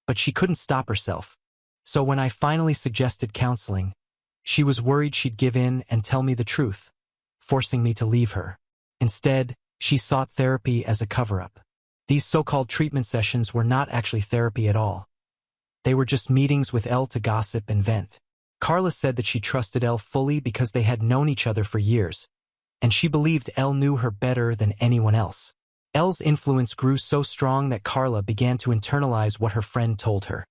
but she couldn't stop herself. So when I finally suggested counseling, she was worried she'd give in and tell me the truth, forcing me to leave her. Instead, she sought therapy as a cover-up. These so-called treatment sessions were not actually therapy at all. They were just meetings with Elle to gossip and vent. Carla said that she trusted Elle fully because they had known each other for years, and she believed Elle knew her better than anyone else. Elle's influence grew so strong that Carla began to internalize what her friend told her,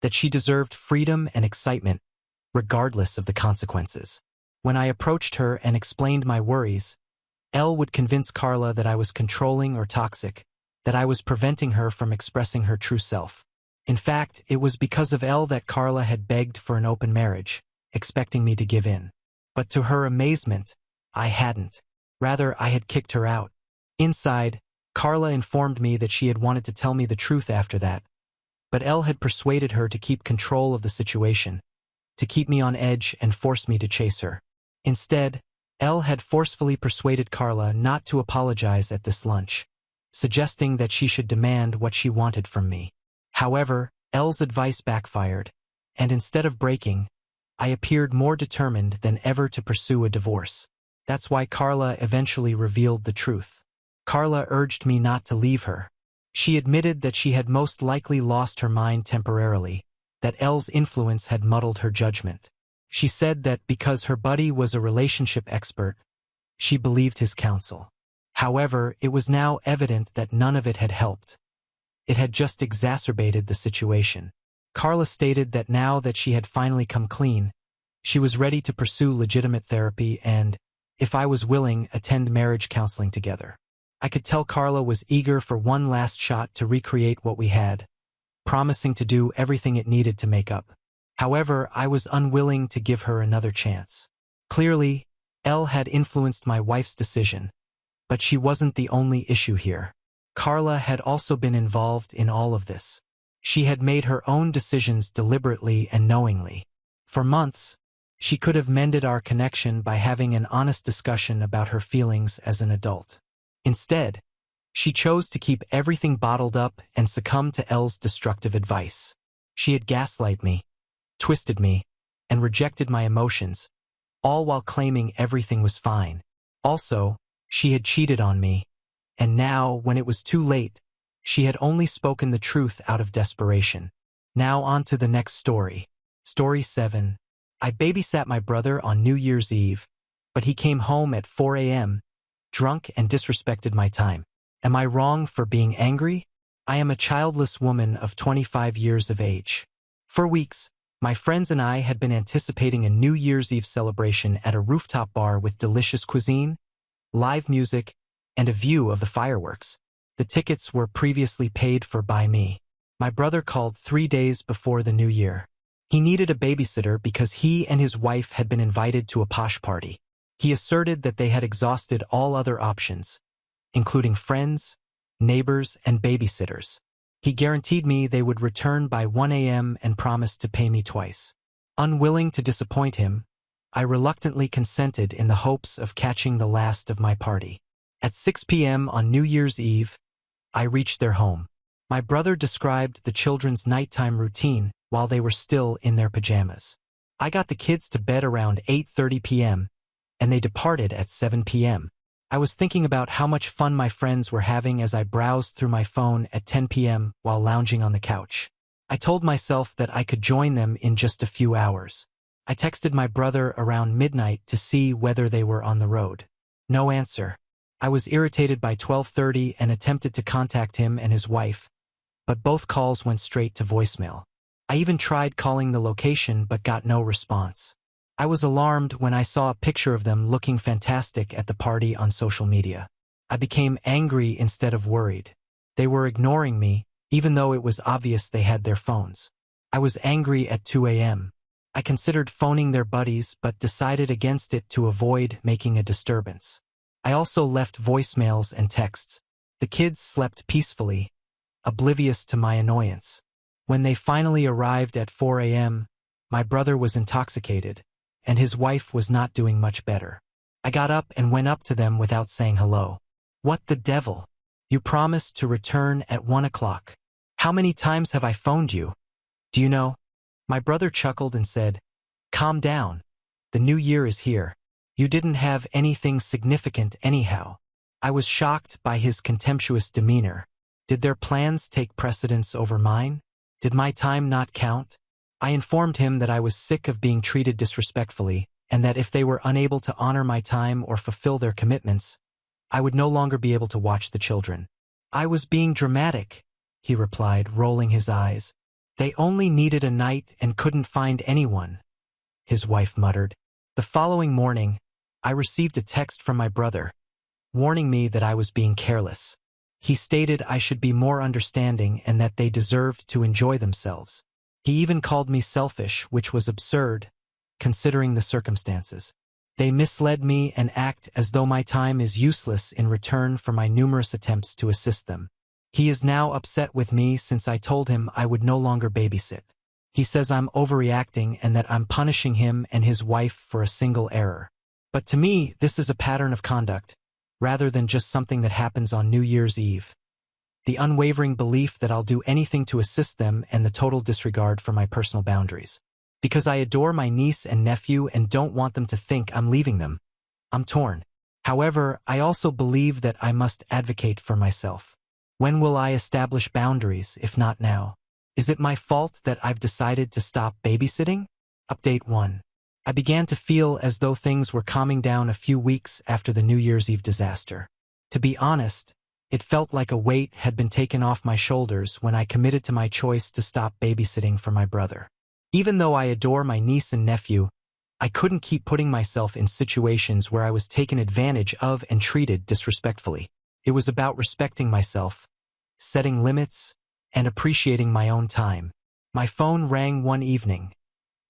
that she deserved freedom and excitement, regardless of the consequences. When I approached her and explained my worries, Elle would convince Carla that I was controlling or toxic, that I was preventing her from expressing her true self. In fact, it was because of Elle that Carla had begged for an open marriage, expecting me to give in. But to her amazement, I hadn't. Rather, I had kicked her out. Inside, Carla informed me that she had wanted to tell me the truth after that, but Elle had persuaded her to keep control of the situation, to keep me on edge and force me to chase her. Instead, Elle had forcefully persuaded Carla not to apologize at this lunch, suggesting that she should demand what she wanted from me. However, Elle's advice backfired, and instead of breaking, I appeared more determined than ever to pursue a divorce. That's why Carla eventually revealed the truth. Carla urged me not to leave her. She admitted that she had most likely lost her mind temporarily, that Elle's influence had muddled her judgment. She said that because her buddy was a relationship expert, she believed his counsel. However, it was now evident that none of it had helped. It had just exacerbated the situation. Carla stated that now that she had finally come clean, she was ready to pursue legitimate therapy and, if I was willing, attend marriage counseling together. I could tell Carla was eager for one last shot to recreate what we had, promising to do everything it needed to make up. However, I was unwilling to give her another chance. Clearly, Elle had influenced my wife's decision, but she wasn't the only issue here. Carla had also been involved in all of this. She had made her own decisions deliberately and knowingly. For months, she could have mended our connection by having an honest discussion about her feelings as an adult. Instead, she chose to keep everything bottled up and succumb to Elle's destructive advice. She had gaslighted me, twisted me, and rejected my emotions, all while claiming everything was fine. Also, she had cheated on me, and now, when it was too late, she had only spoken the truth out of desperation. Now on to the next story. Story 7. I babysat my brother on New Year's Eve, but he came home at 4 a.m., drunk and disrespected my time. Am I wrong for being angry? I am a childless woman of 25 years of age. For weeks, my friends and I had been anticipating a New Year's Eve celebration at a rooftop bar with delicious cuisine, live music, and a view of the fireworks. The tickets were previously paid for by me. My brother called 3 days before the new year. He needed a babysitter because he and his wife had been invited to a posh party. He asserted that they had exhausted all other options, including friends, neighbors, and babysitters. He guaranteed me they would return by 1 a.m. and promised to pay me twice. Unwilling to disappoint him, I reluctantly consented in the hopes of catching the last of my party. At 6 p.m. on New Year's Eve, I reached their home. My brother described the children's nighttime routine while they were still in their pajamas. I got the kids to bed around 8:30 p.m., and they departed at 7 p.m. I was thinking about how much fun my friends were having as I browsed through my phone at 10 p.m. while lounging on the couch. I told myself that I could join them in just a few hours. I texted my brother around midnight to see whether they were on the road. No answer. I was irritated by 12:30 and attempted to contact him and his wife, but both calls went straight to voicemail. I even tried calling the location but got no response. I was alarmed when I saw a picture of them looking fantastic at the party on social media. I became angry instead of worried. They were ignoring me, even though it was obvious they had their phones. I was angry at 2 a.m. I considered phoning their buddies but decided against it to avoid making a disturbance. I also left voicemails and texts. The kids slept peacefully, oblivious to my annoyance. When they finally arrived at 4 a.m., my brother was intoxicated, and his wife was not doing much better. I got up and went up to them without saying hello. What the devil? You promised to return at 1 o'clock. How many times have I phoned you? Do you know? My brother chuckled and said, Calm down. The new year is here. You didn't have anything significant anyhow. I was shocked by his contemptuous demeanor. Did their plans take precedence over mine? Did my time not count? I informed him that I was sick of being treated disrespectfully, and that if they were unable to honor my time or fulfill their commitments, I would no longer be able to watch the children. I was being dramatic, he replied, rolling his eyes. They only needed a night and couldn't find anyone, his wife muttered. The following morning, I received a text from my brother, warning me that I was being careless. He stated I should be more understanding and that they deserved to enjoy themselves. He even called me selfish, which was absurd, considering the circumstances. They misled me and act as though my time is useless in return for my numerous attempts to assist them. He is now upset with me since I told him I would no longer babysit. He says I'm overreacting and that I'm punishing him and his wife for a single error. But to me, this is a pattern of conduct, rather than just something that happens on New Year's Eve. The unwavering belief that I'll do anything to assist them and the total disregard for my personal boundaries. Because I adore my niece and nephew and don't want them to think I'm leaving them. I'm torn. However, I also believe that I must advocate for myself. When will I establish boundaries, if not now? Is it my fault that I've decided to stop babysitting? Update 1. I began to feel as though things were calming down a few weeks after the New Year's Eve disaster. To be honest, it felt like a weight had been taken off my shoulders when I committed to my choice to stop babysitting for my brother. Even though I adore my niece and nephew, I couldn't keep putting myself in situations where I was taken advantage of and treated disrespectfully. It was about respecting myself, setting limits, and appreciating my own time. My phone rang one evening.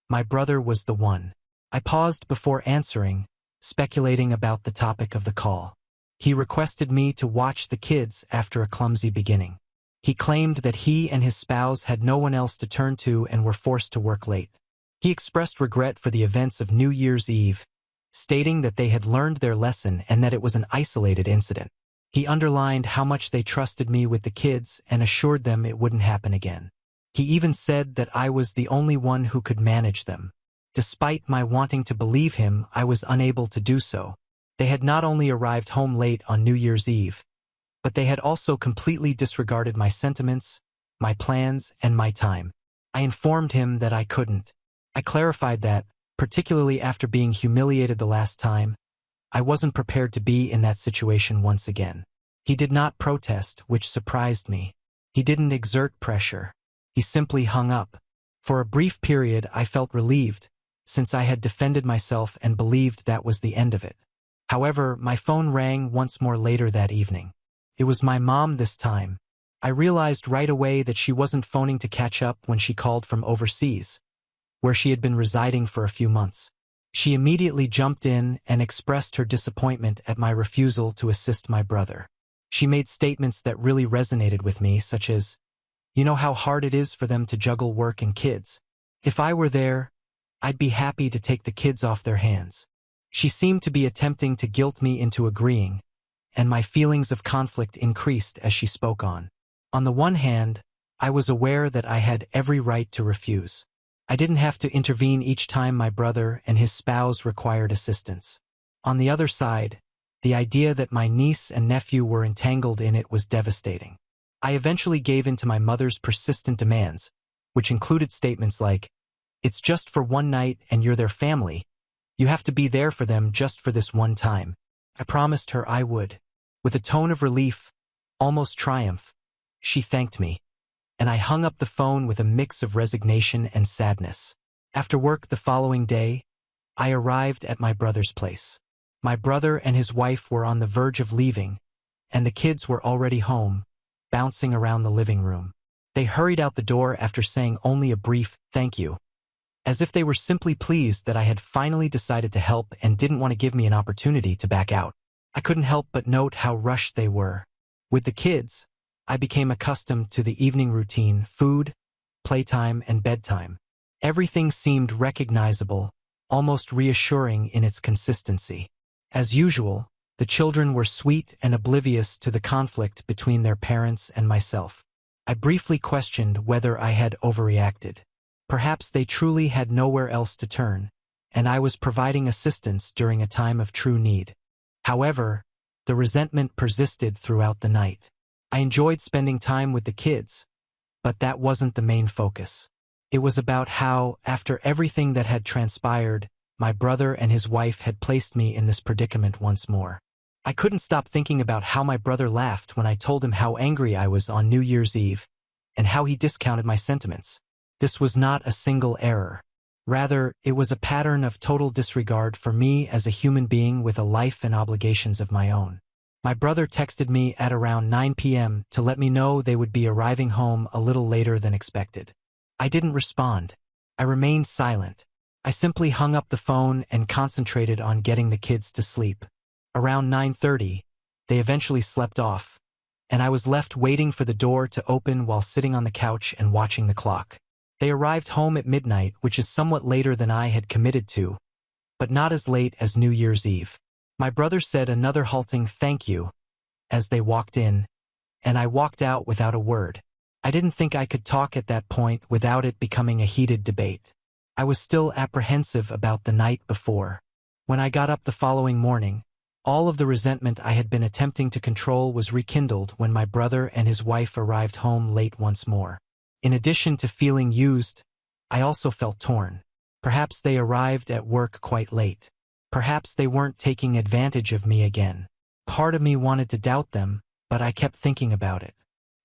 My brother was the one. I paused before answering, speculating about the topic of the call. He requested me to watch the kids after a clumsy beginning. He claimed that he and his spouse had no one else to turn to and were forced to work late. He expressed regret for the events of New Year's Eve, stating that they had learned their lesson and that it was an isolated incident. He underlined how much they trusted me with the kids and assured them it wouldn't happen again. He even said that I was the only one who could manage them. Despite my wanting to believe him, I was unable to do so. They had not only arrived home late on New Year's Eve, but they had also completely disregarded my sentiments, my plans, and my time. I informed him that I couldn't. I clarified that, particularly after being humiliated the last time, I wasn't prepared to be in that situation once again. He did not protest, which surprised me. He didn't exert pressure. He simply hung up. For a brief period, I felt relieved, since I had defended myself and believed that was the end of it. However, my phone rang once more later that evening. It was my mom this time. I realized right away that she wasn't phoning to catch up when she called from overseas, where she had been residing for a few months. She immediately jumped in and expressed her disappointment at my refusal to assist my brother. She made statements that really resonated with me, such as, "You know how hard it is for them to juggle work and kids. If I were there, I'd be happy to take the kids off their hands." She seemed to be attempting to guilt me into agreeing, and my feelings of conflict increased as she spoke on. On the one hand, I was aware that I had every right to refuse. I didn't have to intervene each time my brother and his spouse required assistance. On the other side, the idea that my niece and nephew were entangled in it was devastating. I eventually gave in to my mother's persistent demands, which included statements like, "It's just for one night and you're their family. You have to be there for them just for this one time." I promised her I would. With a tone of relief, almost triumph, she thanked me, and I hung up the phone with a mix of resignation and sadness. After work the following day, I arrived at my brother's place. My brother and his wife were on the verge of leaving, and the kids were already home, bouncing around the living room. They hurried out the door after saying only a brief "thank you," as if they were simply pleased that I had finally decided to help and didn't want to give me an opportunity to back out. I couldn't help but note how rushed they were. With the kids, I became accustomed to the evening routine: food, playtime, and bedtime. Everything seemed recognizable, almost reassuring in its consistency. As usual, the children were sweet and oblivious to the conflict between their parents and myself. I briefly questioned whether I had overreacted. Perhaps they truly had nowhere else to turn, and I was providing assistance during a time of true need. However, the resentment persisted throughout the night. I enjoyed spending time with the kids, but that wasn't the main focus. It was about how, after everything that had transpired, my brother and his wife had placed me in this predicament once more. I couldn't stop thinking about how my brother laughed when I told him how angry I was on New Year's Eve, and how he discounted my sentiments. This was not a single error. Rather, it was a pattern of total disregard for me as a human being with a life and obligations of my own. My brother texted me at around 9 p.m. to let me know they would be arriving home a little later than expected. I didn't respond. I remained silent. I simply hung up the phone and concentrated on getting the kids to sleep. Around 9:30, they eventually slept off, and I was left waiting for the door to open while sitting on the couch and watching the clock. They arrived home at midnight, which is somewhat later than I had committed to, but not as late as New Year's Eve. My brother said another halting "thank you" as they walked in, and I walked out without a word. I didn't think I could talk at that point without it becoming a heated debate. I was still apprehensive about the night before. When I got up the following morning, all of the resentment I had been attempting to control was rekindled when my brother and his wife arrived home late once more. In addition to feeling used, I also felt torn. Perhaps they arrived at work quite late. Perhaps they weren't taking advantage of me again. Part of me wanted to doubt them, but I kept thinking about it.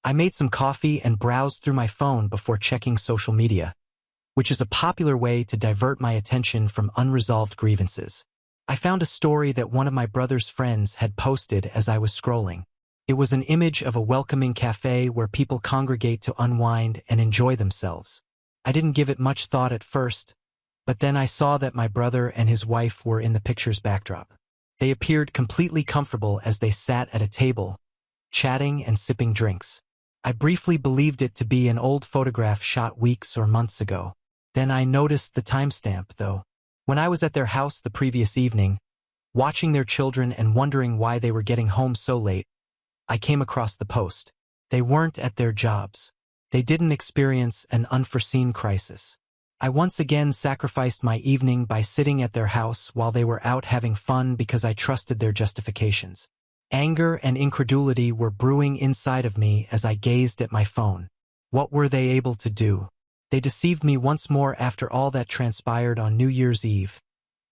I made some coffee and browsed through my phone before checking social media, which is a popular way to divert my attention from unresolved grievances. I found a story that one of my brother's friends had posted as I was scrolling. It was an image of a welcoming cafe where people congregate to unwind and enjoy themselves. I didn't give it much thought at first, but then I saw that my brother and his wife were in the picture's backdrop. They appeared completely comfortable as they sat at a table, chatting and sipping drinks. I briefly believed it to be an old photograph shot weeks or months ago. Then I noticed the timestamp, though. When I was at their house the previous evening, watching their children and wondering why they were getting home so late, I came across the post. They weren't at their jobs. They didn't experience an unforeseen crisis. I once again sacrificed my evening by sitting at their house while they were out having fun because I trusted their justifications. Anger and incredulity were brewing inside of me as I gazed at my phone. What were they able to do? They deceived me once more after all that transpired on New Year's Eve,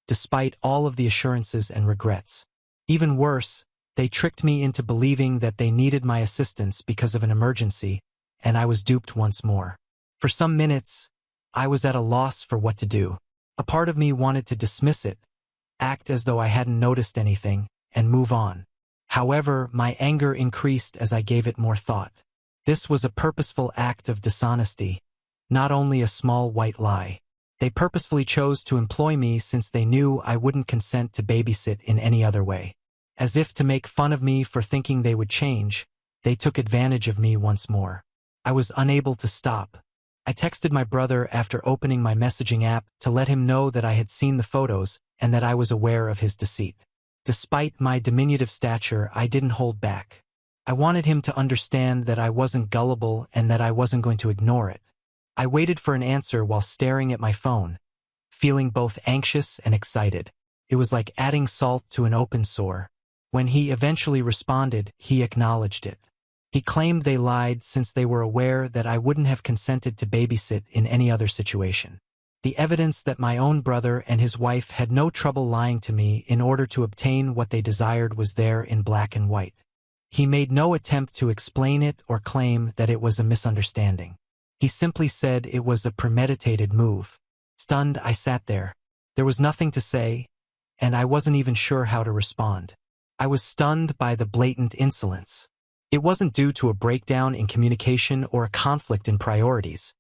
despite all of the assurances and regrets. Even worse, they tricked me into believing that they needed my assistance because of an emergency, and I was duped once more. For some minutes, I was at a loss for what to do. A part of me wanted to dismiss it, act as though I hadn't noticed anything, and move on. However, my anger increased as I gave it more thought. This was a purposeful act of dishonesty, not only a small white lie. They purposefully chose to employ me since they knew I wouldn't consent to babysit in any other way. As if to make fun of me for thinking they would change, they took advantage of me once more. I was unable to stop. I texted my brother after opening my messaging app to let him know that I had seen the photos and that I was aware of his deceit. Despite my diminutive stature, I didn't hold back. I wanted him to understand that I wasn't gullible and that I wasn't going to ignore it. I waited for an answer while staring at my phone, feeling both anxious and excited. It was like adding salt to an open sore. When he eventually responded, he acknowledged it. He claimed they lied since they were aware that I wouldn't have consented to babysit in any other situation. The evidence that my own brother and his wife had no trouble lying to me in order to obtain what they desired was there in black and white. He made no attempt to explain it or claim that it was a misunderstanding. He simply said it was a premeditated move. Stunned, I sat there. There was nothing to say, and I wasn't even sure how to respond. I was stunned by the blatant insolence. It wasn't due to a breakdown in communication or a conflict in priorities.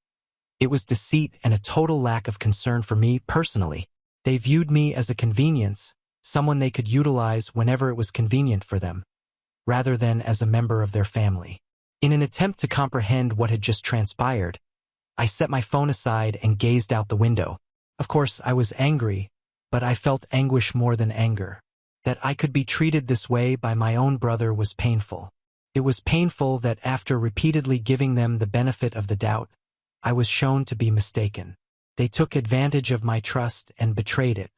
It was deceit and a total lack of concern for me personally. They viewed me as a convenience, someone they could utilize whenever it was convenient for them, rather than as a member of their family. In an attempt to comprehend what had just transpired, I set my phone aside and gazed out the window. Of course, I was angry, but I felt anguish more than anger. That I could be treated this way by my own brother was painful. It was painful that after repeatedly giving them the benefit of the doubt, I was shown to be mistaken. They took advantage of my trust and betrayed it.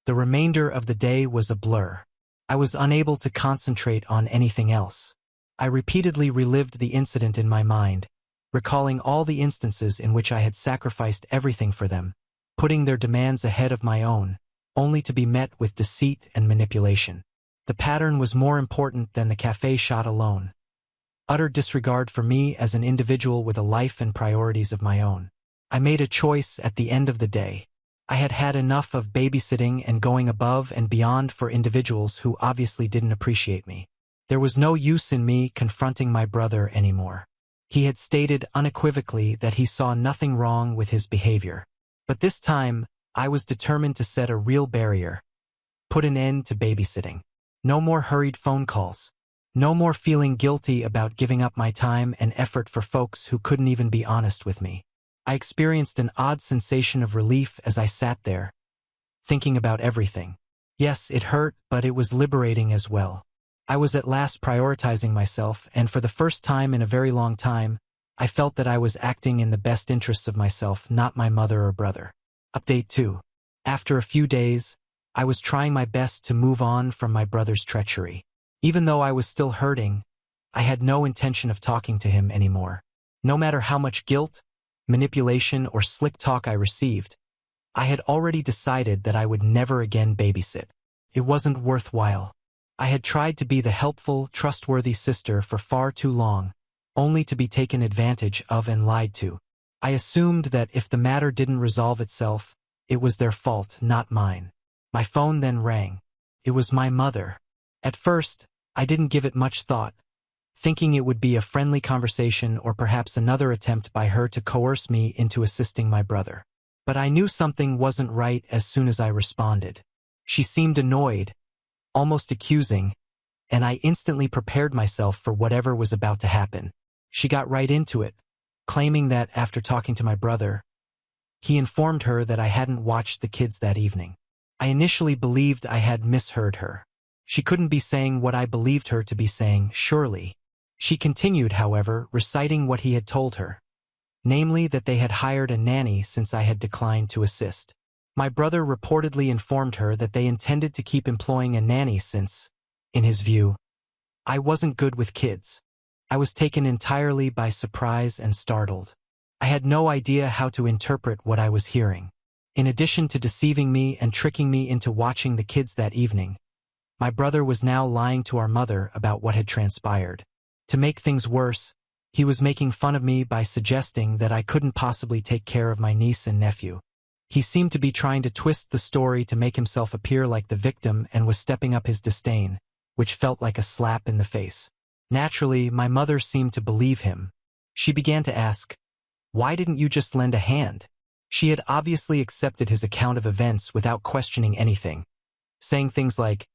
The remainder of the day was a blur. I was unable to concentrate on anything else. I repeatedly relived the incident in my mind, recalling all the instances in which I had sacrificed everything for them, putting their demands ahead of my own, only to be met with deceit and manipulation. The pattern was more important than the cafe shot alone. Utter disregard for me as an individual with a life and priorities of my own. I made a choice at the end of the day. I had had enough of babysitting and going above and beyond for individuals who obviously didn't appreciate me. There was no use in me confronting my brother anymore. He had stated unequivocally that he saw nothing wrong with his behavior. But this time, I was determined to set a real barrier, put an end to babysitting. No more hurried phone calls. No more feeling guilty about giving up my time and effort for folks who couldn't even be honest with me. I experienced an odd sensation of relief as I sat there, thinking about everything. Yes, it hurt, but it was liberating as well. I was at last prioritizing myself, and for the first time in a very long time, I felt that I was acting in the best interests of myself, not my mother or brother. Update 2. After a few days, I was trying my best to move on from my brother's treachery. Even though I was still hurting, I had no intention of talking to him anymore. No matter how much guilt, manipulation, or slick talk I received, I had already decided that I would never again babysit. It wasn't worthwhile. I had tried to be the helpful, trustworthy sister for far too long, only to be taken advantage of and lied to. I assumed that if the matter didn't resolve itself, it was their fault, not mine. My phone then rang. It was my mother. At first, I didn't give it much thought, thinking it would be a friendly conversation or perhaps another attempt by her to coerce me into assisting my brother. But I knew something wasn't right as soon as I responded. She seemed annoyed, almost accusing, and I instantly prepared myself for whatever was about to happen. She got right into it, claiming that after talking to my brother, he informed her that I hadn't watched the kids that evening. I initially believed I had misheard her. She couldn't be saying what I believed her to be saying, surely. She continued, however, reciting what he had told her, namely that they had hired a nanny since I had declined to assist. My brother reportedly informed her that they intended to keep employing a nanny since, in his view, I wasn't good with kids. I was taken entirely by surprise and startled. I had no idea how to interpret what I was hearing. In addition to deceiving me and tricking me into watching the kids that evening, my brother was now lying to our mother about what had transpired. To make things worse, he was making fun of me by suggesting that I couldn't possibly take care of my niece and nephew. He seemed to be trying to twist the story to make himself appear like the victim and was stepping up his disdain, which felt like a slap in the face. Naturally, my mother seemed to believe him. She began to ask, "Why didn't you just lend a hand?" She had obviously accepted his account of events without questioning anything, saying things like,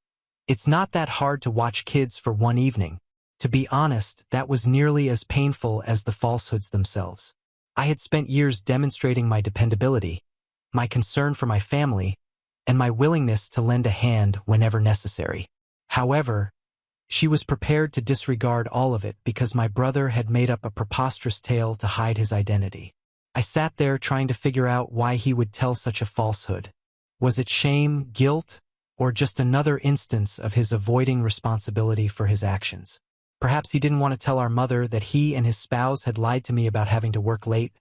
"It's not that hard to watch kids for one evening." To be honest, that was nearly as painful as the falsehoods themselves. I had spent years demonstrating my dependability, my concern for my family, and my willingness to lend a hand whenever necessary. However, she was prepared to disregard all of it because my brother had made up a preposterous tale to hide his identity. I sat there trying to figure out why he would tell such a falsehood. Was it shame, guilt, or just another instance of his avoiding responsibility for his actions? Perhaps he didn't want to tell our mother that he and his spouse had lied to me about having to work late,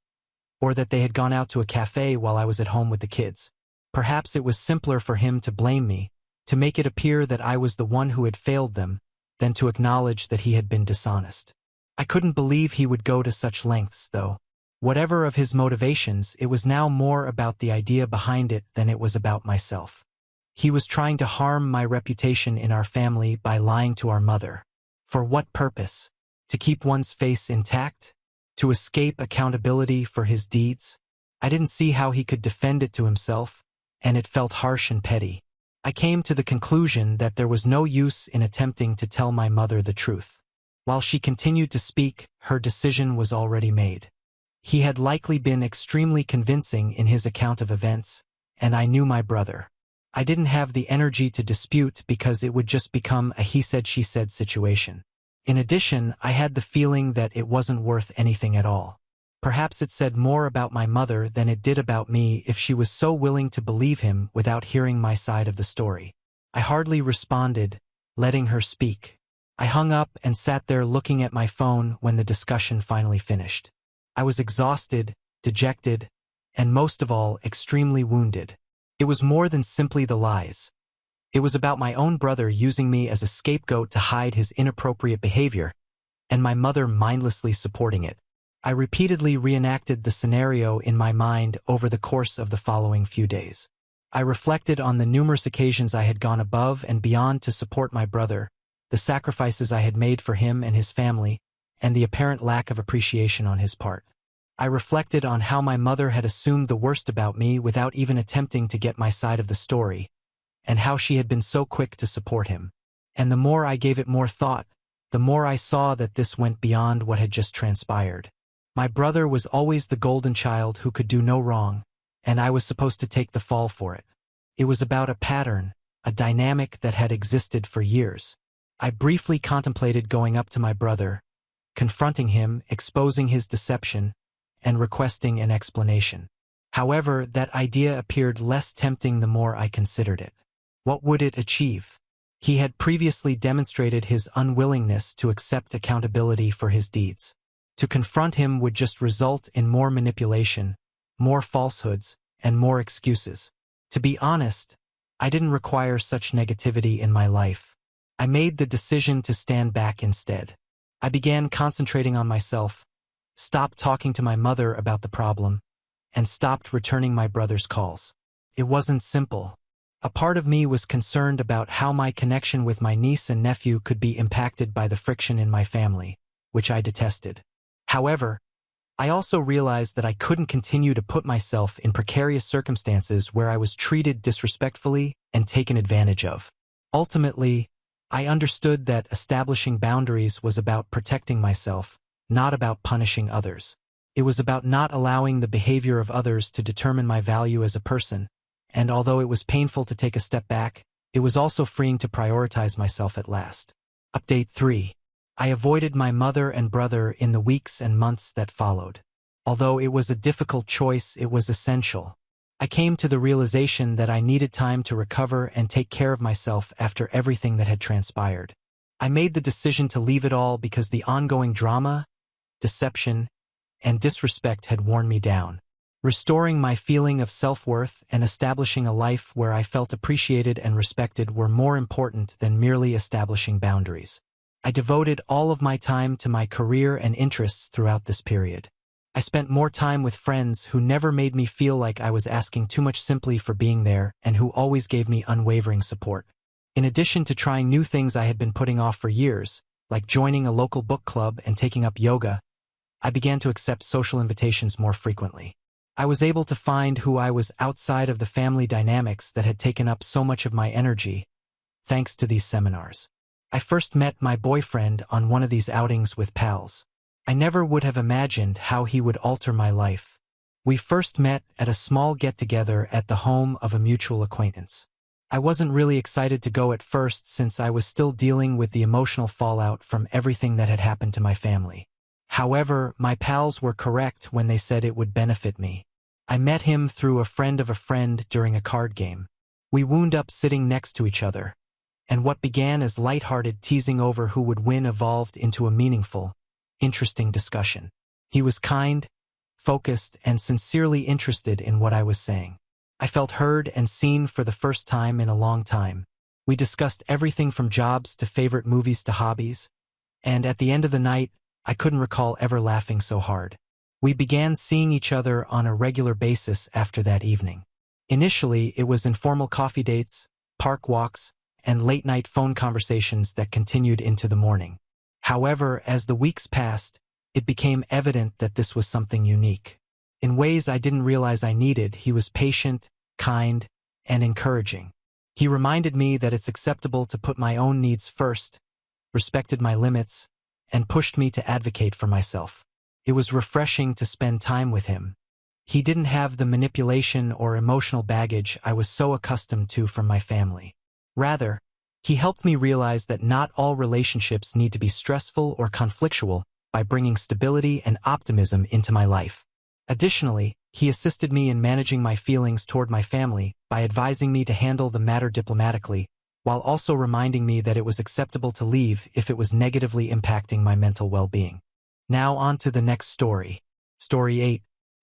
or that they had gone out to a cafe while I was at home with the kids. Perhaps it was simpler for him to blame me, to make it appear that I was the one who had failed them, than to acknowledge that he had been dishonest. I couldn't believe he would go to such lengths, though. Whatever of his motivations, it was now more about the idea behind it than it was about myself. He was trying to harm my reputation in our family by lying to our mother. For what purpose? To keep one's face intact? To escape accountability for his deeds? I didn't see how he could defend it to himself, and it felt harsh and petty. I came to the conclusion that there was no use in attempting to tell my mother the truth. While she continued to speak, her decision was already made. He had likely been extremely convincing in his account of events, and I knew my brother. I didn't have the energy to dispute because it would just become a he said she said situation. In addition, I had the feeling that it wasn't worth anything at all. Perhaps it said more about my mother than it did about me if she was so willing to believe him without hearing my side of the story. I hardly responded, letting her speak. I hung up and sat there looking at my phone when the discussion finally finished. I was exhausted, dejected, and most of all, extremely wounded. It was more than simply the lies. It was about my own brother using me as a scapegoat to hide his inappropriate behavior, and my mother mindlessly supporting it. I repeatedly reenacted the scenario in my mind over the course of the following few days. I reflected on the numerous occasions I had gone above and beyond to support my brother, the sacrifices I had made for him and his family, and the apparent lack of appreciation on his part. I reflected on how my mother had assumed the worst about me without even attempting to get my side of the story, and how she had been so quick to support him. And the more I gave it more thought, the more I saw that this went beyond what had just transpired. My brother was always the golden child who could do no wrong, and I was supposed to take the fall for it. It was about a pattern, a dynamic that had existed for years. I briefly contemplated going up to my brother, confronting him, exposing his deception, and requesting an explanation. However, that idea appeared less tempting the more I considered it. What would it achieve? He had previously demonstrated his unwillingness to accept accountability for his deeds. To confront him would just result in more manipulation, more falsehoods, and more excuses. To be honest, I didn't require such negativity in my life. I made the decision to stand back instead. I began concentrating on myself, stopped talking to my mother about the problem, and stopped returning my brother's calls. It wasn't simple. A part of me was concerned about how my connection with my niece and nephew could be impacted by the friction in my family, which I detested. However, I also realized that I couldn't continue to put myself in precarious circumstances where I was treated disrespectfully and taken advantage of. Ultimately, I understood that establishing boundaries was about protecting myself, not about punishing others. It was about not allowing the behavior of others to determine my value as a person, and although it was painful to take a step back, it was also freeing to prioritize myself at last. Update 3. I avoided my mother and brother in the weeks and months that followed. Although it was a difficult choice, it was essential. I came to the realization that I needed time to recover and take care of myself after everything that had transpired. I made the decision to leave it all because the ongoing drama, deception, and disrespect had worn me down. Restoring my feeling of self-worth and establishing a life where I felt appreciated and respected were more important than merely establishing boundaries. I devoted all of my time to my career and interests throughout this period. I spent more time with friends who never made me feel like I was asking too much simply for being there and who always gave me unwavering support. In addition to trying new things I had been putting off for years, like joining a local book club and taking up yoga, I began to accept social invitations more frequently. I was able to find who I was outside of the family dynamics that had taken up so much of my energy, thanks to these seminars. I first met my boyfriend on one of these outings with pals. I never would have imagined how he would alter my life. We first met at a small get-together at the home of a mutual acquaintance. I wasn't really excited to go at first since I was still dealing with the emotional fallout from everything that had happened to my family. However, my pals were correct when they said it would benefit me. I met him through a friend of a friend during a card game. We wound up sitting next to each other, and what began as light-hearted teasing over who would win evolved into a meaningful, interesting discussion. He was kind, focused, and sincerely interested in what I was saying. I felt heard and seen for the first time in a long time. We discussed everything from jobs to favorite movies to hobbies, and at the end of the night, I couldn't recall ever laughing so hard. We began seeing each other on a regular basis after that evening. Initially, it was informal coffee dates, park walks, and late-night phone conversations that continued into the morning. However, as the weeks passed, it became evident that this was something unique. In ways I didn't realize I needed, he was patient, kind, and encouraging. He reminded me that it's acceptable to put my own needs first, respected my limits, and pushed me to advocate for myself. It was refreshing to spend time with him. He didn't have the manipulation or emotional baggage I was so accustomed to from my family. Rather, he helped me realize that not all relationships need to be stressful or conflictual by bringing stability and optimism into my life. Additionally, he assisted me in managing my feelings toward my family by advising me to handle the matter diplomatically, while also reminding me that it was acceptable to leave if it was negatively impacting my mental well-being. Now on to the next story. Story 8.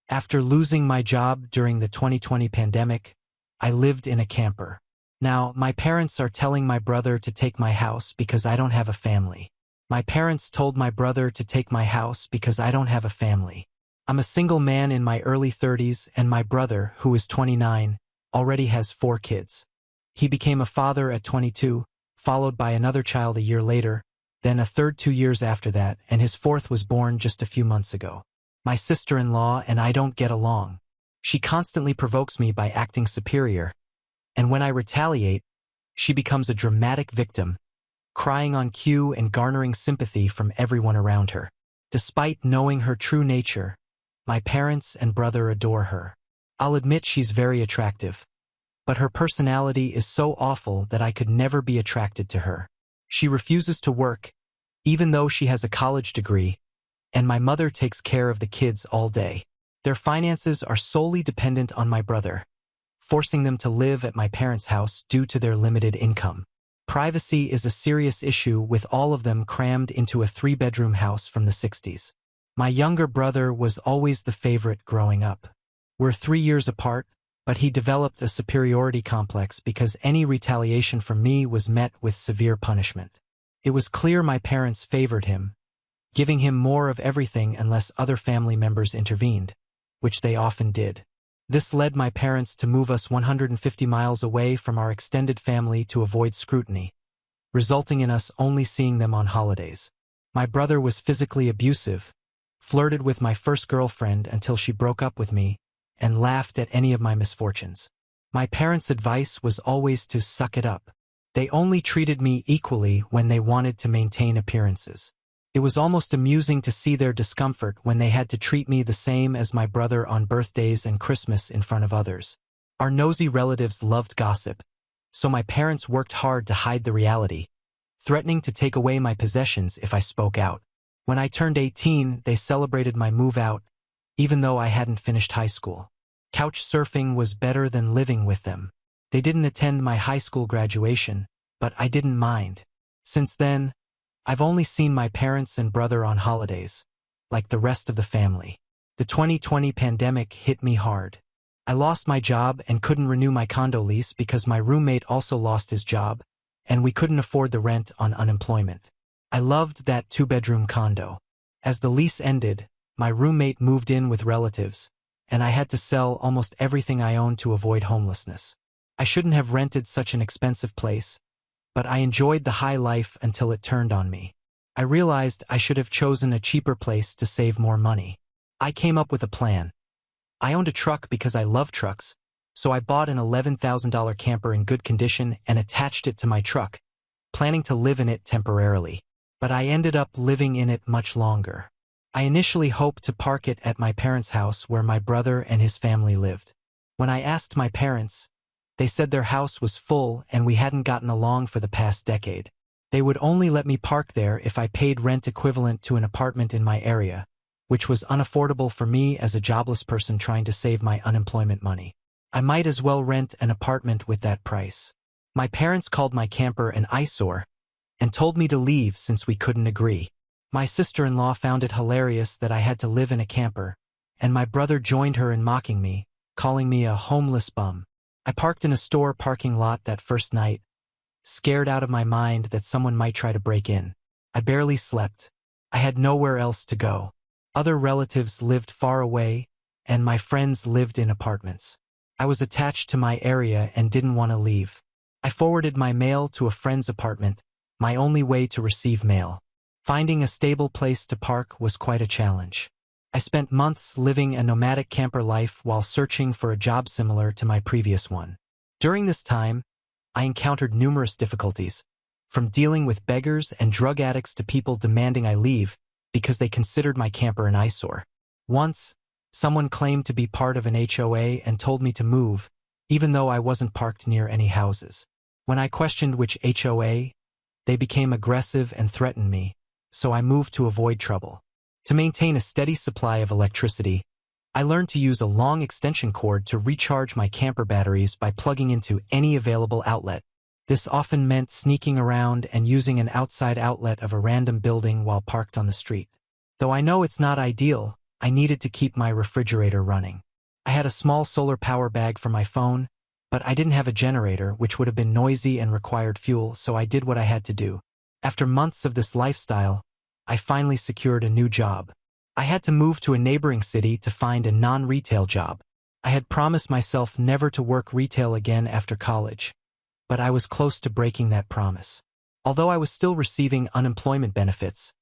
After losing my job during the 2020 pandemic, I lived in a camper. Now, my parents are telling my brother to take my house because I don't have a family. My parents told my brother to take my house because I don't have a family. I'm a single man in my early 30s, and my brother, who is 29, already has 4 kids. He became a father at 22, followed by another child a year later, then a third 2 years after that, and his 4th was born just a few months ago. My sister-in-law and I don't get along. She constantly provokes me by acting superior, and when I retaliate, she becomes a dramatic victim, crying on cue and garnering sympathy from everyone around her. Despite knowing her true nature, my parents and brother adore her. I'll admit she's very attractive, but her personality is so awful that I could never be attracted to her. She refuses to work, even though she has a college degree, and my mother takes care of the kids all day. Their finances are solely dependent on my brother, forcing them to live at my parents' house due to their limited income. Privacy is a serious issue, with all of them crammed into a 3-bedroom house from the 60s. My younger brother was always the favorite growing up. We're 3 years apart, but he developed a superiority complex because any retaliation from me was met with severe punishment. It was clear my parents favored him, giving him more of everything unless other family members intervened, which they often did. This led my parents to move us 150 miles away from our extended family to avoid scrutiny, resulting in us only seeing them on holidays. My brother was physically abusive, flirted with my first girlfriend until she broke up with me, and laughed at any of my misfortunes. My parents' advice was always to suck it up. They only treated me equally when they wanted to maintain appearances. It was almost amusing to see their discomfort when they had to treat me the same as my brother on birthdays and Christmas in front of others. Our nosy relatives loved gossip, so my parents worked hard to hide the reality, threatening to take away my possessions if I spoke out. When I turned 18, they celebrated my move out, even though I hadn't finished high school. Couch surfing was better than living with them. They didn't attend my high school graduation, but I didn't mind. Since then, I've only seen my parents and brother on holidays, like the rest of the family. The 2020 pandemic hit me hard. I lost my job and couldn't renew my condo lease because my roommate also lost his job, and we couldn't afford the rent on unemployment. I loved that 2-bedroom condo. As the lease ended, my roommate moved in with relatives, and I had to sell almost everything I owned to avoid homelessness. I shouldn't have rented such an expensive place, but I enjoyed the high life until it turned on me. I realized I should have chosen a cheaper place to save more money. I came up with a plan. I owned a truck because I love trucks, so I bought an $11,000 camper in good condition and attached it to my truck, planning to live in it temporarily. But I ended up living in it much longer. I initially hoped to park it at my parents' house where my brother and his family lived. When I asked my parents, they said their house was full and we hadn't gotten along for the past decade. They would only let me park there if I paid rent equivalent to an apartment in my area, which was unaffordable for me as a jobless person trying to save my unemployment money. I might as well rent an apartment with that price. My parents called my camper an eyesore and told me to leave since we couldn't agree. My sister-in-law found it hilarious that I had to live in a camper, and my brother joined her in mocking me, calling me a homeless bum. I parked in a store parking lot that first night, scared out of my mind that someone might try to break in. I barely slept. I had nowhere else to go. Other relatives lived far away, and my friends lived in apartments. I was attached to my area and didn't want to leave. I forwarded my mail to a friend's apartment, my only way to receive mail. Finding a stable place to park was quite a challenge. I spent months living a nomadic camper life while searching for a job similar to my previous one. During this time, I encountered numerous difficulties, from dealing with beggars and drug addicts to people demanding I leave because they considered my camper an eyesore. Once, someone claimed to be part of an HOA and told me to move, even though I wasn't parked near any houses. When I questioned which HOA, they became aggressive and threatened me, so I moved to avoid trouble. To maintain a steady supply of electricity, I learned to use a long extension cord to recharge my camper batteries by plugging into any available outlet. This often meant sneaking around and using an outside outlet of a random building while parked on the street. Though I know it's not ideal, I needed to keep my refrigerator running. I had a small solar power bag for my phone, but I didn't have a generator, which would have been noisy and required fuel, so I did what I had to do. After months of this lifestyle, I finally secured a new job. I had to move to a neighboring city to find a non-retail job. I had promised myself never to work retail again after college, but I was close to breaking that promise. Although I was still receiving unemployment benefits,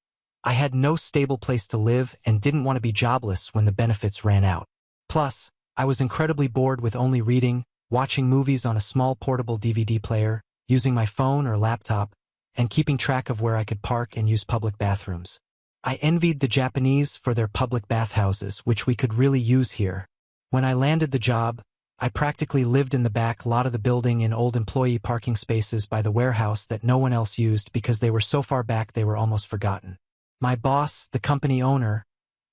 I had no stable place to live and didn't want to be jobless when the benefits ran out. Plus, I was incredibly bored with only reading, watching movies on a small portable DVD player, using my phone or laptop, and keeping track of where I could park and use public bathrooms. I envied the Japanese for their public bathhouses, which we could really use here. When I landed the job, I practically lived in the back lot of the building in old employee parking spaces by the warehouse that no one else used because they were so far back they were almost forgotten. My boss, the company owner,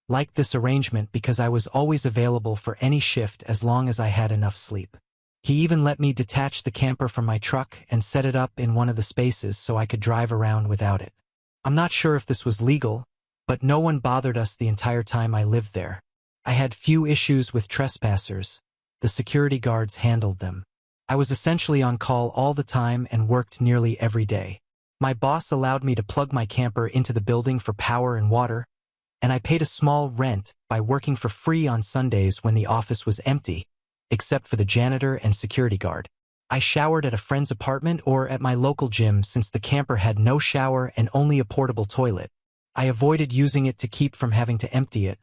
liked this arrangement because I was always available for any shift as long as I had enough sleep. He even let me detach the camper from my truck and set it up in one of the spaces so I could drive around without it. I'm not sure if this was legal, but no one bothered us the entire time I lived there. I had few issues with trespassers, the security guards handled them. I was essentially on call all the time and worked nearly every day. My boss allowed me to plug my camper into the building for power and water, and I paid a small rent by working for free on Sundays when the office was empty, except for the janitor and security guard. I showered at a friend's apartment or at my local gym since the camper had no shower and only a portable toilet. I avoided using it to keep from having to empty it,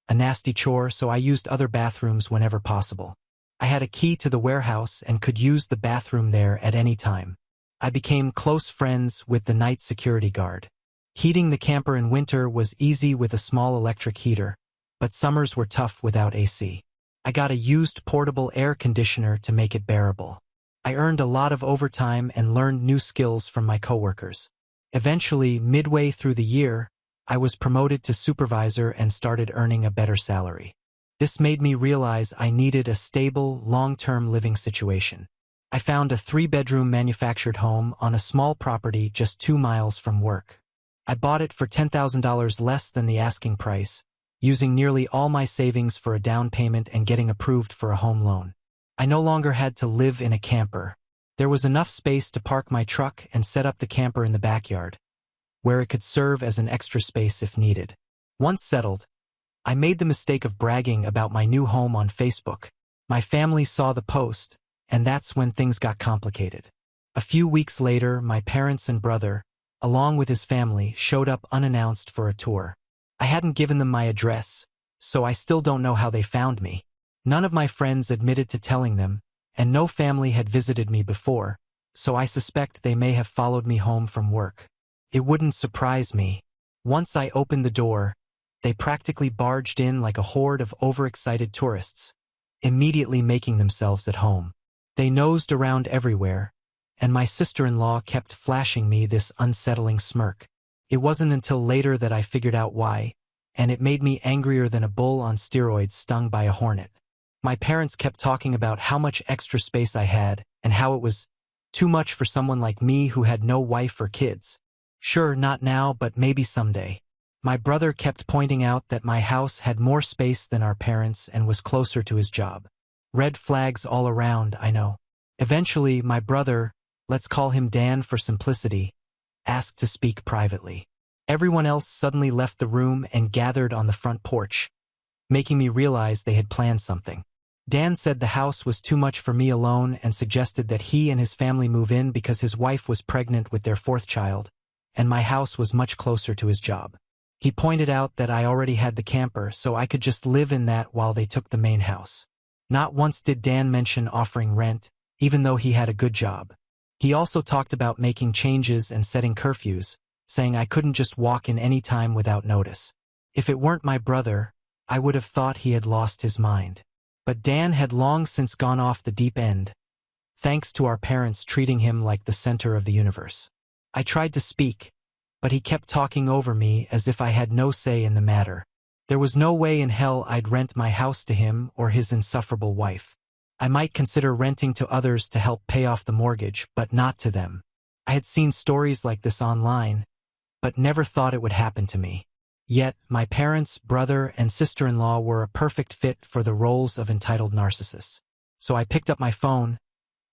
a nasty chore, so I used other bathrooms whenever possible. I had a key to the warehouse and could use the bathroom there at any time. I became close friends with the night security guard. Heating the camper in winter was easy with a small electric heater, but summers were tough without AC. I got a used portable air conditioner to make it bearable. I earned a lot of overtime and learned new skills from my coworkers. Eventually, midway through the year, I was promoted to supervisor and started earning a better salary. This made me realize I needed a stable, long-term living situation. I found a 3-bedroom manufactured home on a small property just 2 miles from work. I bought it for $10,000 less than the asking price, using nearly all my savings for a down payment and getting approved for a home loan. I no longer had to live in a camper. There was enough space to park my truck and set up the camper in the backyard, where it could serve as an extra space if needed. Once settled, I made the mistake of bragging about my new home on Facebook. My family saw the post, and that's when things got complicated. A few weeks later, my parents and brother, along with his family, showed up unannounced for a tour. I hadn't given them my address, so I still don't know how they found me. None of my friends admitted to telling them, and no family had visited me before, so I suspect they may have followed me home from work. It wouldn't surprise me. Once I opened the door, they practically barged in like a horde of overexcited tourists, immediately making themselves at home. They nosed around everywhere, and my sister-in-law kept flashing me this unsettling smirk. It wasn't until later that I figured out why, and it made me angrier than a bull on steroids stung by a hornet. My parents kept talking about how much extra space I had and how it was too much for someone like me who had no wife or kids. Sure, not now, but maybe someday. My brother kept pointing out that my house had more space than our parents and was closer to his job. Red flags all around, I know. Eventually, my brother, let's call him Dan for simplicity, asked to speak privately. Everyone else suddenly left the room and gathered on the front porch, making me realize they had planned something. Dan said the house was too much for me alone and suggested that he and his family move in because his wife was pregnant with their 4th child, and my house was much closer to his job. He pointed out that I already had the camper, so I could just live in that while they took the main house. Not once did Dan mention offering rent, even though he had a good job. He also talked about making changes and setting curfews, saying I couldn't just walk in any time without notice. If it weren't my brother, I would have thought he had lost his mind. But Dan had long since gone off the deep end, thanks to our parents treating him like the center of the universe. I tried to speak, but he kept talking over me as if I had no say in the matter. There was no way in hell I'd rent my house to him or his insufferable wife. I might consider renting to others to help pay off the mortgage, but not to them. I had seen stories like this online, but never thought it would happen to me. Yet, my parents, brother, and sister-in-law were a perfect fit for the roles of entitled narcissists. So I picked up my phone,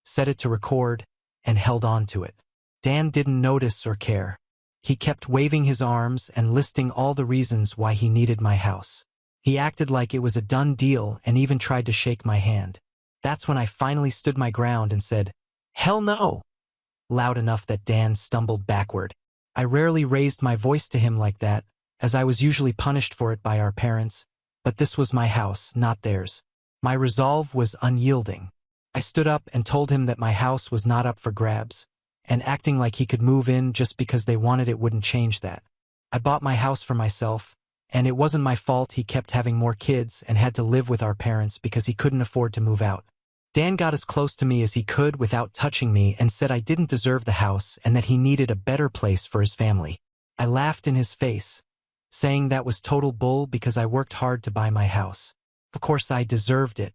set it to record, and held on to it. Dan didn't notice or care. He kept waving his arms and listing all the reasons why he needed my house. He acted like it was a done deal and even tried to shake my hand. That's when I finally stood my ground and said, "Hell no!" loud enough that Dan stumbled backward. I rarely raised my voice to him like that, as I was usually punished for it by our parents, but this was my house, not theirs. My resolve was unyielding. I stood up and told him that my house was not up for grabs, and acting like he could move in just because they wanted it wouldn't change that. I bought my house for myself, and it wasn't my fault he kept having more kids and had to live with our parents because he couldn't afford to move out. Dan got as close to me as he could without touching me and said I didn't deserve the house and that he needed a better place for his family. I laughed in his face, saying that was total bull because I worked hard to buy my house. Of course I deserved it.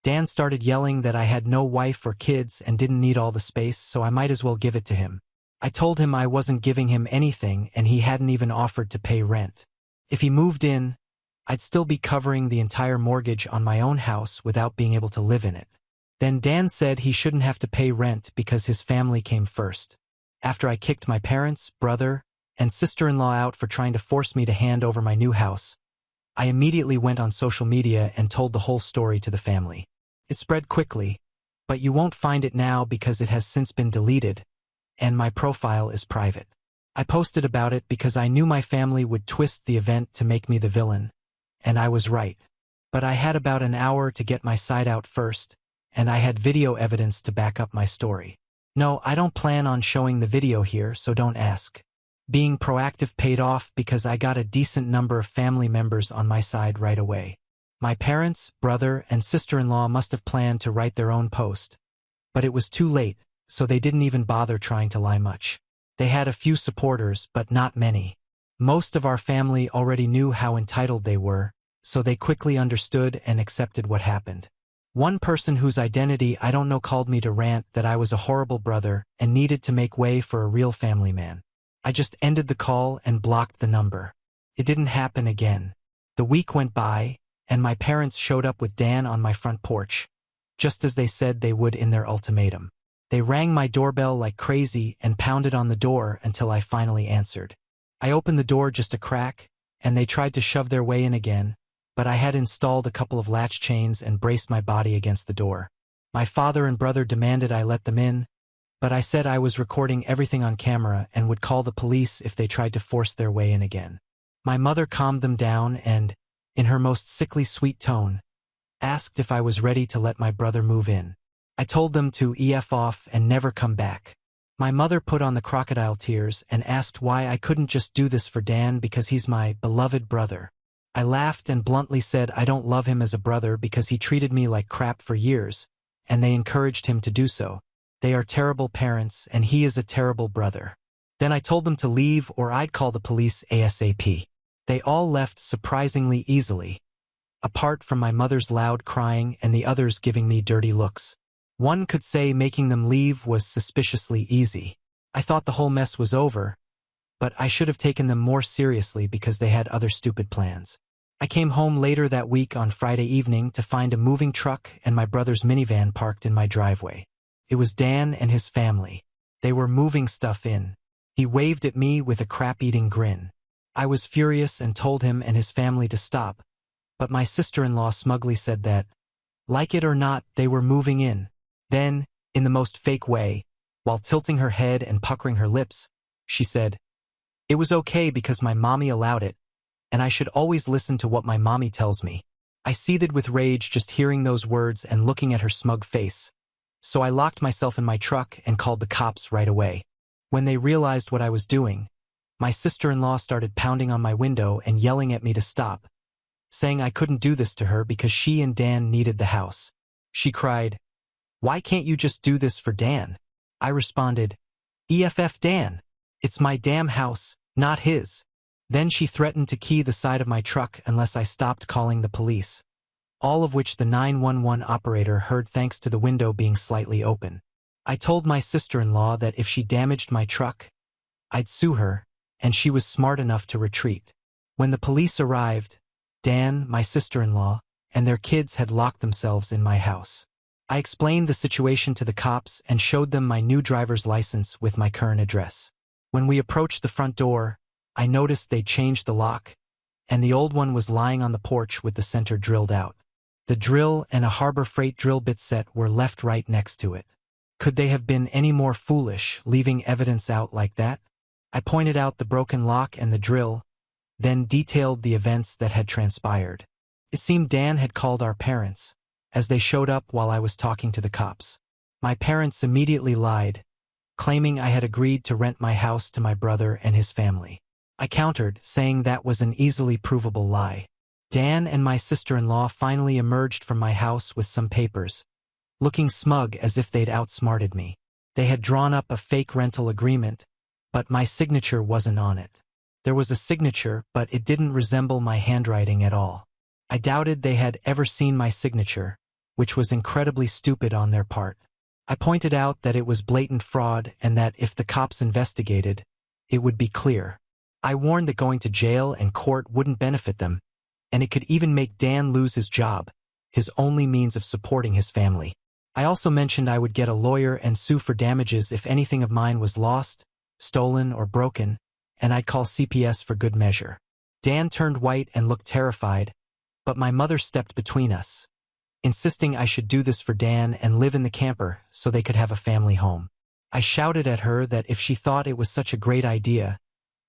Dan started yelling that I had no wife or kids and didn't need all the space, so I might as well give it to him. I told him I wasn't giving him anything and he hadn't even offered to pay rent. If he moved in, I'd still be covering the entire mortgage on my own house without being able to live in it. Then Dan said he shouldn't have to pay rent because his family came first. After I kicked my parents, brother, and sister-in-law out for trying to force me to hand over my new house, I immediately went on social media and told the whole story to the family. It spread quickly, but you won't find it now because it has since been deleted, and my profile is private. I posted about it because I knew my family would twist the event to make me the villain, and I was right. But I had about an hour to get my side out first, and I had video evidence to back up my story. No, I don't plan on showing the video here, so don't ask. Being proactive paid off because I got a decent number of family members on my side right away. My parents, brother, and sister-in-law must have planned to write their own post. But it was too late, so they didn't even bother trying to lie much. They had a few supporters, but not many. Most of our family already knew how entitled they were, so they quickly understood and accepted what happened. One person whose identity I don't know called me to rant that I was a horrible brother and needed to make way for a real family man. I just ended the call and blocked the number. It didn't happen again. The week went by, and my parents showed up with Dan on my front porch, just as they said they would in their ultimatum. They rang my doorbell like crazy and pounded on the door until I finally answered. I opened the door just a crack, and they tried to shove their way in again, but I had installed a couple of latch chains and braced my body against the door. My father and brother demanded I let them in, but I said I was recording everything on camera and would call the police if they tried to force their way in again. My mother calmed them down and, in her most sickly sweet tone, asked if I was ready to let my brother move in. I told them to EF off and never come back. My mother put on the crocodile tears and asked why I couldn't just do this for Dan because he's my beloved brother. I laughed and bluntly said I don't love him as a brother because he treated me like crap for years, and they encouraged him to do so. They are terrible parents, and he is a terrible brother. Then I told them to leave or I'd call the police ASAP. They all left surprisingly easily, apart from my mother's loud crying and the others giving me dirty looks. One could say making them leave was suspiciously easy. I thought the whole mess was over, but I should have taken them more seriously because they had other stupid plans. I came home later that week on Friday evening to find a moving truck and my brother's minivan parked in my driveway. It was Dan and his family. They were moving stuff in. He waved at me with a crap-eating grin. I was furious and told him and his family to stop, but my sister-in-law smugly said that, like it or not, they were moving in. Then, in the most fake way, while tilting her head and puckering her lips, she said, "It was okay because my mommy allowed it, and I should always listen to what my mommy tells me." I seethed with rage just hearing those words and looking at her smug face, so I locked myself in my truck and called the cops right away. When they realized what I was doing, my sister-in-law started pounding on my window and yelling at me to stop, saying I couldn't do this to her because she and Dan needed the house. She cried, "Why can't you just do this for Dan?" I responded, "EFF Dan. It's my damn house, not his." Then she threatened to key the side of my truck unless I stopped calling the police, all of which the 911 operator heard thanks to the window being slightly open. I told my sister-in-law that if she damaged my truck, I'd sue her, and she was smart enough to retreat. When the police arrived, Dan, my sister-in-law, and their kids had locked themselves in my house. I explained the situation to the cops and showed them my new driver's license with my current address. When we approached the front door, I noticed they'd changed the lock, and the old one was lying on the porch with the center drilled out. The drill and a Harbor Freight drill bit set were left right next to it. Could they have been any more foolish, leaving evidence out like that? I pointed out the broken lock and the drill, then detailed the events that had transpired. It seemed Dan had called our parents, as they showed up while I was talking to the cops. My parents immediately lied, claiming I had agreed to rent my house to my brother and his family. I countered, saying that was an easily provable lie. Dan and my sister-in-law finally emerged from my house with some papers, looking smug as if they'd outsmarted me. They had drawn up a fake rental agreement, but my signature wasn't on it. There was a signature, but it didn't resemble my handwriting at all. I doubted they had ever seen my signature, which was incredibly stupid on their part. I pointed out that it was blatant fraud and that if the cops investigated, it would be clear. I warned that going to jail and court wouldn't benefit them, and it could even make Dan lose his job, his only means of supporting his family. I also mentioned I would get a lawyer and sue for damages if anything of mine was lost, stolen, or broken, and I'd call CPS for good measure. Dan turned white and looked terrified, but my mother stepped between us, insisting I should do this for Dan and live in the camper so they could have a family home. I shouted at her that if she thought it was such a great idea,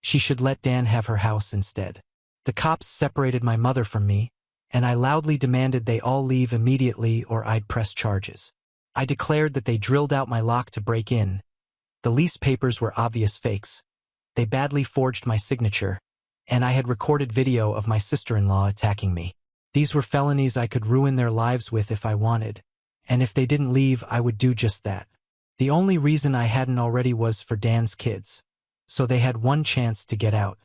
she should let Dan have her house instead. The cops separated my mother from me, and I loudly demanded they all leave immediately or I'd press charges. I declared that they drilled out my lock to break in. The lease papers were obvious fakes. They badly forged my signature, and I had recorded video of my sister-in-law attacking me. These were felonies I could ruin their lives with if I wanted, and if they didn't leave, I would do just that. The only reason I hadn't already was for Dan's kids, so they had one chance to get out.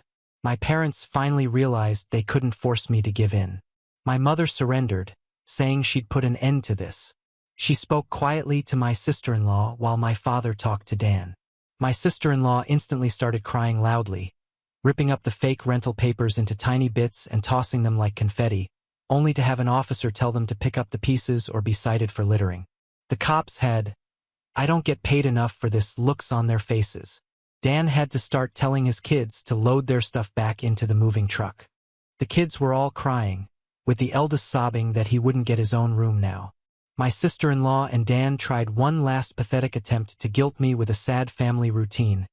My parents finally realized they couldn't force me to give in. My mother surrendered, saying she'd put an end to this. She spoke quietly to my sister-in-law while my father talked to Dan. My sister-in-law instantly started crying loudly, ripping up the fake rental papers into tiny bits and tossing them like confetti, only to have an officer tell them to pick up the pieces or be cited for littering. The cops had, "I don't get paid enough for this" looks on their faces. Dan had to start telling his kids to load their stuff back into the moving truck. The kids were all crying, with the eldest sobbing that he wouldn't get his own room now. My sister-in-law and Dan tried one last pathetic attempt to guilt me with a sad family routine,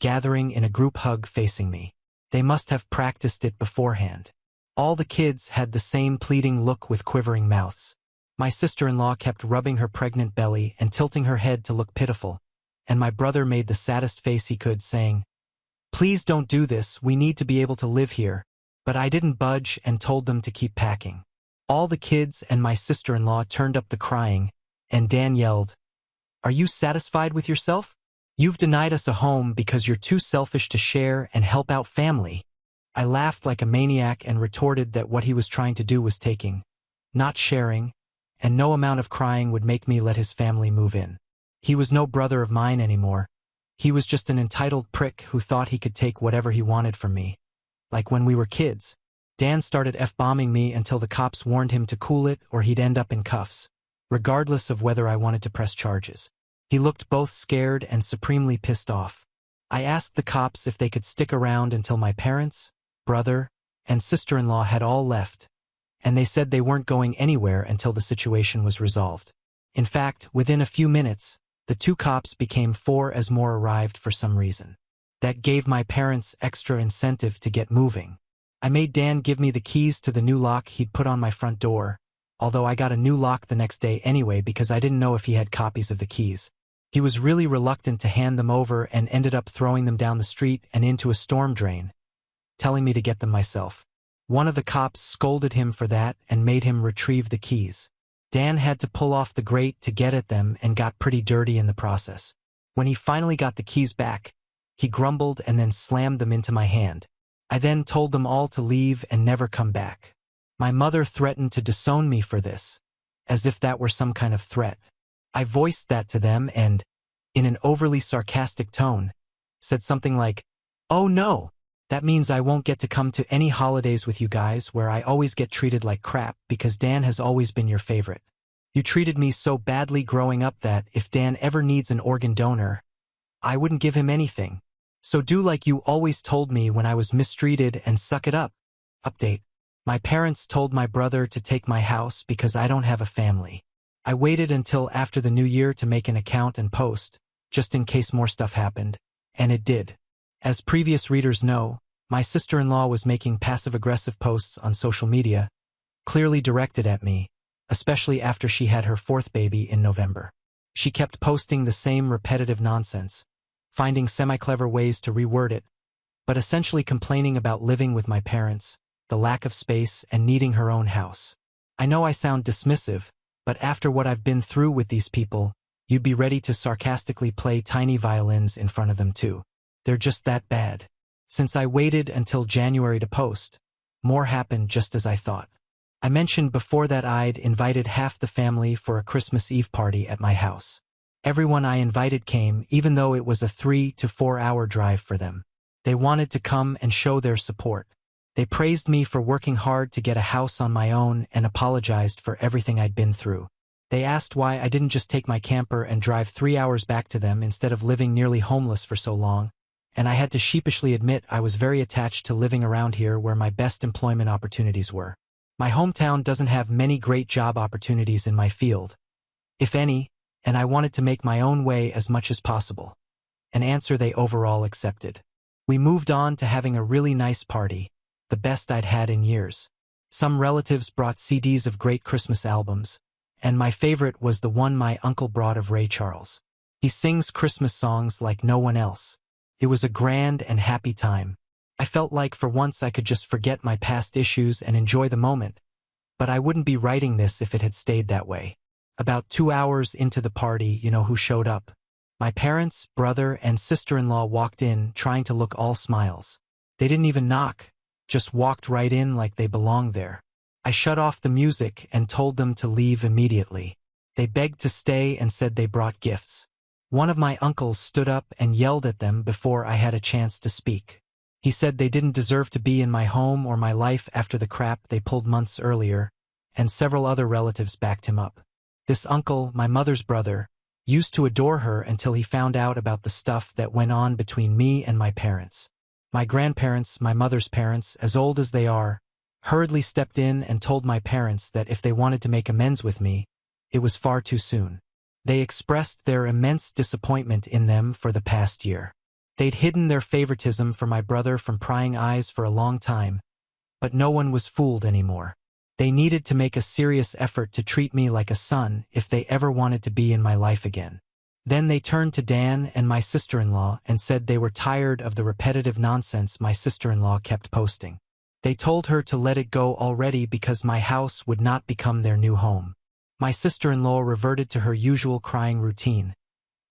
gathering in a group hug facing me. They must have practiced it beforehand. All the kids had the same pleading look with quivering mouths. My sister-in-law kept rubbing her pregnant belly and tilting her head to look pitiful, and my brother made the saddest face he could, saying, "Please don't do this, we need to be able to live here." But I didn't budge and told them to keep packing. All the kids and my sister-in-law turned up the crying, and Dan yelled, "Are you satisfied with yourself? You've denied us a home because you're too selfish to share and help out family." I laughed like a maniac and retorted that what he was trying to do was taking, not sharing, and no amount of crying would make me let his family move in. He was no brother of mine anymore. He was just an entitled prick who thought he could take whatever he wanted from me. Like when we were kids. Dan started F-bombing me until the cops warned him to cool it or he'd end up in cuffs, regardless of whether I wanted to press charges. He looked both scared and supremely pissed off. I asked the cops if they could stick around until my parents, brother, and sister-in-law had all left, and they said they weren't going anywhere until the situation was resolved. In fact, within a few minutes, the 2 cops became 4 as more arrived for some reason. That gave my parents extra incentive to get moving. I made Dan give me the keys to the new lock he'd put on my front door, although I got a new lock the next day anyway because I didn't know if he had copies of the keys. He was really reluctant to hand them over and ended up throwing them down the street and into a storm drain, telling me to get them myself. One of the cops scolded him for that and made him retrieve the keys. Dan had to pull off the grate to get at them and got pretty dirty in the process. When he finally got the keys back, he grumbled and then slammed them into my hand. I then told them all to leave and never come back. My mother threatened to disown me for this, as if that were some kind of threat. I voiced that to them and, in an overly sarcastic tone, said something like, "Oh no, that means I won't get to come to any holidays with you guys where I always get treated like crap because Dan has always been your favorite. You treated me so badly growing up that if Dan ever needs an organ donor, I wouldn't give him anything. So do like you always told me when I was mistreated and suck it up." Update. My parents told my brother to take my house because I don't have a family. I waited until after the new year to make an account and post, just in case more stuff happened, and it did. As previous readers know, my sister-in-law was making passive-aggressive posts on social media, clearly directed at me, especially after she had her 4th baby in November. She kept posting the same repetitive nonsense, finding semi-clever ways to reword it, but essentially complaining about living with my parents, the lack of space, and needing her own house. I know I sound dismissive, but after what I've been through with these people, you'd be ready to sarcastically play tiny violins in front of them too. They're just that bad. Since I waited until January to post, more happened just as I thought. I mentioned before that I'd invited half the family for a Christmas Eve party at my house. Everyone I invited came, even though it was a 3 to 4 hour drive for them. They wanted to come and show their support. They praised me for working hard to get a house on my own and apologized for everything I'd been through. They asked why I didn't just take my camper and drive 3 hours back to them instead of living nearly homeless for so long, and I had to sheepishly admit I was very attached to living around here where my best employment opportunities were. My hometown doesn't have many great job opportunities in my field, if any, and I wanted to make my own way as much as possible. An answer they overall accepted. We moved on to having a really nice party, the best I'd had in years. Some relatives brought CDs of great Christmas albums, and my favorite was the one my uncle brought of Ray Charles. He sings Christmas songs like no one else. It was a grand and happy time. I felt like for once I could just forget my past issues and enjoy the moment, but I wouldn't be writing this if it had stayed that way. About 2 hours into the party, you know who showed up? My parents, brother, and sister-in-law walked in, trying to look all smiles. They didn't even knock, just walked right in like they belonged there. I shut off the music and told them to leave immediately. They begged to stay and said they brought gifts. One of my uncles stood up and yelled at them before I had a chance to speak. He said they didn't deserve to be in my home or my life after the crap they pulled months earlier, and several other relatives backed him up. This uncle, my mother's brother, used to adore her until he found out about the stuff that went on between me and my parents. My grandparents, my mother's parents, as old as they are, hurriedly stepped in and told my parents that if they wanted to make amends with me, it was far too soon. They expressed their immense disappointment in them for the past year. They'd hidden their favoritism for my brother from prying eyes for a long time, but no one was fooled anymore. They needed to make a serious effort to treat me like a son if they ever wanted to be in my life again. Then they turned to Dan and my sister-in-law and said they were tired of the repetitive nonsense my sister-in-law kept posting. They told her to let it go already because my house would not become their new home. My sister-in-law reverted to her usual crying routine,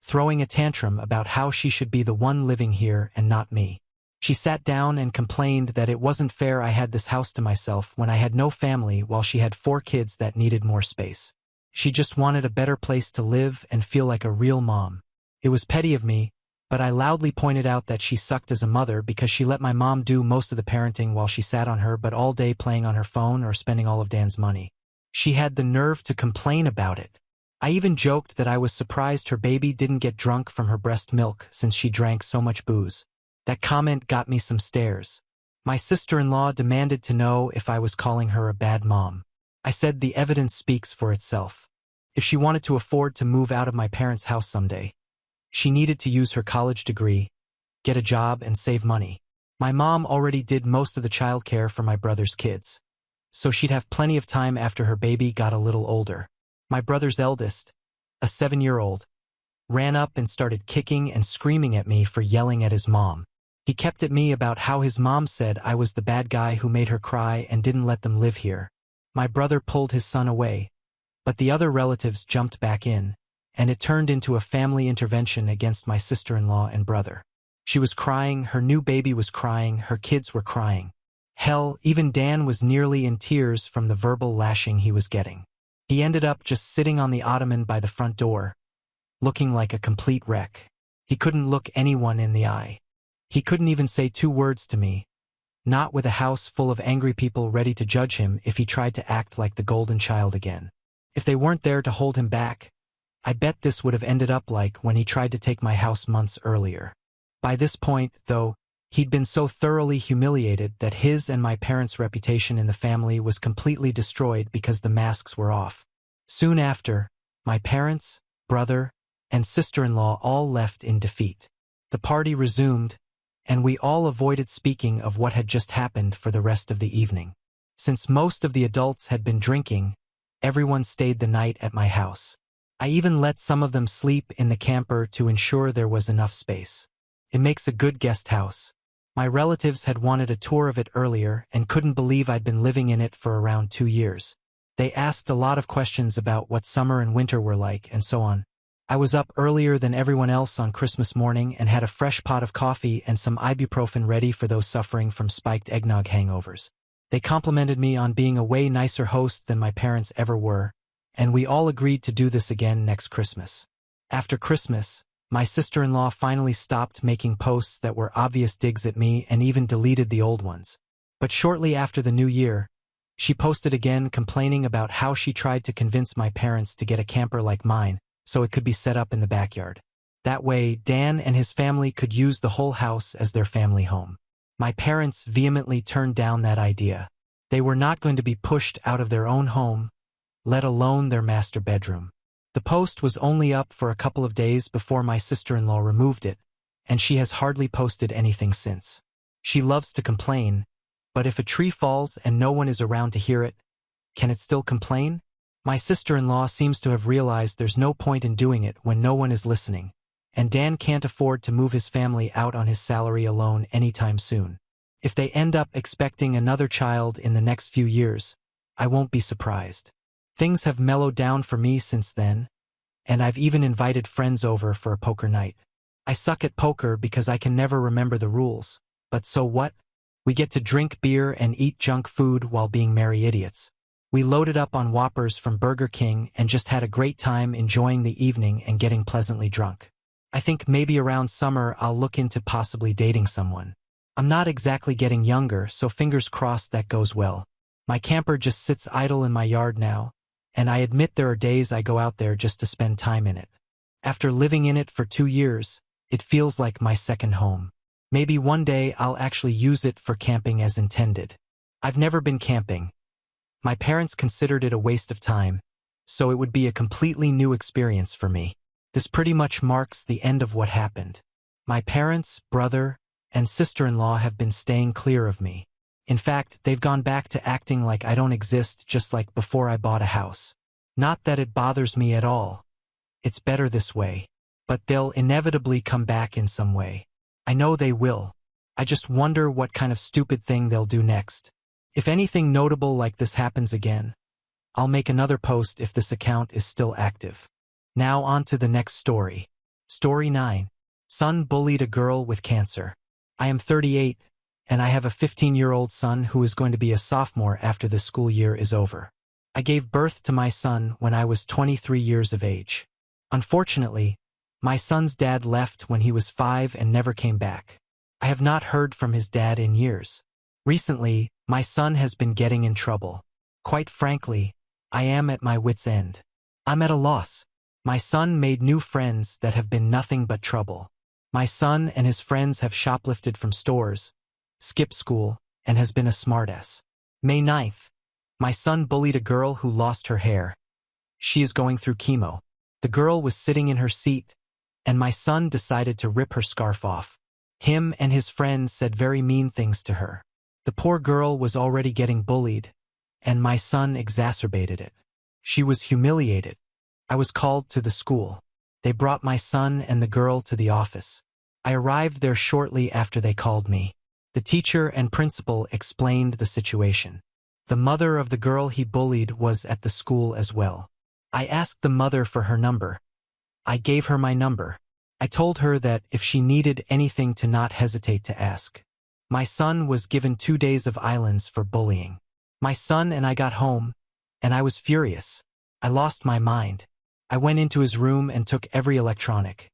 throwing a tantrum about how she should be the one living here and not me. She sat down and complained that it wasn't fair I had this house to myself when I had no family while she had 4 kids that needed more space. She just wanted a better place to live and feel like a real mom. It was petty of me, but I loudly pointed out that she sucked as a mother because she let my mom do most of the parenting while she sat on her butt all day playing on her phone or spending all of Dan's money. She had the nerve to complain about it. I even joked that I was surprised her baby didn't get drunk from her breast milk since she drank so much booze. That comment got me some stares. My sister-in-law demanded to know if I was calling her a bad mom. I said the evidence speaks for itself. If she wanted to afford to move out of my parents' house someday, she needed to use her college degree, get a job, and save money. My mom already did most of the childcare for my brother's kids, so she'd have plenty of time after her baby got a little older. My brother's eldest, a 7-year-old, ran up and started kicking and screaming at me for yelling at his mom. He kept at me about how his mom said I was the bad guy who made her cry and didn't let them live here. My brother pulled his son away, but the other relatives jumped back in, and it turned into a family intervention against my sister-in-law and brother. She was crying, her new baby was crying, her kids were crying. Hell, even Dan was nearly in tears from the verbal lashing he was getting. He ended up just sitting on the ottoman by the front door, looking like a complete wreck. He couldn't look anyone in the eye. He couldn't even say 2 words to me, not with a house full of angry people ready to judge him if he tried to act like the golden child again. If they weren't there to hold him back, I bet this would have ended up like when he tried to take my house months earlier. By this point, though, he'd been so thoroughly humiliated that his and my parents' reputation in the family was completely destroyed because the masks were off. Soon after, my parents, brother, and sister-in-law all left in defeat. The party resumed, and we all avoided speaking of what had just happened for the rest of the evening. Since most of the adults had been drinking, everyone stayed the night at my house. I even let some of them sleep in the camper to ensure there was enough space. It makes a good guest house. My relatives had wanted a tour of it earlier and couldn't believe I'd been living in it for around 2 years. They asked a lot of questions about what summer and winter were like and so on. I was up earlier than everyone else on Christmas morning and had a fresh pot of coffee and some ibuprofen ready for those suffering from spiked eggnog hangovers. They complimented me on being a way nicer host than my parents ever were, and we all agreed to do this again next Christmas. After Christmas, my sister-in-law finally stopped making posts that were obvious digs at me and even deleted the old ones. But shortly after the new year, she posted again complaining about how she tried to convince my parents to get a camper like mine so it could be set up in the backyard. That way, Dan and his family could use the whole house as their family home. My parents vehemently turned down that idea. They were not going to be pushed out of their own home, let alone their master bedroom. The post was only up for a couple of days before my sister-in-law removed it, and she has hardly posted anything since. She loves to complain, but if a tree falls and no one is around to hear it, can it still complain? My sister-in-law seems to have realized there's no point in doing it when no one is listening, and Dan can't afford to move his family out on his salary alone anytime soon. If they end up expecting another child in the next few years, I won't be surprised. Things have mellowed down for me since then, and I've even invited friends over for a poker night. I suck at poker because I can never remember the rules, but so what? We get to drink beer and eat junk food while being merry idiots. We loaded up on Whoppers from Burger King and just had a great time enjoying the evening and getting pleasantly drunk. I think maybe around summer I'll look into possibly dating someone. I'm not exactly getting younger, so fingers crossed that goes well. My camper just sits idle in my yard now, and I admit there are days I go out there just to spend time in it. After living in it for 2 years, it feels like my second home. Maybe one day I'll actually use it for camping as intended. I've never been camping. My parents considered it a waste of time, so it would be a completely new experience for me. This pretty much marks the end of what happened. My parents, brother, and sister-in-law have been staying clear of me. In fact, they've gone back to acting like I don't exist just like before I bought a house. Not that it bothers me at all. It's better this way. But they'll inevitably come back in some way. I know they will. I just wonder what kind of stupid thing they'll do next. If anything notable like this happens again, I'll make another post if this account is still active. Now on to the next story. Story 9. Son bullied a girl with cancer. I am 38, and I have a 15-year-old son who is going to be a sophomore after the school year is over. I gave birth to my son when I was 23 years of age. Unfortunately, my son's dad left when he was 5 and never came back. I have not heard from his dad in years. Recently, my son has been getting in trouble. Quite frankly, I am at my wit's end. I'm at a loss. My son made new friends that have been nothing but trouble. My son and his friends have shoplifted from stores, skipped school, and has been a smartass. May 9th. My son bullied a girl who lost her hair. She is going through chemo. The girl was sitting in her seat, and my son decided to rip her scarf off. Him and his friends said very mean things to her. The poor girl was already getting bullied, and my son exacerbated it. She was humiliated. I was called to the school. They brought my son and the girl to the office. I arrived there shortly after they called me. The teacher and principal explained the situation. The mother of the girl he bullied was at the school as well. I asked the mother for her number. I gave her my number. I told her that if she needed anything to not hesitate to ask. My son was given 2 days of islands for bullying. My son and I got home, and I was furious. I lost my mind. I went into his room and took every electronic.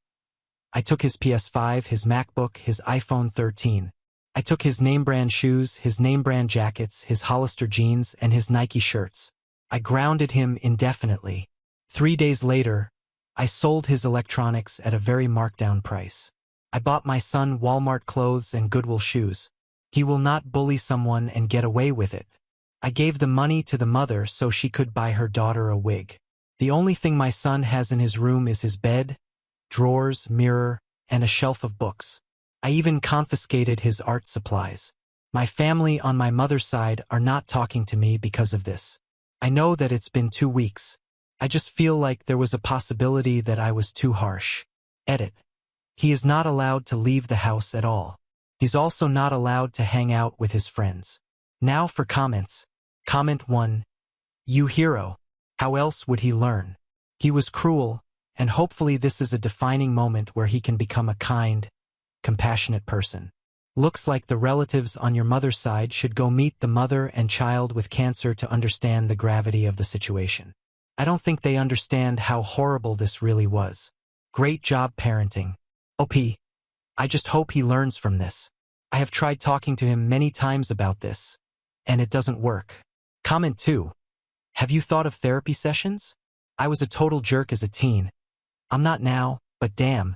I took his PS5, his MacBook, his iPhone 13. I took his name-brand shoes, his name-brand jackets, his Hollister jeans, and his Nike shirts. I grounded him indefinitely. 3 days later, I sold his electronics at a very marked-down price. I bought my son Walmart clothes and Goodwill shoes. He will not bully someone and get away with it. I gave the money to the mother so she could buy her daughter a wig. The only thing my son has in his room is his bed, drawers, mirror, and a shelf of books. I even confiscated his art supplies. My family on my mother's side are not talking to me because of this. I know that it's been 2 weeks. I just feel like there was a possibility that I was too harsh. Edit. He is not allowed to leave the house at all. He's also not allowed to hang out with his friends. Now for comments. Comment 1. You hero. How else would he learn? He was cruel, and hopefully this is a defining moment where he can become a kind, compassionate person. Looks like the relatives on your mother's side should go meet the mother and child with cancer to understand the gravity of the situation. I don't think they understand how horrible this really was. Great job parenting. OP. I just hope he learns from this. I have tried talking to him many times about this, and it doesn't work. Comment 2. Have you thought of therapy sessions? I was a total jerk as a teen. I'm not now, but damn,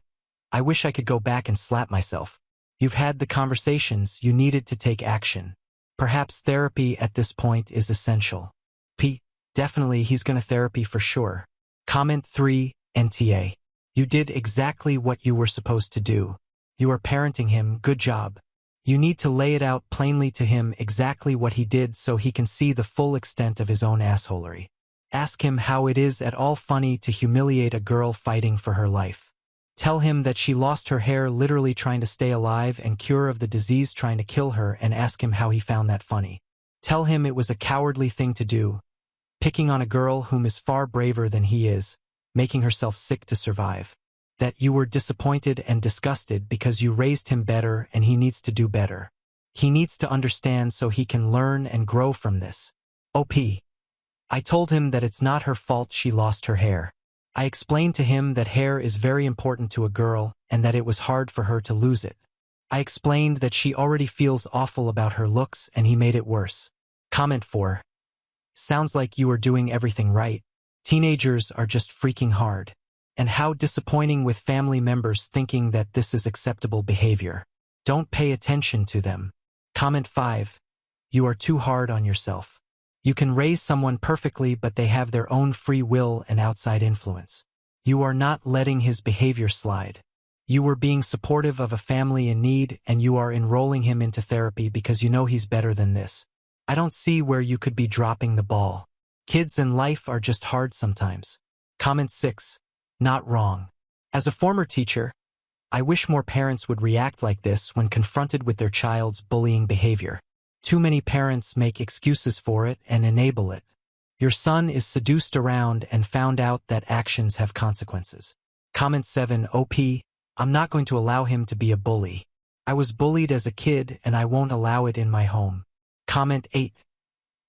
I wish I could go back and slap myself. You've had the conversations, you needed to take action. Perhaps therapy at this point is essential. P. Definitely he's gonna therapy for sure. Comment 3, NTA. You did exactly what you were supposed to do. You are parenting him, good job. You need to lay it out plainly to him exactly what he did so he can see the full extent of his own assholery. Ask him how it is at all funny to humiliate a girl fighting for her life. Tell him that she lost her hair literally trying to stay alive and cure of the disease trying to kill her, and ask him how he found that funny. Tell him it was a cowardly thing to do, picking on a girl whom is far braver than he is, making herself sick to survive. That you were disappointed and disgusted because you raised him better and he needs to do better. He needs to understand so he can learn and grow from this. OP. I told him that it's not her fault she lost her hair. I explained to him that hair is very important to a girl and that it was hard for her to lose it. I explained that she already feels awful about her looks and he made it worse. Comment 4. Sounds like you are doing everything right. Teenagers are just freaking hard. And how disappointing with family members thinking that this is acceptable behavior. Don't pay attention to them. Comment 5. You are too hard on yourself. You can raise someone perfectly, but they have their own free will and outside influence. You are not letting his behavior slide. You were being supportive of a family in need, and you are enrolling him into therapy because you know he's better than this. I don't see where you could be dropping the ball. Kids in life are just hard sometimes. Comment 6. Not wrong. As a former teacher, I wish more parents would react like this when confronted with their child's bullying behavior. Too many parents make excuses for it and enable it. Your son is seduced around and found out that actions have consequences. Comment 7. OP. I'm not going to allow him to be a bully. I was bullied as a kid and I won't allow it in my home. Comment 8.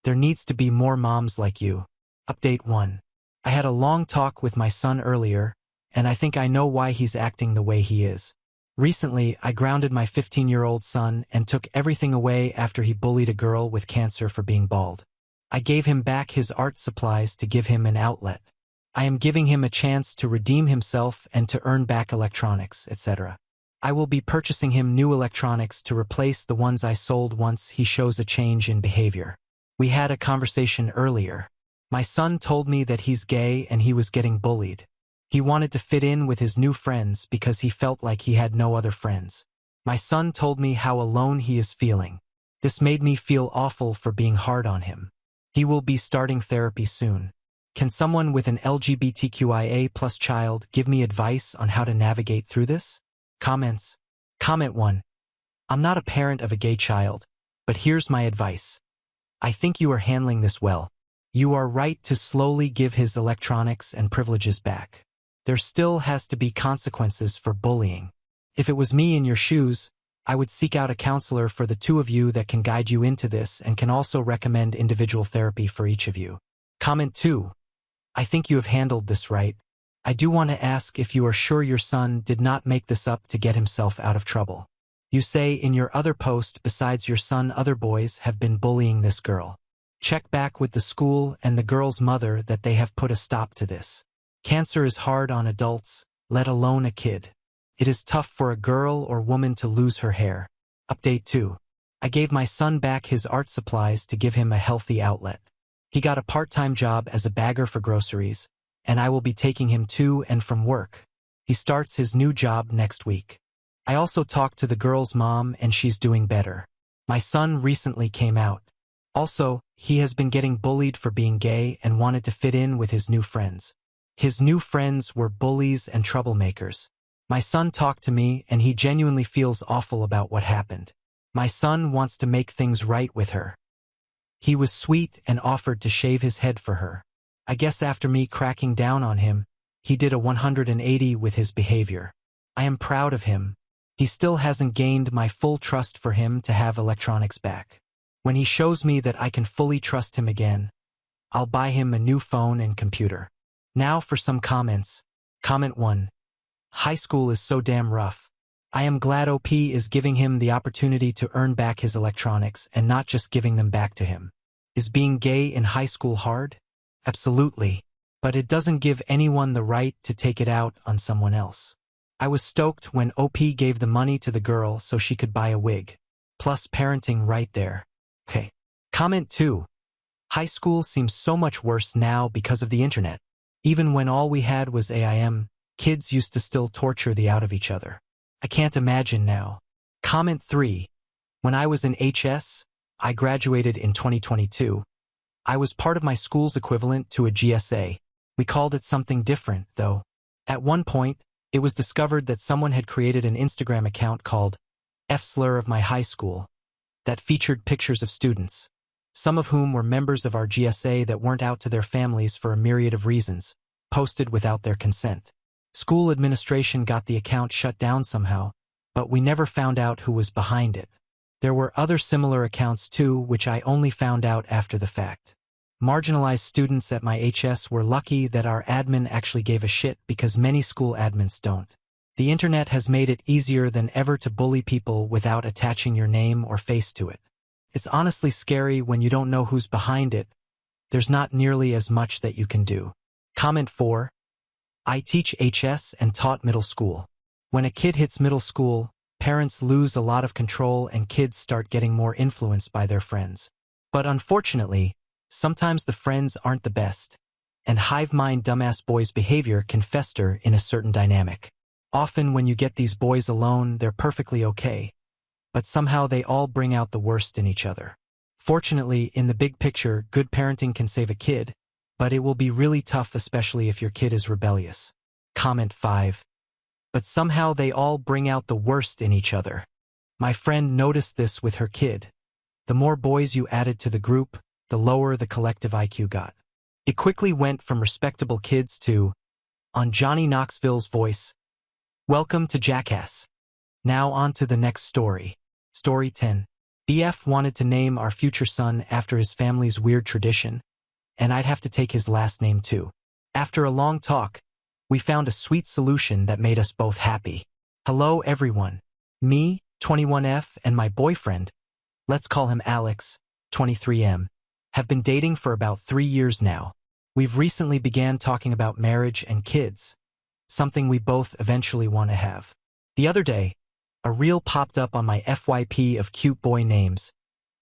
There needs to be more moms like you. Update 1. I had a long talk with my son earlier, and I think I know why he's acting the way he is. Recently, I grounded my 15-year-old son and took everything away after he bullied a girl with cancer for being bald. I gave him back his art supplies to give him an outlet. I am giving him a chance to redeem himself and to earn back electronics, etc. I will be purchasing him new electronics to replace the ones I sold once he shows a change in behavior. We had a conversation earlier. My son told me that he's gay and he was getting bullied. He wanted to fit in with his new friends because he felt like he had no other friends. My son told me how alone he is feeling. This made me feel awful for being hard on him. He will be starting therapy soon. Can someone with an LGBTQIA+ child give me advice on how to navigate through this? Comments. Comment 1. I'm not a parent of a gay child, but here's my advice. I think you are handling this well. You are right to slowly give his electronics and privileges back. There still has to be consequences for bullying. If it was me in your shoes, I would seek out a counselor for the two of you that can guide you into this and can also recommend individual therapy for each of you. Comment 2. I think you have handled this right. I do want to ask if you are sure your son did not make this up to get himself out of trouble. You say in your other post besides your son other boys have been bullying this girl. Check back with the school and the girl's mother that they have put a stop to this. Cancer is hard on adults, let alone a kid. It is tough for a girl or woman to lose her hair. Update 2. I gave my son back his art supplies to give him a healthy outlet. He got a part-time job as a bagger for groceries, and I will be taking him to and from work. He starts his new job next week. I also talked to the girl's mom and she's doing better. My son recently came out. Also, he has been getting bullied for being gay and wanted to fit in with his new friends. His new friends were bullies and troublemakers. My son talked to me and he genuinely feels awful about what happened. My son wants to make things right with her. He was sweet and offered to shave his head for her. I guess after me cracking down on him, he did a 180 with his behavior. I am proud of him. He still hasn't gained my full trust for him to have electronics back. When he shows me that I can fully trust him again, I'll buy him a new phone and computer. Now for some comments. Comment 1. High school is so damn rough. I am glad OP is giving him the opportunity to earn back his electronics and not just giving them back to him. Is being gay in high school hard? Absolutely. But it doesn't give anyone the right to take it out on someone else. I was stoked when OP gave the money to the girl so she could buy a wig. Plus parenting right there. Okay. Comment 2. High school seems so much worse now because of the internet. Even when all we had was AIM, kids used to still torture the out of each other. I can't imagine now. Comment 3. When I was in HS, I graduated in 2022. I was part of my school's equivalent to a GSA. We called it something different, though. At one point, it was discovered that someone had created an Instagram account called F-Slur of my high school that featured pictures of students, some of whom were members of our GSA that weren't out to their families for a myriad of reasons, posted without their consent. School administration got the account shut down somehow, but we never found out who was behind it. There were other similar accounts too, which I only found out after the fact. Marginalized students at my HS were lucky that our admin actually gave a shit because many school admins don't. The internet has made it easier than ever to bully people without attaching your name or face to it. It's honestly scary when you don't know who's behind it. There's not nearly as much that you can do. Comment 4. I teach HS and taught middle school. When a kid hits middle school, parents lose a lot of control and kids start getting more influenced by their friends. But unfortunately, sometimes the friends aren't the best, and hive mind dumbass boys' behavior can fester in a certain dynamic. Often when you get these boys alone, they're perfectly okay, but somehow they all bring out the worst in each other. Fortunately, in the big picture, good parenting can save a kid, but it will be really tough, especially if your kid is rebellious. Comment 5. But somehow they all bring out the worst in each other. My friend noticed this with her kid. The more boys you added to the group, the lower the collective IQ got. It quickly went from respectable kids to, on Johnny Knoxville's voice, welcome to Jackass. Now on to the next story. Story 10. BF wanted to name our future son after his family's weird tradition, and I'd have to take his last name too. After a long talk, we found a sweet solution that made us both happy. Hello everyone. Me, 21F, and my boyfriend, let's call him Alex, 23M, have been dating for about 3 years now. We've recently began talking about marriage and kids, something we both eventually want to have. The other day, a reel popped up on my FYP of cute boy names,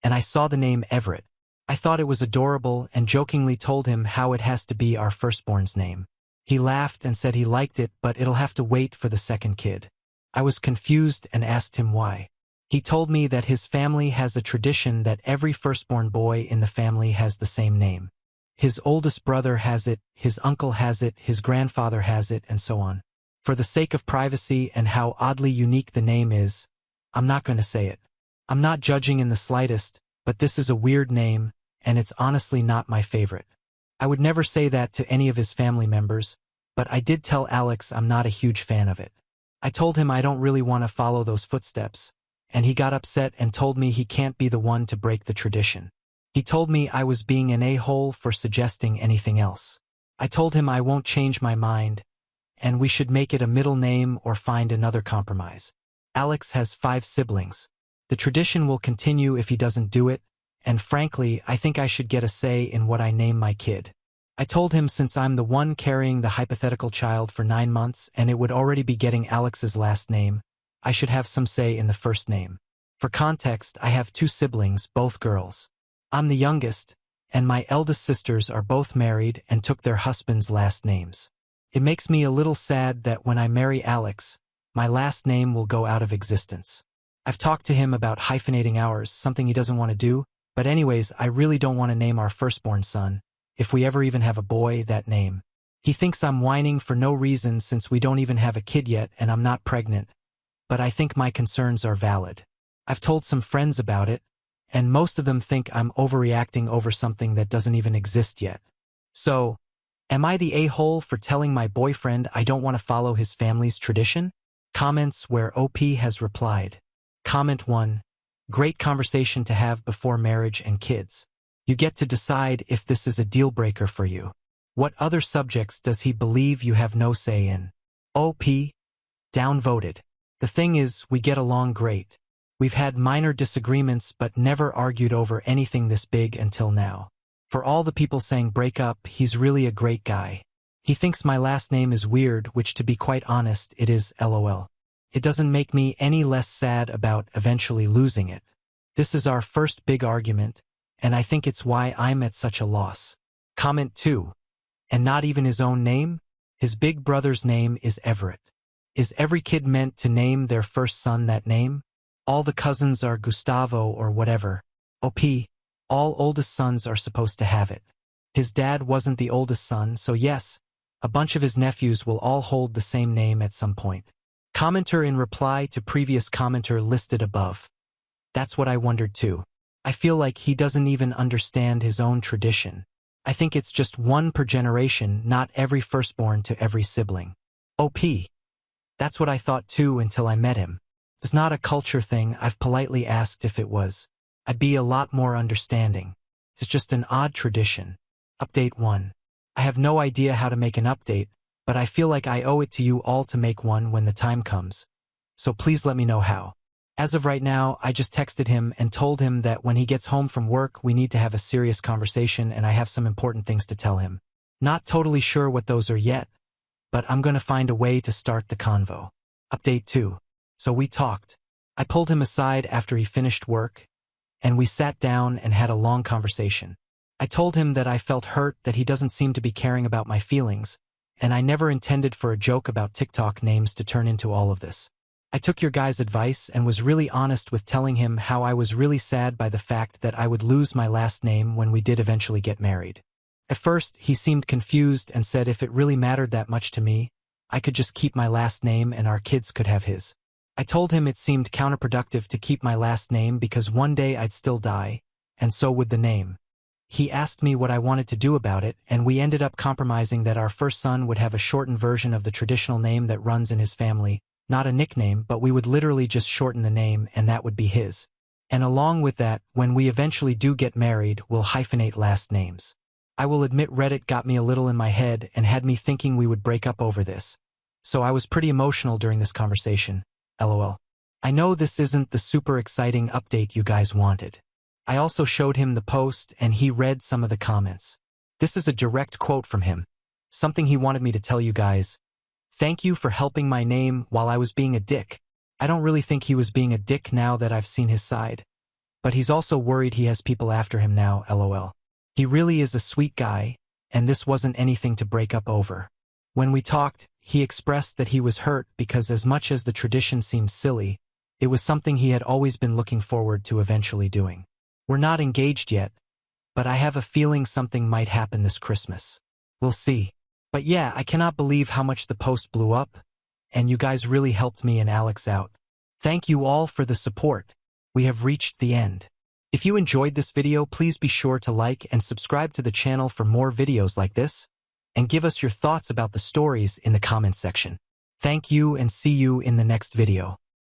and I saw the name Everett. I thought it was adorable and jokingly told him how it has to be our firstborn's name. He laughed and said he liked it, but it'll have to wait for the second kid. I was confused and asked him why. He told me that his family has a tradition that every firstborn boy in the family has the same name. His oldest brother has it, his uncle has it, his grandfather has it, and so on. For the sake of privacy and how oddly unique the name is, I'm not going to say it. I'm not judging in the slightest, but this is a weird name, and it's honestly not my favorite. I would never say that to any of his family members, but I did tell Alex I'm not a huge fan of it. I told him I don't really want to follow those footsteps, and he got upset and told me he can't be the one to break the tradition. He told me I was being an a-hole for suggesting anything else. I told him I won't change my mind, and we should make it a middle name or find another compromise. Alex has 5 siblings. The tradition will continue if he doesn't do it, and frankly, I think I should get a say in what I name my kid. I told him since I'm the one carrying the hypothetical child for 9 months and it would already be getting Alex's last name, I should have some say in the first name. For context, I have 2 siblings, both girls. I'm the youngest, and my eldest sisters are both married and took their husbands' last names. It makes me a little sad that when I marry Alex, my last name will go out of existence. I've talked to him about hyphenating ours, something he doesn't want to do, but anyways, I really don't want to name our firstborn son, if we ever even have a boy, that name. He thinks I'm whining for no reason since we don't even have a kid yet and I'm not pregnant, but I think my concerns are valid. I've told some friends about it, and most of them think I'm overreacting over something that doesn't even exist yet. So, am I the a-hole for telling my boyfriend I don't want to follow his family's tradition? Comments where OP has replied. Comment 1. Great conversation to have before marriage and kids. You get to decide if this is a deal breaker for you. What other subjects does he believe you have no say in? OP. Downvoted. The thing is, we get along great. We've had minor disagreements but never argued over anything this big until now. For all the people saying break up, he's really a great guy. He thinks my last name is weird, which to be quite honest, it is, lol. It doesn't make me any less sad about eventually losing it. This is our first big argument, and I think it's why I'm at such a loss. Comment 2. And not even his own name? His big brother's name is Everett. Is every kid meant to name their first son that name? All the cousins are Gustavo or whatever. OP, all oldest sons are supposed to have it. His dad wasn't the oldest son, so yes, a bunch of his nephews will all hold the same name at some point. Commenter in reply to previous commenter listed above. That's what I wondered too. I feel like he doesn't even understand his own tradition. I think it's just one per generation, not every firstborn to every sibling. OP. That's what I thought too until I met him. It's not a culture thing. I've politely asked if it was. I'd be a lot more understanding. It's just an odd tradition. Update 1. I have no idea how to make an update, but I feel like I owe it to you all to make one when the time comes. So please let me know how. As of right now, I just texted him and told him that when he gets home from work, we need to have a serious conversation and I have some important things to tell him. Not totally sure what those are yet, but I'm gonna find a way to start the convo. Update 2. So we talked. I pulled him aside after he finished work, and we sat down and had a long conversation. I told him that I felt hurt that he doesn't seem to be caring about my feelings, and I never intended for a joke about TikTok names to turn into all of this. I took your guys' advice and was really honest with telling him how I was really sad by the fact that I would lose my last name when we did eventually get married. At first, he seemed confused and said if it really mattered that much to me, I could just keep my last name and our kids could have his. I told him it seemed counterproductive to keep my last name because one day I'd still die, and so would the name. He asked me what I wanted to do about it, and we ended up compromising that our first son would have a shortened version of the traditional name that runs in his family, not a nickname, but we would literally just shorten the name and that would be his. And along with that, when we eventually do get married, we'll hyphenate last names. I will admit Reddit got me a little in my head and had me thinking we would break up over this. So I was pretty emotional during this conversation. LOL. I know this isn't the super exciting update you guys wanted. I also showed him the post and he read some of the comments. This is a direct quote from him. Something he wanted me to tell you guys. Thank you for helping my name while I was being a dick. I don't really think he was being a dick now that I've seen his side. But he's also worried he has people after him now, LOL. He really is a sweet guy, and this wasn't anything to break up over. When we talked, he expressed that he was hurt because as much as the tradition seemed silly, it was something he had always been looking forward to eventually doing. We're not engaged yet, but I have a feeling something might happen this Christmas. We'll see. But yeah, I cannot believe how much the post blew up, and you guys really helped me and Alex out. Thank you all for the support. We have reached the end. If you enjoyed this video, please be sure to like and subscribe to the channel for more videos like this, and give us your thoughts about the stories in the comments section. Thank you and see you in the next video.